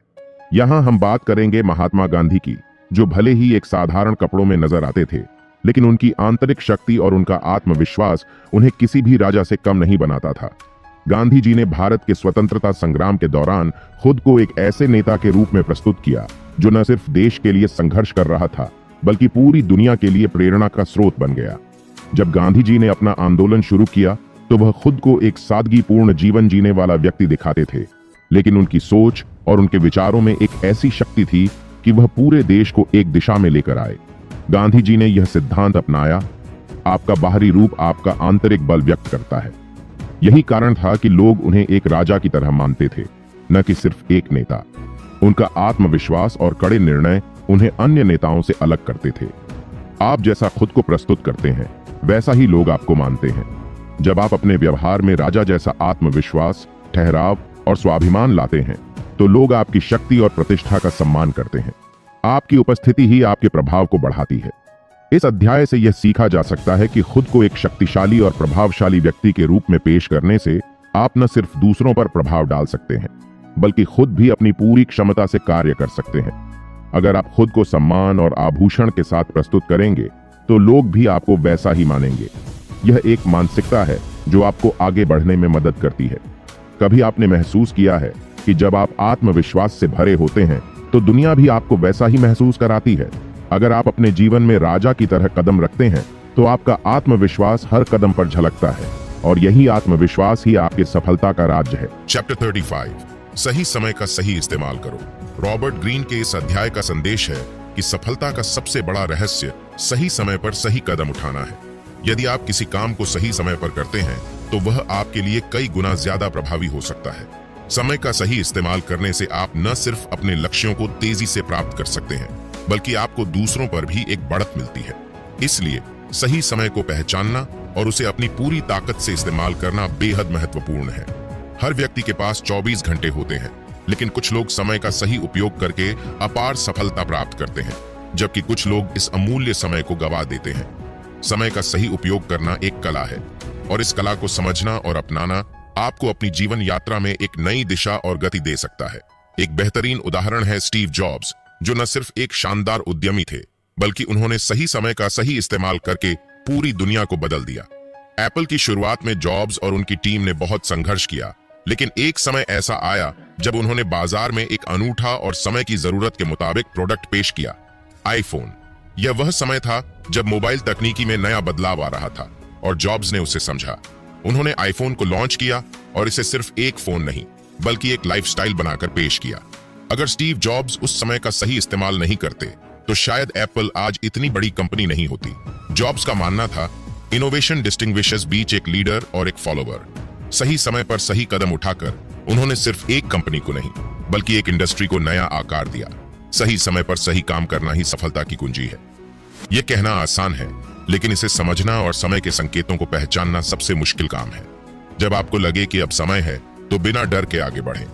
Speaker 2: यहां हम बात करेंगे महात्मा गांधी की, जो भले ही एक साधारण कपड़ों में नजर आते थे, लेकिन उनकी आंतरिक शक्ति और उनका आत्मविश्वास उन्हें किसी भी राजा से कम नहीं बनाता था। गांधी जी ने भारत के स्वतंत्रता संग्राम के दौरान खुद को एक ऐसे नेता के रूप में प्रस्तुत किया जो न सिर्फ देश के लिए संघर्ष कर रहा था बल्कि पूरी दुनिया के लिए प्रेरणा का स्रोत बन गया। जब गांधी जी ने अपना आंदोलन शुरू किया तो वह खुद को एक सादगीपूर्ण जीवन जीने वाला व्यक्ति दिखाते थे, लेकिन उनकी सोच और उनके विचारों में एक ऐसी शक्ति थी कि वह पूरे देश को एक दिशा में लेकर आए। गांधी जी ने यह सिद्धांत अपनाया, आपका बाहरी रूप आपका आंतरिक बल व्यक्त करता है। यही कारण था कि लोग उन्हें एक राजा की तरह मानते थे, न कि सिर्फ एक नेता। उनका आत्मविश्वास और कड़े निर्णय उन्हें अन्य नेताओं से अलग करते थे। आप जैसा खुद को प्रस्तुत करते हैं वैसा ही लोग आपको मानते हैं। जब आप अपने व्यवहार में राजा जैसा आत्मविश्वास, ठहराव और स्वाभिमान लाते हैं तो लोग आपकी शक्ति और प्रतिष्ठा का सम्मान करते हैं। आपकी उपस्थिति ही आपके प्रभाव को बढ़ाती है। इस अध्याय से यह सीखा जा सकता है कि खुद को एक शक्तिशाली और प्रभावशाली व्यक्ति के रूप में पेश करने से आप न सिर्फ दूसरों पर प्रभाव डाल सकते हैं बल्कि खुद भी अपनी पूरी क्षमता से कार्य कर सकते हैं। अगर आप खुद को सम्मान और आभूषण के साथ प्रस्तुत करेंगे तो लोग भी आपको वैसा ही मानेंगे। यह एक मानसिकता है जो आपको आगे बढ़ने में मदद करती है। कभी आपने महसूस किया है कि जब आप आत्मविश्वास से भरे होते हैं तो दुनिया भी आपको वैसा ही महसूस कराती है। अगर आप अपने जीवन में राजा की तरह कदम रखते हैं तो आपका आत्मविश्वास हर कदम पर झलकता है और यही आत्मविश्वास ही आपकी सफलता का राज है।
Speaker 1: चैप्टर 35, सही समय का सही इस्तेमाल करो। रॉबर्ट ग्रीन के इस अध्याय का संदेश है कि सफलता का सबसे बड़ा रहस्य सही समय पर सही कदम उठाना है। यदि आप किसी काम को सही समय पर करते हैं तो वह आपके लिए कई गुना ज्यादा प्रभावी हो सकता है। समय का सही इस्तेमाल करने से आप न सिर्फ अपने लक्ष्यों को तेजी से प्राप्त कर सकते हैं, बल्कि आपको दूसरों पर भी एक बढ़त मिलती है। इसलिए सही समय को पहचानना और उसे अपनी पूरी ताकत से इस्तेमाल करना बेहद महत्वपूर्ण है। हर व्यक्ति के पास 24 घंटे होते हैं, लेकिन कुछ लोग समय का सही उपयोग करके अपार सफलता प्राप्त करते हैं, जबकि कुछ लोग इस अमूल्य समय को गवा देते हैं। समय का सही उपयोग करना एक कला है, और इस कला को समझना और अपनाना आपको अपनी जीवन यात्रा में एक नई दिशा और गति दे सकता है। एक बेहतरीन उदाहरण है स्टीव जॉब्स, जो न सिर्फ एक शानदार उद्यमी थे, बल्कि उन्होंने सही समय का सही इस्तेमाल करके पूरी दुनिया को बदल दिया। एप्पल की शुरुआत में जॉब्स और उनकी टीम ने बहुत संघर्ष किया, लेकिन एक समय ऐसा आया जब उन्होंने बाजार में एक अनूठा और समय की जरूरत के मुताबिक प्रोडक्ट पेश किया, आईफोन। यह वह समय था जब मोबाइल तकनीकी में नया बदलाव आ रहा था, और जॉब्स ने उसे समझा। उन्होंने आईफोन को लॉन्च किया और इसे सिर्फ एक फोन नहीं, बल्कि एक लाइफस्टाइल बनाकर पेश किया। अगर स्टीव जॉब्स उस समय का सही इस्तेमाल नहीं करते तो शायद एप्पल आज इतनी बड़ी कंपनी नहीं होती। जॉब्स का मानना था, इनोवेशन डिस्टिंग्विशेस बीच एक लीडर और एक फॉलोवर। सही समय पर सही कदम उठाकर उन्होंने सिर्फ एक कंपनी को नहीं, बल्कि एक इंडस्ट्री को नया आकार दिया। सही समय पर सही काम करना ही सफलता की कुंजी है। यह कहना आसान है, लेकिन इसे समझना और समय के संकेतों को पहचानना सबसे मुश्किल काम है। जब आपको लगे कि अब समय है, तो बिना डर के आगे बढ़ें।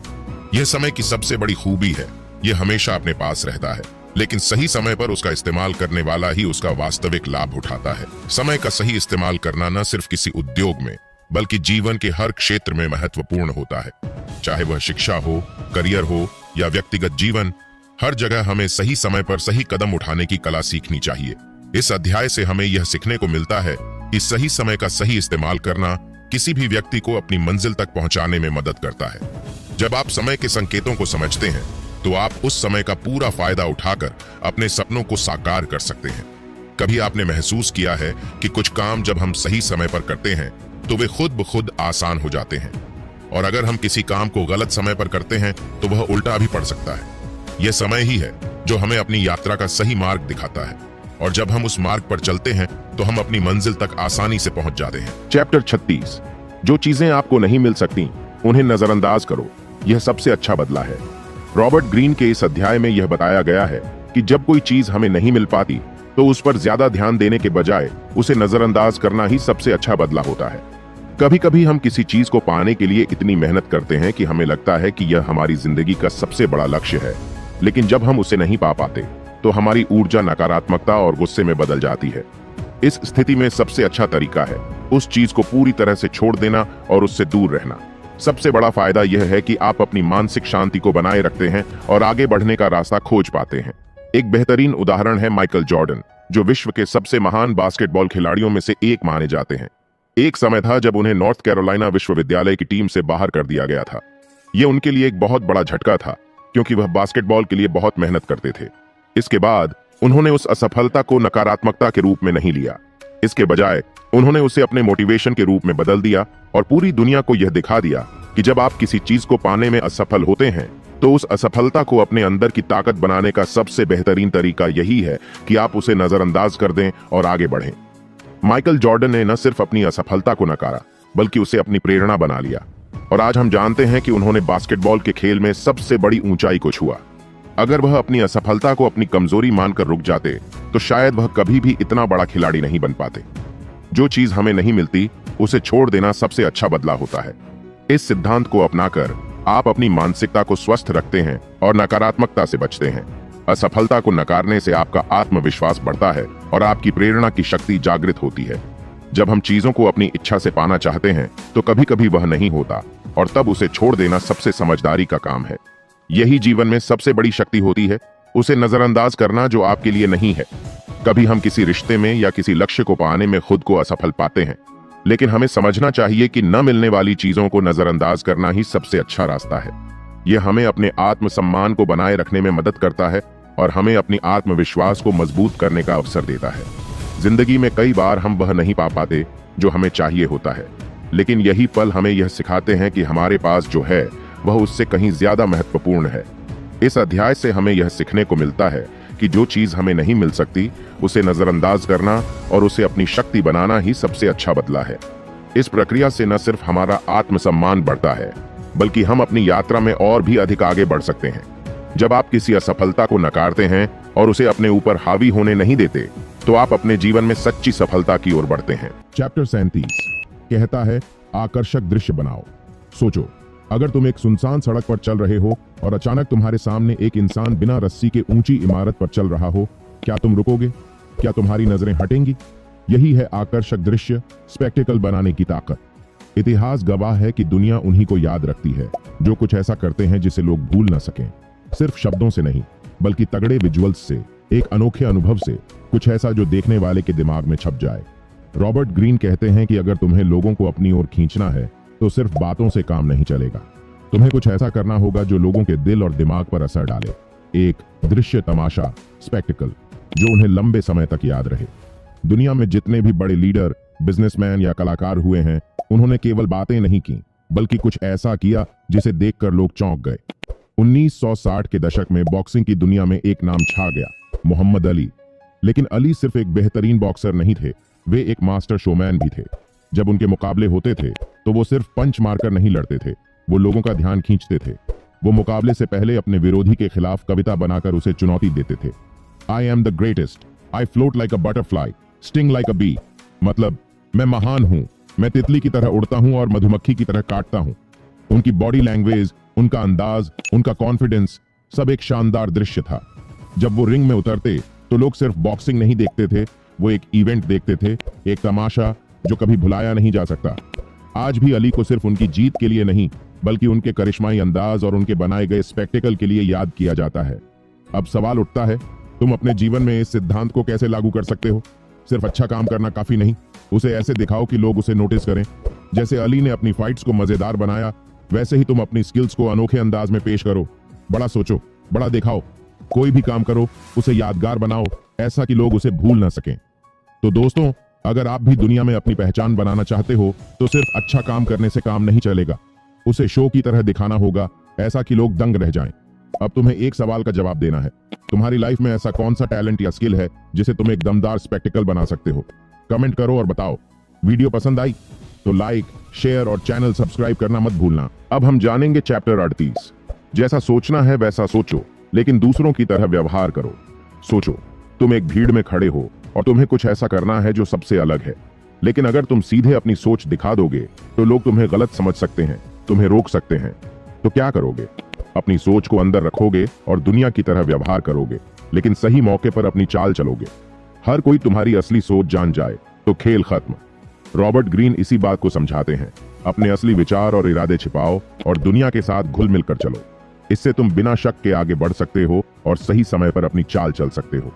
Speaker 1: यह समय की सबसे बड़ी खूबी है, यह हमेशा अपने पास रहता है, लेकिन सही समय पर उसका इस्तेमाल करने वाला ही उसका वास्तविक लाभ उठाता है। समय का सही इस्तेमाल करना न सिर्फ किसी उद्योग में, बल्कि जीवन के हर क्षेत्र में महत्वपूर्ण होता है। चाहे वह शिक्षा हो, करियर हो या व्यक्तिगत जीवन, हर जगह हमें सही समय पर सही कदम उठाने की कला सीखनी चाहिए। इस अध्याय से हमें यह सीखने को मिलता है कि सही समय का सही इस्तेमाल करना किसी भी व्यक्ति को अपनी मंजिल तक पहुंचाने में मदद करता है। जब आप समय के संकेतों को समझते हैं, तो आप उस समय का पूरा फायदा उठाकर अपने सपनों को साकार कर सकते हैं। कभी आपने महसूस किया है कि कुछ काम जब हम सही समय पर करते हैं तो वे खुद ब खुद आसान हो जाते हैं, और अगर हम किसी काम को गलत समय पर करते हैं तो वह उल्टा भी पड़ सकता है। यह समय ही है जो हमें अपनी यात्रा का सही मार्ग दिखाता है, और जब हम उस मार्ग पर चलते हैं तो हम अपनी मंजिल तक आसानी से पहुंच जाते हैं।
Speaker 3: चैप्टर 36, जो चीजें आपको नहीं मिल सकती उन्हें नजरअंदाज करो, यह सबसे अच्छा बदला है। रॉबर्ट ग्रीन के इस अध्याय में यह बताया गया है कि जब कोई चीज हमें नहीं मिल पाती तो उस पर ज्यादा ध्यान देने के बजाय उसे नजरअंदाज करना ही सबसे अच्छा बदला होता है। कभी कभी हम किसी चीज को पाने के लिए इतनी मेहनत करते हैं कि हमें लगता है कि यह हमारी जिंदगी का सबसे बड़ा लक्ष्य है, लेकिन जब हम उसे नहीं पा पाते तो हमारी ऊर्जा नकारात्मकता और गुस्से में बदल जाती है। इस स्थिति में सबसे अच्छा तरीका है उस चीज को पूरी तरह से छोड़ देना और उससे दूर रहना। सबसे बड़ा फायदा यह है कि आप अपनी मानसिक शांति को बनाए रखते हैं और आगे बढ़ने का रास्ता खोज पाते हैं। एक बेहतरीन उदाहरण है माइकल जॉर्डन, जो विश्व के सबसे महान बास्केटबॉल खिलाड़ियों में से एक माने जाते हैं। एक समय था जब उन्हें नॉर्थ कैरोलिना विश्वविद्यालय की टीम से बाहर कर दिया गया था। यह उनके लिए एक बहुत बड़ा झटका था, क्योंकि वह बास्केटबॉल के लिए बहुत मेहनत करते थे। इसके बाद उन्होंने उस असफलता को नकारात्मकता के रूप में नहीं लिया। इसके बजाय उन्होंने उसे अपने मोटिवेशन के रूप में बदल दिया और पूरी दुनिया को यह दिखा दिया कि जब आप किसी चीज को पाने में असफल होते हैं तो उस असफलता को अपने अंदर की ताकत बनाने का सबसे बेहतरीन तरीका यही है कि आप उसे नजरअंदाज कर दें और आगे बढ़ें। माइकल जॉर्डन ने न सिर्फ अपनी असफलता को नकारा, बल्कि उसे अपनी प्रेरणा बना लिया, और आज हम जानते हैं कि उन्होंने बास्केटबॉल के खेल में सबसे बड़ी ऊंचाई को छुआ। अगर वह अपनी असफलता को अपनी कमजोरी मानकर रुक जाते तो शायद वह कभी भी इतना बड़ा खिलाड़ी नहीं बन पाते। जो चीज हमें नहीं मिलती उसे छोड़ देना सबसे अच्छा बदला होता है। इस सिद्धांत को अपनाकर आप अपनी मानसिकता को स्वस्थ रखते हैं और नकारात्मकता से बचते हैं। असफलता को नकारने से आपका आत्मविश्वास बढ़ता है और आपकी प्रेरणा की शक्ति जागृत होती है। जब हम चीजों को अपनी इच्छा से पाना चाहते हैं तो कभी कभी वह नहीं होता, और तब उसे छोड़ देना सबसे समझदारी का काम है। यही जीवन में सबसे बड़ी शक्ति होती है, उसे नजरअंदाज करना जो आपके लिए नहीं है। कभी हम किसी रिश्ते में या किसी लक्ष्य को पाने में खुद को असफल पाते हैं, लेकिन हमें समझना चाहिए कि न मिलने वाली चीजों को नजरअंदाज करना ही सबसे अच्छा रास्ता है। यह हमें अपने आत्मसम्मान को बनाए रखने में मदद करता है और हमें अपनी आत्मविश्वास को मजबूत करने का अवसर देता है। जिंदगी में कई बार हम वह नहीं पा पाते जो हमें चाहिए होता है, लेकिन यही पल हमें यह सिखाते हैं कि हमारे पास जो है वह उससे कहीं ज्यादा महत्वपूर्ण है। इस अध्याय से हमें यह सीखने को मिलता है
Speaker 1: कि जो चीज हमें नहीं मिल सकती उसे नजरअंदाज करना और उसे अपनी शक्ति बनाना ही सबसे अच्छा बदला है। इस प्रक्रिया से न सिर्फ हमारा आत्मसम्मान बढ़ता है, बल्कि हम अपनी यात्रा में और भी अधिक आगे बढ़ सकते हैं। जब आप किसी असफलता को नकारते हैं और उसे अपने ऊपर हावी होने नहीं देते, तो आप अपने जीवन में सच्ची सफलता की ओर बढ़ते हैं।
Speaker 2: चैप्टर 37 कहता है आकर्षक दृश्य बनाओ। सोचो, अगर तुम एक सुनसान सड़क पर चल रहे हो और अचानक तुम्हारे सामने एक इंसान बिना रस्सी के ऊंची इमारत पर चल रहा हो, क्या तुम रुकोगे? क्या तुम्हारी नजरें हटेंगी? यही है आकर्षक दृश्य, स्पेक्टिकल बनाने की ताकत। इतिहास गवाह है कि दुनिया उन्हीं को याद रखती है जो कुछ ऐसा करते हैं जिसे लोग भूल न सकें। सिर्फ शब्दों से नहीं, बल्कि तगड़े विजुअल्स से, एक अनोखे अनुभव से, कुछ ऐसा जो देखने वाले के दिमाग में छप जाए। रॉबर्ट ग्रीन कहते हैं कि अगर तुम्हें लोगों को अपनी ओर खींचना है तो सिर्फ बातों से काम नहीं चलेगा। तुम्हें कुछ ऐसा करना होगा जो लोगों के दिल और दिमाग पर असर डाले। एक दृश्य तमाशा, स्पेक्टिकल, जो उन्हें लंबे समय तक याद रहे। दुनिया में जितने भी बड़े लीडर, बिजनेसमैन या कलाकार हुए हैं, उन्होंने केवल बातें नहीं की, बल्कि कुछ ऐसा किया जिसे देखकर लोग चौंक गए। 1960 के दशक में बॉक्सिंग की दुनिया में एक नाम छा गया, मोहम्मद अली। लेकिन अली सिर्फ एक बेहतरीन बॉक्सर नहीं थे, वे एक मास्टर शोमैन भी थे। जब उनके मुकाबले होते थे तो वो सिर्फ पंच मारकर नहीं लड़ते थे, वो लोगों का ध्यान खींचते थे। वो मुकाबले से पहले अपने विरोधी के खिलाफ कविता बनाकर उसे चुनौती देते थे। I am the greatest, I float like a butterfly, sting like a bee. मतलब, मैं महान हूं, मैं तितली की तरह उड़ता हूं और मधुमक्खी की तरह काटता हूं। उनकी बॉडी लैंग्वेज, उनका अंदाज, उनका कॉन्फिडेंस, सब एक शानदार दृश्य था। जब वो रिंग में उतरते तो लोग सिर्फ बॉक्सिंग नहीं देखते थे, वो एक इवेंट देखते थे, एक तमाशा जो कभी भुलाया नहीं जा सकता। आज भी अली को सिर्फ उनकी जीत के लिए नहीं, बल्कि उनके करिश्माई अंदाज और उनके बनाए गए स्पेक्टिकल के लिए याद किया जाता है। अब सवाल उठता है, तुम अपने जीवन में इस सिद्धांत को कैसे लागू कर सकते हो? सिर्फ अच्छा काम करना काफी नहीं, उसे ऐसे दिखाओ कि लोग उसे नोटिस करें। जैसे अली ने अपनी फाइट्स को मजेदार बनाया, वैसे ही तुम अपनी स्किल्स को अनोखे अंदाज में पेश करो। बड़ा सोचो, बड़ा दिखाओ। कोई भी काम करो, उसे यादगार बनाओ, ऐसा कि लोग उसे भूल ना सकें। तो दोस्तों, अगर आप भी दुनिया में अपनी पहचान बनाना चाहते हो, तो सिर्फ अच्छा काम करने से काम नहीं चलेगा, उसे शो की तरह दिखाना होगा, ऐसा कि लोग दंग रह जाएं। अब तुम्हें एक सवाल का जवाब देना है, तुम्हारी लाइफ में ऐसा कौन सा टैलेंट या स्किल है जिसे तुम एक दमदार स्पेक्टिकल बना सकते हो? कमेंट करो और बताओ। वीडियो पसंद आई तो लाइक, शेयर और चैनल सब्सक्राइब करना मत भूलना।
Speaker 1: अब हम जानेंगे चैप्टर 38। जैसा सोचना है वैसा सोचो, लेकिन दूसरों की तरह व्यवहार करो। सोचो, तुम एक भीड़ में खड़े हो और तुम्हें कुछ ऐसा करना है जो सबसे अलग है, लेकिन अगर तुम सीधे अपनी सोच दिखा दोगे तो लोग तुम्हें गलत समझ सकते हैं, तुम्हें रोक सकते हैं। तो क्या करोगे? अपनी सोच को अंदर रखोगे और दुनिया की तरह व्यवहार करोगे, लेकिन सही मौके पर अपनी चाल चलोगे। हर कोई तुम्हारी असली सोच जान जाए तो खेल खत्म। रॉबर्ट ग्रीन इसी बात को समझाते हैं, अपने असली विचार और इरादे छिपाओ और दुनिया के साथ घुल मिल कर चलो। इससे तुम बिना शक के आगे बढ़ सकते हो और सही समय पर अपनी चाल चल सकते हो।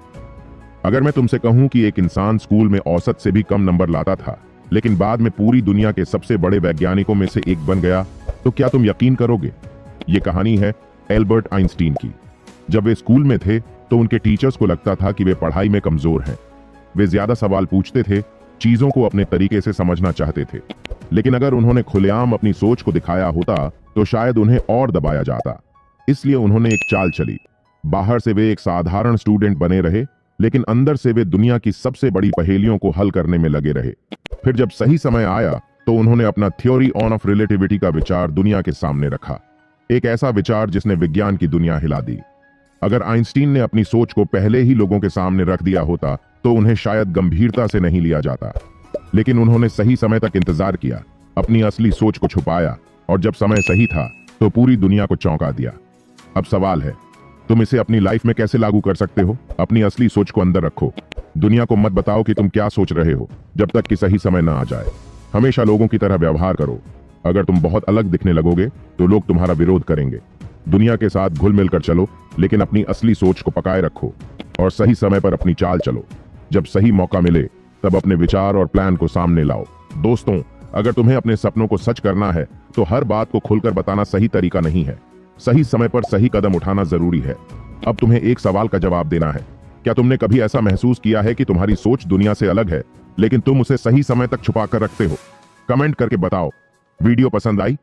Speaker 1: अगर मैं तुमसे कहूं कि एक इंसान स्कूल में औसत से भी कम नंबर लाता था, लेकिन बाद में पूरी दुनिया के सबसे बड़े वैज्ञानिकों में से एक बन गया, तो क्या तुम यकीन करोगे? ये कहानी है एल्बर्ट आइंस्टीन की। जब वे स्कूल में थे तो उनके टीचर्स को लगता था कि वे पढ़ाई में कमजोर हैं। वे ज्यादा सवाल पूछते थे, चीजों को अपने तरीके से समझना चाहते थे, लेकिन अगर उन्होंने खुलेआम अपनी सोच को दिखाया होता तो शायद उन्हें और दबाया जाता। इसलिए उन्होंने एक चाल चली। बाहर से वे एक साधारण स्टूडेंट बने रहे, लेकिन अंदर से वे दुनिया की सबसे बड़ी पहेलियों को हल करने में लगे रहे। फिर जब सही समय आया तो उन्होंने अपना थ्योरी ऑन ऑफ रिलेटिविटी का विचार दुनिया के सामने रखा, एक ऐसा विचार जिसने विज्ञान की दुनिया हिला दी। अगर आइंस्टीन ने अपनी सोच को पहले ही लोगों के सामने रख दिया होता तो उन्हें शायद गंभीरता से नहीं लिया जाता, लेकिन उन्होंने सही समय तक इंतजार किया, अपनी असली सोच को छुपाया, और जब समय सही था तो पूरी दुनिया को चौंका दिया। अब सवाल है, तुम इसे अपनी लाइफ में कैसे लागू कर सकते हो? अपनी असली सोच को अंदर रखो। दुनिया को मत बताओ कि तुम क्या सोच रहे हो जब तक कि सही समय ना आ जाए। हमेशा लोगों की तरह व्यवहार करो। अगर तुम बहुत अलग दिखने लगोगे तो लोग तुम्हारा विरोध करेंगे। दुनिया के साथ घुल मिलकर चलो, लेकिन अपनी असली सोच को पकाए रखो और सही समय पर अपनी चाल चलो। जब सही मौका मिले तब अपने विचार और प्लान को सामने लाओ। दोस्तों, अगर तुम्हें अपने सपनों को सच करना है तो हर बात को खुलकर बताना सही तरीका नहीं है। सही समय पर सही कदम उठाना जरूरी है। अब तुम्हें एक सवाल का जवाब देना है, क्या तुमने कभी ऐसा महसूस किया है कि तुम्हारी सोच दुनिया से अलग है, लेकिन तुम उसे सही समय तक छुपा कर रखते हो? कमेंट करके बताओ। वीडियो पसंद आई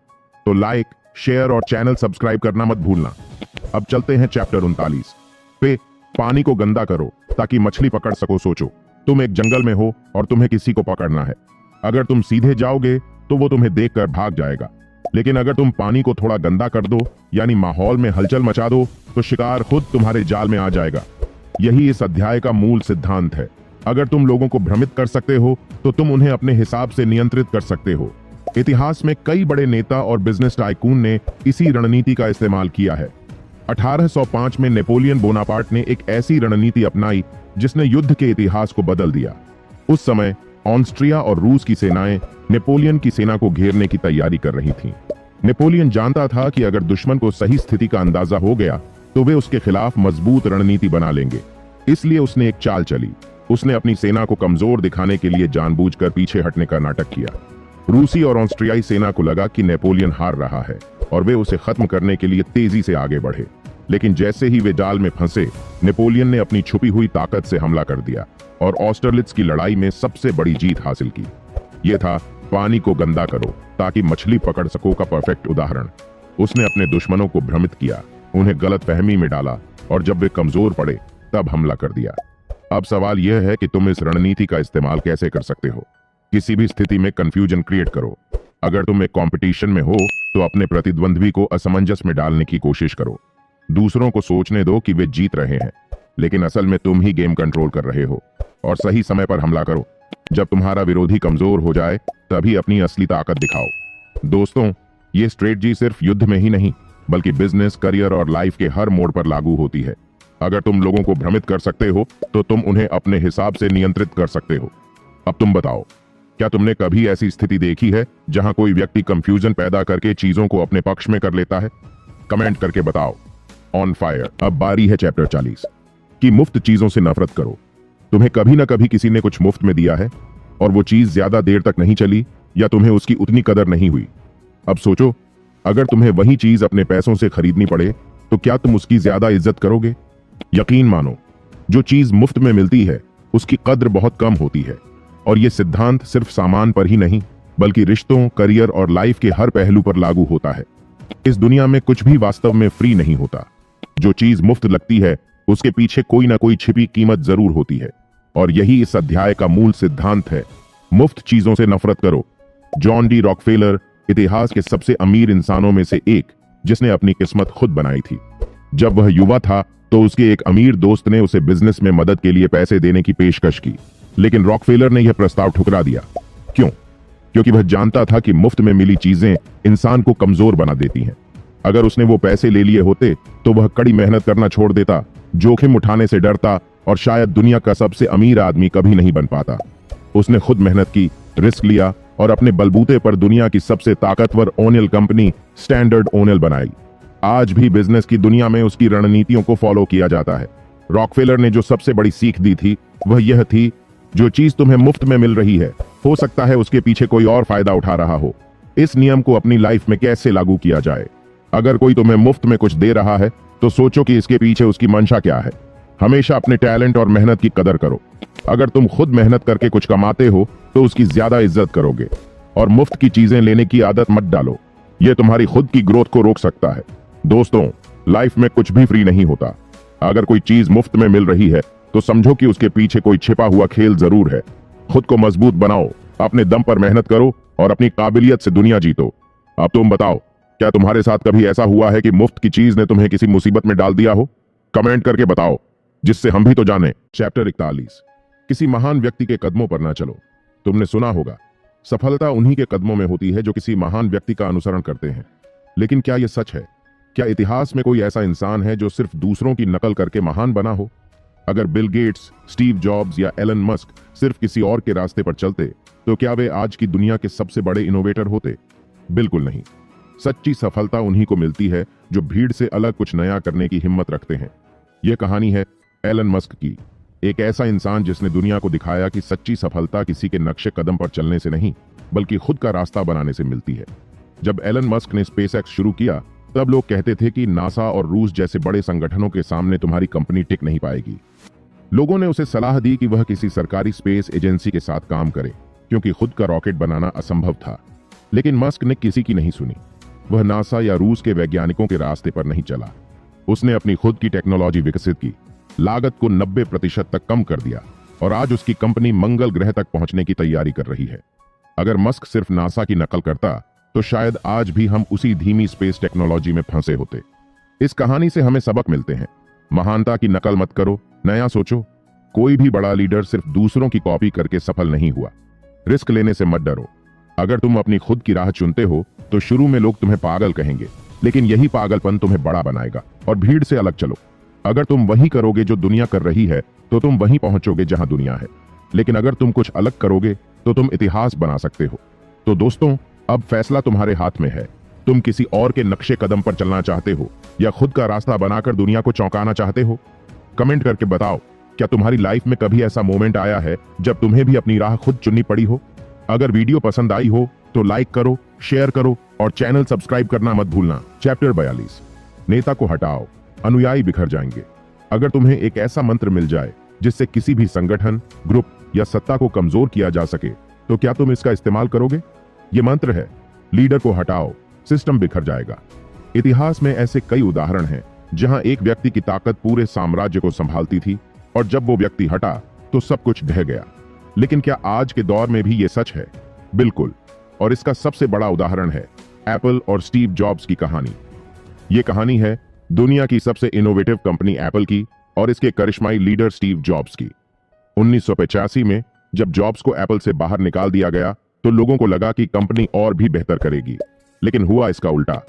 Speaker 1: तो लाइक, शेयर और चैनल सब्सक्राइब करना मत भूलना। अब चलते हैं चैप्टर 39 पे,
Speaker 2: पानी को गंदा करो ताकि मछली पकड़ सको। सोचो, तुम एक जंगल में हो और तुम्हें किसी को पकड़ना है। अगर तुम सीधे जाओगे तो वो तुम्हें देखकर भाग जाएगा, लेकिन अगर तुम पानी को थोड़ा गंदा कर दो, यानी माहौल में हलचल मचा दो, तो शिकार खुद तुम्हारे जाल में आ जाएगा। यही इस अध्याय का मूल सिद्धांत है। अगर तुम लोगों को भ्रमित कर सकते हो तो तुम उन्हें अपने हिसाब से नियंत्रित कर सकते हो। इतिहास में कई बड़े नेता और बिजनेस टाइकून ने इसी रणनीति का इस्तेमाल किया है। 1805 में नेपोलियन बोनापार्ट ने एक ऐसी रणनीति अपनाई जिसने युद्ध के इतिहास को बदल दिया। उस समय ऑस्ट्रिया और रूस की सेनाएं नेपोलियन की सेना को घेरने की तैयारी कर रही थीं। नेपोलियन जानता था कि अगर दुश्मन को सही स्थिति का अंदाजा हो गया तो वे उसके खिलाफ मजबूत रणनीति बना लेंगे। इसलिए उसने एक चाल चली। उसने अपनी सेना को कमजोर दिखाने के लिए जानबूझकर पीछे हटने का नाटक किया। रूसी और ऑस्ट्रियाई सेना को लगा कि नेपोलियन हार रहा है और वे उसे खत्म करने के लिए तेजी से आगे बढ़े। लेकिन जैसे ही वे जाल में फंसे, नेपोलियन ने अपनी छुपी हुई ताकत से हमला कर दिया और ऑस्टरलिट्ज की लड़ाई में सबसे बड़ी जीत हासिल की। यह था पानी को गंदा करो ताकि मछली पकड़ सको का परफेक्ट उदाहरण। उसने अपने दुश्मनों को भ्रमित किया, उन्हें गलतफहमी में डाला और जब वे कमजोर पड़े तब हमला कर दिया। अब सवाल यह है कि तुम इस रणनीति का इस्तेमाल कैसे कर सकते हो। किसी भी स्थिति में कंफ्यूजन क्रिएट करो। अगर तुम एक कंपटीशन में हो तो अपने प्रतिद्वंद्वी को असमंजस में डालने की कोशिश करो। दूसरों को सोचने दो कि वे जीत रहे हैं, लेकिन असल में तुम ही गेम कंट्रोल कर रहे हो। और सही समय पर हमला करो। जब तुम्हारा विरोधी कमजोर हो जाए तभी अपनी असली ताकत दिखाओ। दोस्तों, ये स्ट्रेटजी सिर्फ युद्ध में ही नहीं बल्कि बिजनेस, करियर और लाइफ के हर मोड़ पर लागू होती है। अगर तुम लोगों को भ्रमित कर सकते हो तो तुम उन्हें अपने हिसाब से नियंत्रित कर सकते हो। अब तुम बताओ, क्या तुमने कभी ऐसी स्थिति देखी है जहां कोई व्यक्ति कंफ्यूजन पैदा करके चीजों को अपने पक्ष में कर लेता है? कमेंट करके बताओ। On fire. अब बारी है चैप्टर 40 की मुफ्त चीजों से नफरत करो। तुम्हें कभी ना कभी किसी ने कुछ मुफ्त में दिया है और वो चीज ज्यादा देर तक नहीं चली या तुम्हें उसकी उतनी कदर नहीं हुई। अब सोचो, अगर तुम्हें वही चीज अपने पैसों से खरीदनी पड़े तो क्या तुम उसकी ज्यादा इज्जत करोगे? यकीन मानो, जो चीज मुफ्त में मिलती है उसकी कद्र बहुत कम होती है। और यह सिद्धांत सिर्फ सामान पर ही नहीं बल्कि रिश्तों, करियर और लाइफ के हर पहलू पर लागू होता है। इस दुनिया में कुछ भी वास्तव में फ्री नहीं होता। जो चीज मुफ्त लगती है उसके पीछे कोई ना कोई छिपी कीमत जरूर होती है। और यही इस अध्याय का मूल सिद्धांत है। मुफ्त चीजों से नफरत करो। जॉन डी रॉकफेलर इतिहास के सबसे अमीर इंसानों में से एक, जिसने अपनी किस्मत खुद बनाई थी। जब वह युवा था तो उसके एक अमीर दोस्त ने उसे बिजनेस में मदद के लिए पैसे देने की पेशकश की, लेकिन रॉकफेलर ने यह प्रस्ताव ठुकरा दिया। क्यों? क्योंकि वह जानता था कि मुफ्त में मिली चीजें इंसान को कमजोर बना देती हैं। अगर उसने वो पैसे ले लिए होते तो वह कड़ी मेहनत करना छोड़ देता, जोखिम उठाने से डरता और शायद दुनिया का सबसे अमीर आदमी कभी नहीं बन पाता। उसने खुद मेहनत की, रिस्क लिया और अपने बलबूते पर दुनिया की सबसे ताकतवर ओनियल कंपनी स्टैंडर्ड ओनियल बनाई। आज भी बिजनेस की दुनिया में उसकी रणनीतियों को फॉलो किया जाता है। रॉकफेलर ने जो सबसे बड़ी सीख दी थी वह यह थी, जो चीज तुम्हें मुफ्त में मिल रही है हो सकता है उसके पीछे कोई और फायदा उठा रहा हो। इस नियम को अपनी लाइफ में कैसे लागू किया जाए? अगर कोई तुम्हें मुफ्त में कुछ दे रहा है तो सोचो कि इसके पीछे उसकी मंशा क्या है। हमेशा अपने टैलेंट और मेहनत की कदर करो। अगर तुम खुद मेहनत करके कुछ कमाते हो तो उसकी ज्यादा इज्जत करोगे। और मुफ्त की चीजें लेने की आदत मत डालो, यह तुम्हारी खुद की ग्रोथ को रोक सकता है। दोस्तों, लाइफ में कुछ भी फ्री नहीं होता। अगर कोई चीज मुफ्त में मिल रही है तो समझो कि उसके पीछे कोई छिपा हुआ खेल जरूर है। खुद को मजबूत बनाओ, अपने दम पर मेहनत करो और अपनी काबिलियत से दुनिया जीतो। अब तुम बताओ, क्या तुम्हारे साथ कभी ऐसा हुआ है कि मुफ्त की चीज ने तुम्हें किसी मुसीबत में डाल दिया हो? कमेंट करके बताओ, जिससे हम भी तो जाने। चैप्टर 41। किसी महान व्यक्ति के कदमों पर ना चलो। तुमने सुना होगा, सफलता उन्हीं के कदमों में होती है जो किसी महान व्यक्ति का अनुसरण करते हैं। लेकिन क्या यह सच है? क्या इतिहास में कोई ऐसा इंसान है जो सिर्फ दूसरों की नकल करके महान बना हो? अगर बिल गेट्स, स्टीव जॉब्स या एलन मस्क सिर्फ किसी और के रास्ते पर चलते तो क्या वे आज की दुनिया के सबसे बड़े इनोवेटर होते? बिल्कुल नहीं। सच्ची सफलता उन्हीं को मिलती है जो भीड़ से अलग कुछ नया करने की हिम्मत रखते हैं। यह कहानी है एलन मस्क की, एक ऐसा इंसान जिसने दुनिया को दिखाया कि सच्ची सफलता किसी के नक्शे कदम पर चलने से नहीं बल्कि खुद का रास्ता बनाने से मिलती है। जब एलन मस्क ने स्पेसएक्स शुरू किया तब लोग कहते थे कि नासा और रूस जैसे बड़े संगठनों के सामने तुम्हारी कंपनी टिक नहीं पाएगी। लोगों ने उसे सलाह दी कि वह किसी सरकारी स्पेस एजेंसी के साथ काम करे, क्योंकि खुद का रॉकेट बनाना असंभव था। लेकिन मस्क ने किसी की नहीं सुनी। वह नासा या रूस के वैज्ञानिकों के रास्ते पर नहीं चला। उसने अपनी खुद की टेक्नोलॉजी विकसित की। लागत को 90% तक कम कर दिया और आज उसकी कंपनी मंगल ग्रह तक पहुंचने की तैयारी कर रही है। अगर मस्क सिर्फ नासा की नकल करता तो शायद आज भी हम उसी धीमी स्पेस टेक्नोलॉजी में फंसे होते। इस कहानी से हमें सबक मिलते हैं। महानता की नकल मत करो, नया सोचो। कोई भी बड़ा लीडर सिर्फ दूसरों की कॉपी करके सफल नहीं हुआ। रिस्क लेने से मत डरो। अगर तुम अपनी खुद की राह चुनते हो तो शुरू में लोग तुम्हें पागल कहेंगे, लेकिन यही पागलपन तुम्हें बड़ा बनाएगा। और भीड़ से अलग चलो। अगर तुम वही करोगे जो दुनिया कर रही है तो तुम वहीं पहुंचोगे जहां दुनिया है, लेकिन अगर तुम कुछ अलग करोगे तो तुम इतिहास बना सकते हो। तो दोस्तों, अब फैसला तुम्हारे हाथ में है। तुम किसी और के नक्शे कदम पर चलना चाहते हो या खुद का रास्ता बनाकर दुनिया को चौंकाना चाहते हो? कमेंट करके बताओ, क्या तुम्हारी लाइफ में कभी ऐसा मोमेंट आया है जब तुम्हें भी अपनी राह खुद चुननी पड़ी हो? अगर वीडियो पसंद आई हो तो लाइक करो, शेयर करो और चैनल सब्सक्राइब करना मत भूलना। चैप्टर 42, नेता को हटाओ, अनुयायी बिखर जाएंगे। अगर तुम्हें एक ऐसा मंत्र मिल जाए जिससे किसी भी संगठन, ग्रुप या सत्ता को कमजोर किया जा सके, तो क्या तुम इसका इस्तेमाल करोगे? ये मंत्र है, लीडर को हटाओ, सिस्टम बिखर जाएगा। इतिहास में ऐसे कई उदाहरण हैं जहां एक व्यक्ति की ताकत पूरे साम्राज्य को संभालती थी और जब वो व्यक्ति हटा तो सब कुछ ढह गया। लेकिन क्या आज के दौर में भी ये सच है? बिल्कुल। और इसका सबसे बड़ा उदाहरण है एप्पल और स्टीव जॉब्स की कहानी। ये कहानी है दुनिया की सबसे इनोवेटिव कंपनी एप्पल की और इसके करिश्माई लीडर स्टीव जॉब्स की। 1985 में जब जॉब्स को एप्पल से बाहर निकाल दिया गया तो लोगों को लगा कि कंपनी और भी बेहतर करेगी, लेकिन हुआ इसका उल्टा।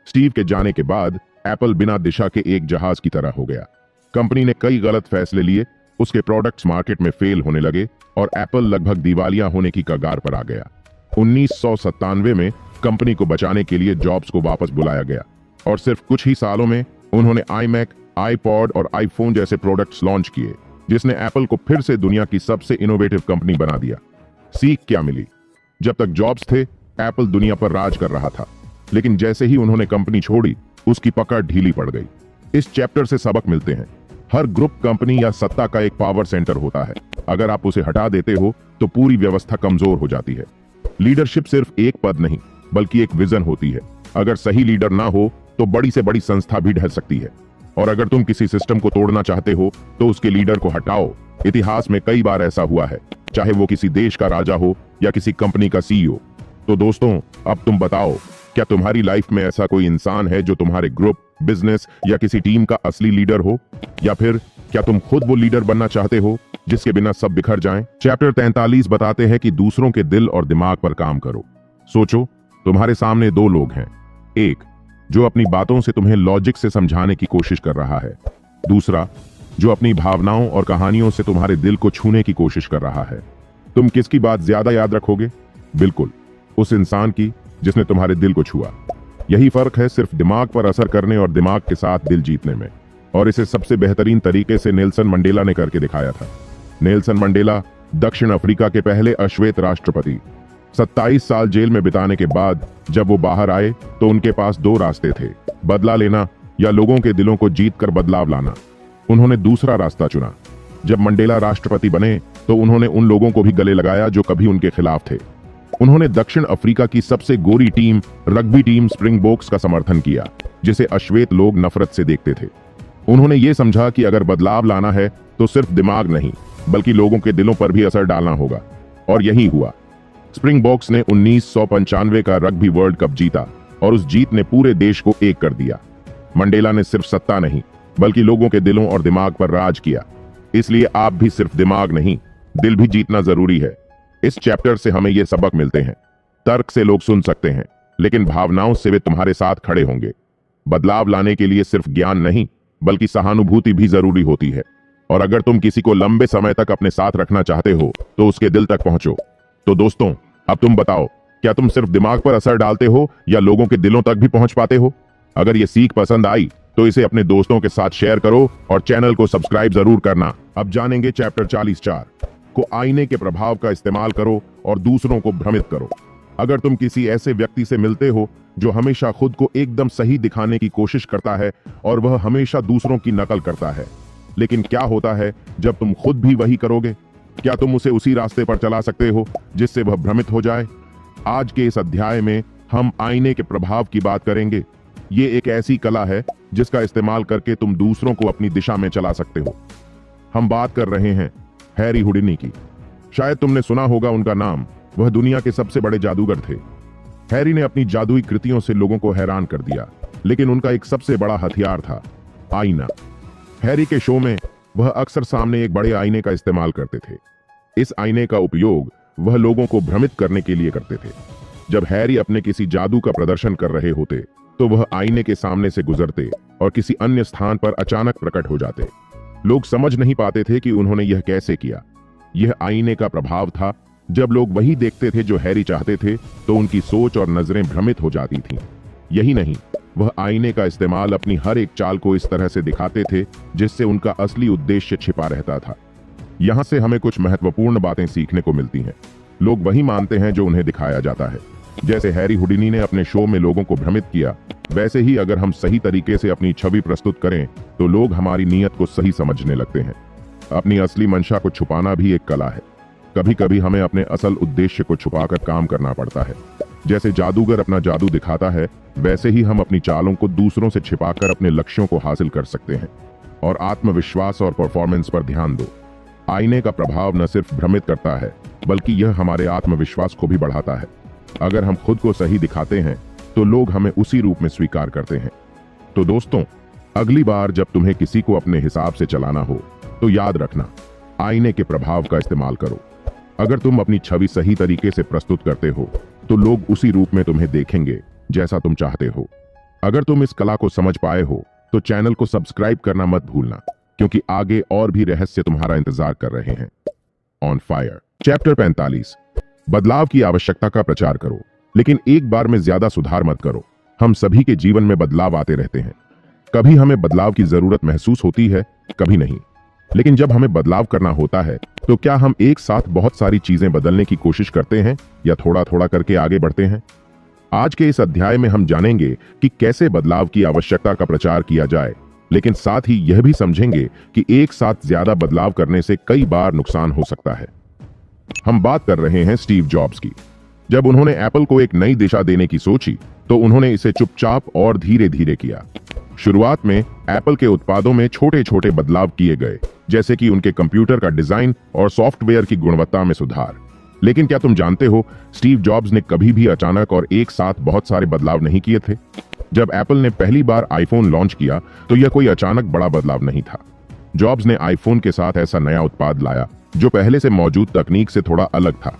Speaker 2: स्टीव के जाने के बाद एप्पल बिना दिशा के एक जहाज की तरह हो गया। कंपनी ने कई गलत फैसले लिए, उसके प्रोडक्ट्स मार्केट में फेल होने लगे और एप्पल लगभग दिवालिया होने की कगार पर आ गया। 1997 में कंपनी को बचाने के लिए जॉब्स को वापस बुलाया गया और सिर्फ कुछ ही सालों में उन्होंने आईमैक, आईपॉड और आईफोन जैसे प्रोडक्ट्स लॉन्च किए, जिसने एप्पल को फिर से दुनिया की सबसे इनोवेटिव कंपनी बना दिया। सीख क्या मिली? जब तक जॉब्स थे, एप्पल दुनिया पर राज कर रहा था, लेकिन जैसे ही उन्होंने कंपनी छोड़ी, उसकी पकड़ ढीली पड़ गई। इस चैप्टर से सबक मिलते हैं। हर ग्रुप, कंपनी या सत्ता का एक पावर सेंटर होता है। अगर आप उसे हटा देते हो तो पूरी व्यवस्था कमजोर हो जाती है। लीडरशिप सिर्फ एक पद नहीं, बल्कि एक विजन होती है। अगर सही लीडर ना हो तो बड़ी से बड़ी संस्था भी ढह सकती है। और अगर तुम किसी सिस्टम को तोड़ना चाहते हो तो उसके लीडर को हटाओ। इतिहास में कई बार ऐसा हुआ है, चाहे वो किसी देश का राजा हो या किसी कंपनी का सीईओ। तो दोस्तों, अब तुम बताओ, क्या तुम्हारी लाइफ में ऐसा कोई इंसान है जो तुम्हारे ग्रुप, बिजनेस या किसी टीम का असली लीडर हो? या फिर क्या तुम खुद वो लीडर बनना चाहते हो जिसके बिना सब बिखर जाएं? चैप्टर 43 बताते हैं कि दूसरों के दिल और दिमाग पर काम करो। सोचो, तुम्हारे सामने दो लोग हैं। एक जो अपनी बातों से तुम्हें लॉजिक से समझाने की कोशिश कर रहा है, दूसरा जो अपनी भावनाओं और कहानियों से तुम्हारे दिल को छूने की कोशिश कर रहा है। तुम किसकी बात ज्यादा याद रखोगे? बिल्कुल, उस इंसान की जिसने तुम्हारे दिल को छुआ। यही फर्क है सिर्फ दिमाग पर असर करने और दिमाग के साथ दिल जीतने में। और इसे सबसे बेहतरीन तरीके से नेल्सन मंडेला ने करके दिखाया था। नेल्सन मंडेला दक्षिण अफ्रीका के पहले अश्वेत राष्ट्रपति। 27 साल जेल में बिताने के बाद जब वो बाहर आए तो उनके पास दो रास्ते थे, बदला लेना या लोगों के दिलों को जीत कर बदलाव लाना। उन्होंने दूसरा रास्ता चुना। जब मंडेला राष्ट्रपति बने तो उन्होंने उन लोगों को भी गले लगाया जो कभी उनके खिलाफ थे। उन्होंने दक्षिण अफ्रीका की सबसे गोरी टीम, रग्बी टीम स्प्रिंगबोक्स का समर्थन किया, जिसे अश्वेत लोग नफरत से देखते थे। उन्होंने ये समझा कि अगर बदलाव लाना है तो सिर्फ दिमाग नहीं, बल्कि लोगों के दिलों पर भी असर डालना होगा। और यही हुआ। स्प्रिंगबोक्स ने 1995 का रग्बी वर्ल्ड कप जीता और उस जीत ने पूरे देश को एक कर दिया। मंडेला ने सिर्फ सत्ता नहीं, बल्कि लोगों के दिलों और दिमाग पर राज किया। इसलिए आप भी सिर्फ दिमाग नहीं, दिल भी जीतना जरूरी है। इस चैप्टर से हमें ये सबक मिलते हैं। तर्क से लोग सुन सकते हैं, लेकिन भावनाओं से वे तुम्हारे साथ खड़े होंगे। बदलाव लाने के लिए सिर्फ ज्ञान नहीं, बल्कि सहानुभूति भी जरूरी होती है। और अगर तुम किसी को लंबे समय तक अपने साथ रखना चाहते हो तो उसके दिल तक पहुंचो। तो दोस्तों, अब तुम बताओ, क्या तुम सिर्फ दिमाग पर असर डालते हो या लोगों के दिलों तक भी पहुंच पाते हो? अगर ये सीख पसंद आई तो इसे अपने दोस्तों के साथ शेयर करो और चैनल को सब्सक्राइब जरूर करना। अब जानेंगे चैप्टर 44 को आईने के प्रभाव का इस्तेमाल करो और दूसरों को भ्रमित करो। अगर तुम किसी ऐसे व्यक्ति से मिलते हो जो हमेशा खुद को एकदम सही दिखाने की कोशिश करता है और वह हमेशा दूसरों की नकल करता है, लेकिन क्या होता है जब तुम खुद भी वही करोगे? क्या तुम उसे उसी रास्ते पर चला सकते हो जिससे वह भ्रमित हो जाए? आज के इस अध्याय में हम आईने के प्रभाव की बात करेंगे। ये एक ऐसी कला है जिसका इस्तेमाल करके तुम दूसरों को अपनी दिशा में चला सकते हो। हम बात कर रहे हैं हैरी हुडिनी की। शायद तुमने सुना होगा उनका नाम। वह दुनिया के सबसे बड़े जादूगर थे। हैरी ने अपनी जादुई कृतियों से लोगों को हैरान कर दिया, लेकिन उनका एक सबसे बड़ा हथियार था आईना। हैरी के शो में वह अक्सर सामने एक बड़े आईने का इस्तेमाल करते थे। इस आईने का उपयोग वह लोगों को भ्रमित करने के लिए करते थे। जब हैरी अपने किसी जादू का प्रदर्शन कर रहे होते तो वह आईने के सामने से गुजरते और किसी अन्य स्थान पर अचानक प्रकट हो जाते। लोग समझ नहीं पाते थे कि उन्होंने यह कैसे किया। यह आईने का प्रभाव था। जब लोग वही देखते थे जो हैरी चाहते थे तो उनकी सोच और नजरें भ्रमित हो जाती थीं। यही नहीं, वह आईने का इस्तेमाल अपनी हर एक चाल को इस तरह से दिखाते थे जिससे उनका असली उद्देश्य छिपा रहता था। यहां से हमें कुछ महत्वपूर्ण बातें सीखने को मिलती हैं। लोग वही मानते हैं जो उन्हें दिखाया जाता है। जैसे हैरी हुडिनी ने अपने शो में लोगों को भ्रमित किया, वैसे ही अगर हम सही तरीके से अपनी छवि प्रस्तुत करें तो लोग हमारी नीयत को सही समझने लगते हैं। अपनी असली मंशा को छुपाना भी एक कला है। कभी कभी हमें अपने असल उद्देश्य को छुपाकर काम करना पड़ता है। जैसे जादूगर अपना जादू दिखाता है, वैसे ही हम अपनी चालों को दूसरों से छिपाकर अपने लक्ष्यों को हासिल कर सकते हैं। और आत्मविश्वास और परफॉर्मेंस पर ध्यान दो। आईने का प्रभाव न सिर्फ भ्रमित करता है, बल्कि यह हमारे आत्मविश्वास को भी बढ़ाता है। अगर हम खुद को सही दिखाते हैं तो लोग हमें उसी रूप में स्वीकार करते हैं। तो दोस्तों, अगली बार जब तुम्हें किसी को अपने हिसाब से चलाना हो तो याद रखना, आईने के प्रभाव का इस्तेमाल करो। अगर तुम अपनी छवि सही तरीके से प्रस्तुत करते हो तो लोग उसी रूप में तुम्हें देखेंगे जैसा तुम चाहते हो। अगर तुम इस कला को समझ पाए हो तो चैनल को सब्सक्राइब करना मत भूलना, क्योंकि आगे और भी रहस्य तुम्हारा इंतजार कर रहे हैं। On fire chapter 45। बदलाव की आवश्यकता का प्रचार करो, लेकिन एक बार में ज्यादा सुधार मत करो। हम सभी के जीवन में बदलाव आते रहते हैं। कभी हमें बदलाव की जरूरत महसूस होती है, कभी नहीं। लेकिन जब हमें बदलाव करना होता है तो क्या हम एक साथ बहुत सारी चीजें बदलने की कोशिश करते हैं या थोड़ा थोड़ा करके आगे बढ़ते हैं? आज के इस अध्याय में हम जानेंगे कि कैसे बदलाव की आवश्यकता का प्रचार किया जाए, लेकिन साथ ही यह भी समझेंगे कि एक साथ ज्यादा बदलाव करने से कई बार नुकसान हो सकता है। हम बात कर रहे हैं स्टीव जॉब्स की। जब उन्होंने एप्पल को एक नई दिशा देने की सोची तो उन्होंने इसे चुपचाप और धीरे धीरे किया। शुरुआत में एप्पल के उत्पादों में छोटे छोटे बदलाव किए गए, जैसे कि उनके कंप्यूटर का डिजाइन और सॉफ्टवेयर की गुणवत्ता में सुधार। लेकिन क्या तुम जानते हो, स्टीव जॉब्स ने कभी भी अचानक और एक साथ बहुत सारे बदलाव नहीं किए थे। जब एप्पल ने पहली बार आईफोन लॉन्च किया तो यह कोई अचानक बड़ा बदलाव नहीं था। जॉब्स ने आईफोन के साथ ऐसा नया उत्पाद लाया जो पहले से मौजूद तकनीक से थोड़ा अलग था।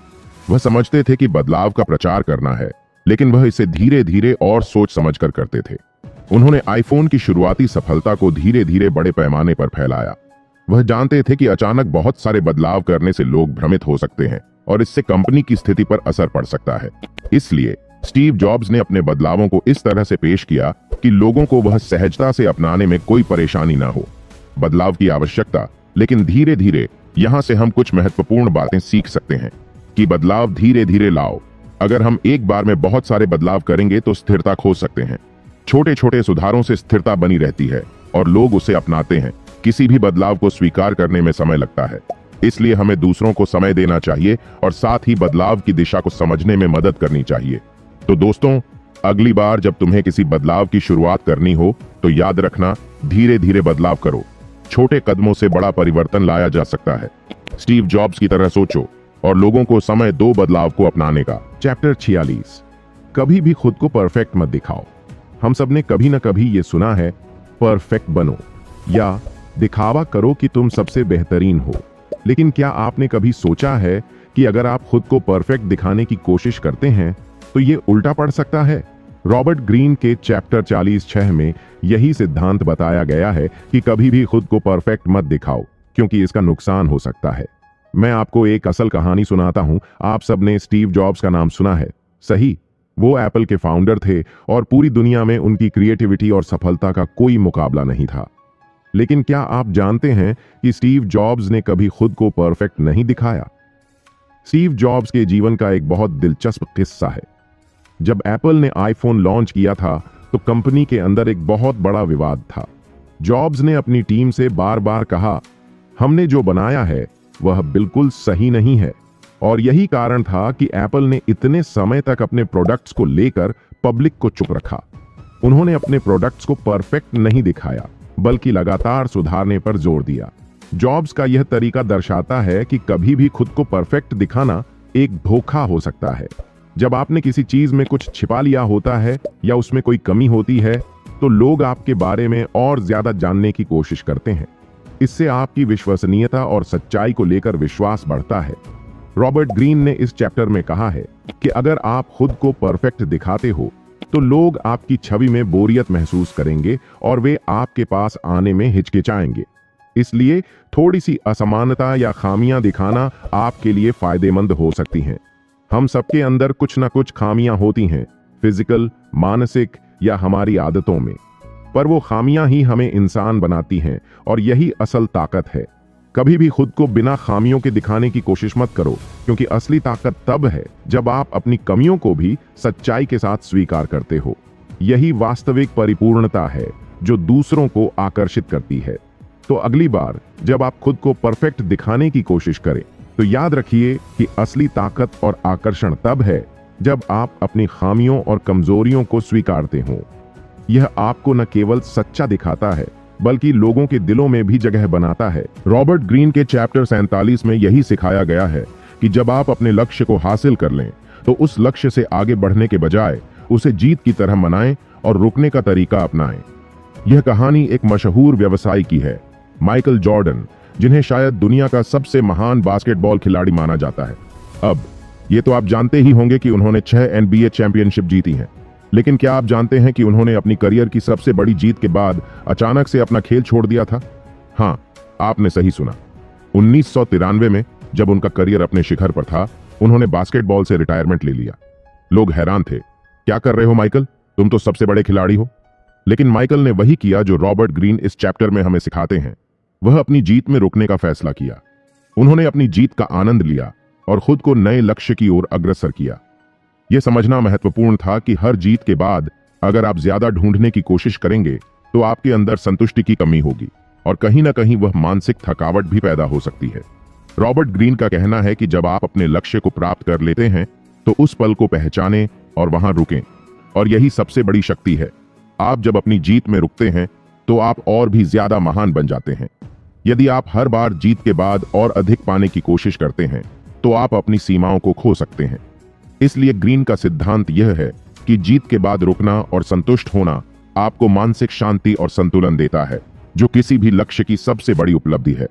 Speaker 2: वह समझते थे कि बदलाव का प्रचार करना है, लेकिन वह इसे धीरे धीरे और सोच समझकर करते थे। उन्होंने आईफोन की शुरुआती सफलता को धीरे धीरे बड़े पैमाने पर फैलाया। वह जानते थे कि अचानक बहुत सारे बदलाव करने से लोग भ्रमित हो सकते हैं और इससे कंपनी की स्थिति पर असर पड़ सकता है। इसलिए स्टीव जॉब्स ने अपने बदलावों को इस तरह से पेश किया कि लोगों को वह सहजता से अपनाने में कोई परेशानी ना हो। बदलाव की आवश्यकता, लेकिन धीरे धीरे। यहां से हम कुछ महत्वपूर्ण बातें सीख सकते हैं कि बदलाव धीरे धीरे लाओ। अगर हम एक बार में बहुत सारे बदलाव करेंगे तो स्थिरता खो सकते हैं। छोटे छोटे सुधारों से स्थिरता बनी रहती है और लोग उसे अपनाते हैं। किसी भी बदलाव को स्वीकार करने में समय लगता है, इसलिए हमें दूसरों को समय देना चाहिए और साथ ही बदलाव की दिशा को समझने में मदद करनी चाहिए। तो दोस्तों, अगली बार जब तुम्हें किसी बदलाव की शुरुआत करनी हो तो याद रखना, धीरे धीरे बदलाव करो। छोटे कदमों से बड़ा परिवर्तन लाया जा सकता है। स्टीव जॉब्स की तरह सोचो और लोगों को समय दो बदलाव को अपनाने का। चैप्टर 46। कभी भी खुद को परफेक्ट मत दिखाओ। हम सबने कभी न कभी ये सुना है, परफेक्ट बनो या दिखावा करो कि तुम सबसे बेहतरीन हो। लेकिन क्या आपने कभी सोचा है कि अगर आप खुद को परफेक्ट दिखाने की कोशिश करते हैं तो ये उल्टा पड़ सकता है? रॉबर्ट ग्रीन के चैप्टर 46 में यही सिद्धांत बताया गया है कि कभी भी खुद को परफेक्ट मत दिखाओ, क्योंकि इसका नुकसान हो सकता है। मैं आपको एक असल कहानी सुनाता हूं। आप सबने स्टीव जॉब्स का नाम सुना है, सही? वो एप्पल के फाउंडर थे और पूरी दुनिया में उनकी क्रिएटिविटी और सफलता का कोई मुकाबला नहीं था। लेकिन क्या आप जानते हैं कि स्टीव जॉब्स ने कभी खुद को परफेक्ट नहीं दिखाया? स्टीव जॉब्स के जीवन का एक बहुत दिलचस्प किस्सा है। जब एप्पल ने आईफोन लॉन्च किया था तो कंपनी के अंदर एक बहुत बड़ा विवाद था। जॉब्स ने अपनी टीम से बार बार कहा, हमने जो बनाया है वह बिल्कुल सही नहीं है। और यही कारण था कि एप्पल ने इतने समय तक अपने प्रोडक्ट्स को लेकर पब्लिक को चुप रखा।
Speaker 3: उन्होंने अपने प्रोडक्ट्स को परफेक्ट नहीं दिखाया, बल्कि लगातार सुधारने पर जोर दिया। जॉब्स का यह तरीका दर्शाता है कि कभी भी खुद को परफेक्ट दिखाना एक धोखा हो सकता है। जब आपने किसी चीज में कुछ छिपा लिया होता है या उसमें कोई कमी होती है, तो लोग आपके बारे में और ज्यादा जानने की कोशिश करते हैं। इससे आपकी विश्वसनीयता और सच्चाई को लेकर विश्वास बढ़ता है। रॉबर्ट ग्रीन ने इस चैप्टर में कहा है कि अगर आप खुद को परफेक्ट दिखाते हो तो लोग आपकी छवि में बोरियत महसूस करेंगे और वे आपके पास आने में हिचकिचाएंगे। इसलिए थोड़ी सी असमानता या खामियां दिखाना आपके लिए फायदेमंद हो सकती हैं। हम सबके अंदर कुछ ना कुछ खामियां होती हैं, फिजिकल, मानसिक या हमारी आदतों में, पर वो खामियां ही हमें इंसान बनाती हैं और यही असल ताकत है। कभी भी खुद को बिना खामियों के दिखाने की कोशिश मत करो, क्योंकि असली ताकत तब है जब आप अपनी कमियों को भी सच्चाई के साथ स्वीकार करते हो। यही वास्तविक परिपूर्णता है जो दूसरों को आकर्षित करती है। तो अगली बार जब आप खुद को परफेक्ट दिखाने की कोशिश करें, तो याद रखिए कि असली ताकत और आकर्षण तब है जब आप अपनी खामियों और कमजोरियों को स्वीकारते हो। यह आपको न केवल सच्चा दिखाता है, बल्कि लोगों के दिलों में भी जगह बनाता है। रॉबर्ट ग्रीन के चैप्टर 47 में यही सिखाया गया है कि जब आप अपने लक्ष्य को हासिल कर लें, तो उस लक्ष्य से आगे बढ़ने के बजाय उसे जीत की तरह मनाएं और रुकने का तरीका अपनाएं। यह कहानी एक मशहूर व्यवसायी की है, माइकल जॉर्डन, जिन्हें शायद दुनिया का सबसे महान बास्केटबॉल खिलाड़ी माना जाता है। अब ये तो आप जानते ही होंगे कि उन्होंने 6 NBA चैंपियनशिप जीती हैं, लेकिन क्या आप जानते हैं कि उन्होंने अपनी करियर की सबसे बड़ी जीत के बाद अचानक से अपना खेल छोड़ दिया था? हाँ, आपने सही सुना। 1993 में जब उनका करियर अपने शिखर पर था, उन्होंने बास्केटबॉल से रिटायरमेंट ले लिया। लोग हैरान थे, क्या कर रहे हो माइकल, तुम तो सबसे बड़े खिलाड़ी हो। लेकिन माइकल ने वही किया जो रॉबर्ट ग्रीन इस चैप्टर में हमें सिखाते हैं। वह अपनी जीत में रुकने का फैसला किया। उन्होंने अपनी जीत का आनंद लिया और खुद को नए लक्ष्य की ओर अग्रसर किया। यह समझना महत्वपूर्ण था कि हर जीत के बाद अगर आप ज्यादा ढूंढने की कोशिश करेंगे, तो आपके अंदर संतुष्टि की कमी होगी और कहीं ना कहीं वह मानसिक थकावट भी पैदा हो सकती है। रॉबर्ट ग्रीन का कहना है कि जब आप अपने लक्ष्य को प्राप्त कर लेते हैं, तो उस पल को पहचानें और वहां रुकें, और यही सबसे बड़ी शक्ति है। आप जब अपनी जीत में रुकते हैं, तो आप और भी ज्यादा महान बन जाते हैं। यदि आप हर बार जीत के बाद और अधिक पाने की कोशिश करते हैं, तो आप अपनी सीमाओं को खो सकते हैं। इसलिए ग्रीन का सिद्धांत यह है कि जीत के बाद रुकना और संतुष्ट होना आपको मानसिक शांति और संतुलन देता है, जो किसी भी लक्ष्य की सबसे बड़ी उपलब्धि है।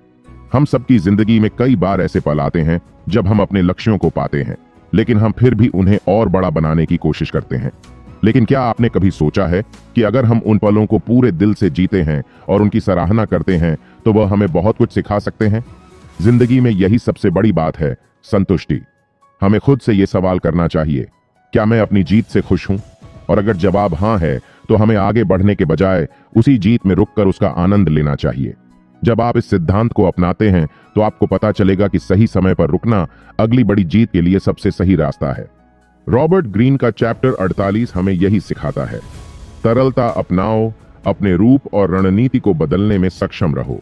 Speaker 3: हम सबकी जिंदगी में कई बार ऐसे पल आते हैं जब हम अपने लक्ष्यों को पाते हैं, लेकिन हम फिर भी उन्हें और बड़ा बनाने की कोशिश करते हैं। लेकिन क्या आपने कभी सोचा है कि अगर हम उन पलों को पूरे दिल से जीते हैं और उनकी सराहना करते हैं, तो वह हमें बहुत कुछ सिखा सकते हैं। जिंदगी में यही सबसे बड़ी बात है, संतुष्टि। हमें खुद से यह सवाल करना चाहिए, क्या मैं अपनी जीत से खुश हूं? और अगर जवाब हां है, तो हमें आगे बढ़ने के बजाय उसी जीत में रुककर उसका आनंद लेना चाहिए। जब आप इस सिद्धांत को अपनाते हैं, तो आपको पता चलेगा कि सही समय पर रुकना अगली बड़ी जीत के लिए सबसे सही रास्ता है। रॉबर्ट ग्रीन का चैप्टर 48 हमें यही सिखाता है, तरलता अपनाओ, अपने रूप और रणनीति को बदलने में सक्षम रहो।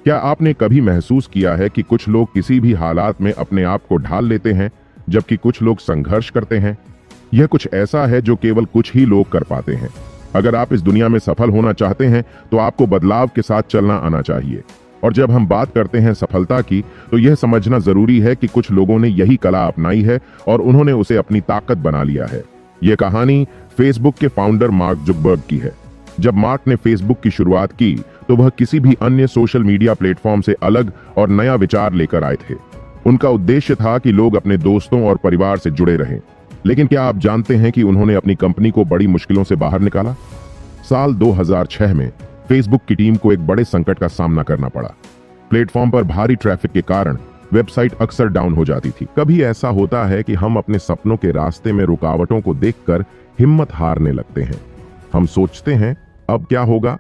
Speaker 3: क्या आपने कभी महसूस किया है कि कुछ लोग किसी भी हालात में अपने आप को ढाल लेते हैं, जबकि कुछ लोग संघर्ष करते हैं? यह कुछ ऐसा है जो केवल कुछ ही लोग कर पाते हैं। अगर आप इस दुनिया में सफल होना चाहते हैं, तो आपको बदलाव के साथ चलना आना चाहिए। और जब हम बात करते हैं सफलता की, तो यह समझना जरूरी है कि कुछ लोगों ने यही कला अपनाई है और उन्होंने उसे अपनी ताकत बना लिया है। यह कहानी फेसबुक के फाउंडर मार्क जुकरबर्ग की है। जब मार्क ने फेसबुक की शुरुआत की, तो वह किसी भी अन्य सोशल मीडिया प्लेटफॉर्म से अलग और नया विचार लेकर आए थे। उनका उद्देश्य था कि लोग अपने दोस्तों और परिवार से जुड़े रहें। लेकिन क्या आप जानते हैं कि उन्होंने अपनी कंपनी को बड़ी मुश्किलों से बाहर निकाला? साल 2006 में फेसबुक की टीम को एक बड़े संकट का सामना करना पड़ा। प्लेटफॉर्म पर भारी ट्रैफिक के कारण वेबसाइट अक्सर डाउन हो जाती थी। कभी ऐसा होता है कि हम अपने सपनों के रास्ते में रुकावटों को देखकर हिम्मत हारने लगते हैं। हम सोचते हैं अब क्या होगा,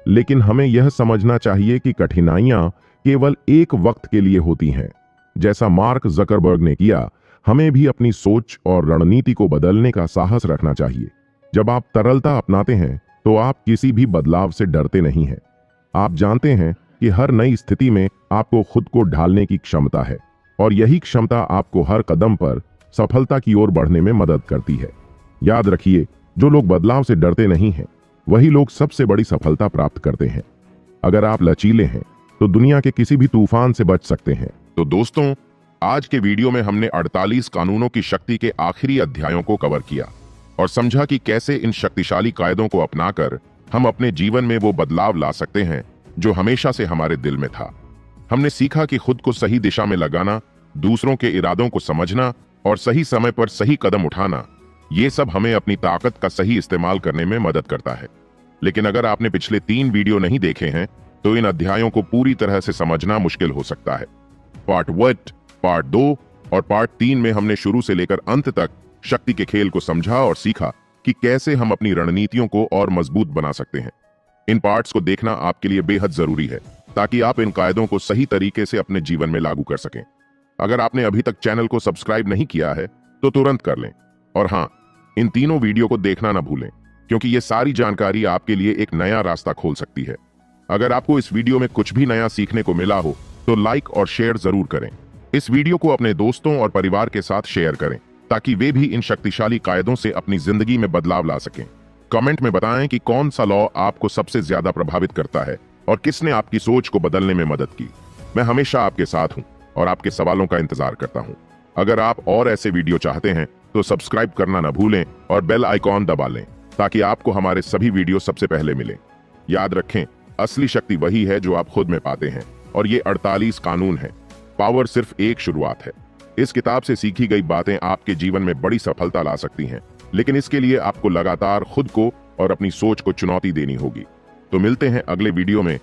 Speaker 3: लेकिन हमें यह समझना चाहिए कि कठिनाइयां केवल एक वक्त के लिए होती हैं। जैसा मार्क जकरबर्ग ने किया, हमें भी अपनी सोच और रणनीति को बदलने का साहस रखना चाहिए। जब आप तरलता अपनाते हैं, तो आप किसी भी बदलाव से डरते नहीं हैं। आप जानते हैं कि हर नई स्थिति में आपको खुद को ढालने की क्षमता है, और यही क्षमता आपको हर कदम पर सफलता की ओर बढ़ने में मदद करती है। याद रखिए, जो लोग बदलाव से डरते नहीं हैं,
Speaker 2: वही लोग सबसे बड़ी सफलता प्राप्त करते हैं। अगर आप लचीले हैं तो दुनिया के किसी भी तूफान से बच सकते हैं।
Speaker 1: तो दोस्तों, आज के वीडियो में हमने 48 कानूनों की शक्ति के आखिरी अध्यायों को कवर किया और समझा कि कैसे इन शक्तिशाली कायदों को अपनाकर हम अपने जीवन में वो बदलाव ला सकते हैं जो हमेशा से हमारे दिल में था। हमने सीखा कि खुद को सही दिशा में लगाना, दूसरों के इरादों को समझना और सही समय पर सही कदम उठाना, ये सब हमें अपनी ताकत का सही इस्तेमाल करने में मदद करता है। लेकिन अगर आपने पिछले 3 वीडियो नहीं देखे हैं तो इन अध्यायों को पूरी तरह से समझना मुश्किल हो सकता है। पार्ट 1, पार्ट 2 और पार्ट 3 में हमने शुरू से लेकर अंत तक शक्ति के खेल को समझा और सीखा कि कैसे हम अपनी रणनीतियों को और मजबूत बना सकते हैं। इन पार्ट्स को देखना आपके लिए बेहद जरूरी है ताकि आप इन कायदों को सही तरीके से अपने जीवन में लागू कर सकें। अगर आपने अभी तक चैनल को सब्सक्राइब नहीं किया है तो तुरंत कर लें। और हाँ, इन तीनों वीडियो को देखना ना भूलें, क्योंकि ये सारी जानकारी आपके लिए एक नया रास्ता खोल सकती है। अगर आपको इस वीडियो में कुछ भी नया सीखने को मिला हो तो लाइक और शेयर जरूर करें। इस वीडियो को अपने दोस्तों और परिवार के साथ शेयर करें ताकि वे भी इन शक्तिशाली कायदों से अपनी जिंदगी में बदलाव ला सकें। कमेंट में बताएं कि कौन सा लॉ आपको सबसे ज्यादा प्रभावित करता है और किसने आपकी सोच को बदलने में मदद की। मैं हमेशा आपके साथ हूं और आपके सवालों का इंतजार करता हूं। अगर आप और ऐसे वीडियो चाहते हैं तो सब्सक्राइब करना न भूलें और बेल आइकॉन दबा लें ताकि आपको हमारे सभी वीडियो सबसे पहले मिलें। याद रखें, असली शक्ति वही है जो आप खुद में पाते हैं और ये 48 कानून है। पावर सिर्फ एक शुरुआत है। इस किताब से सीखी गई बातें आपके जीवन में बड़ी सफलता ला सकती हैं, लेकिन इसके लिए आपको लगातार खुद को और अपनी सोच को चुनौती देनी होगी। तो मिलते हैं अगले वीडियो में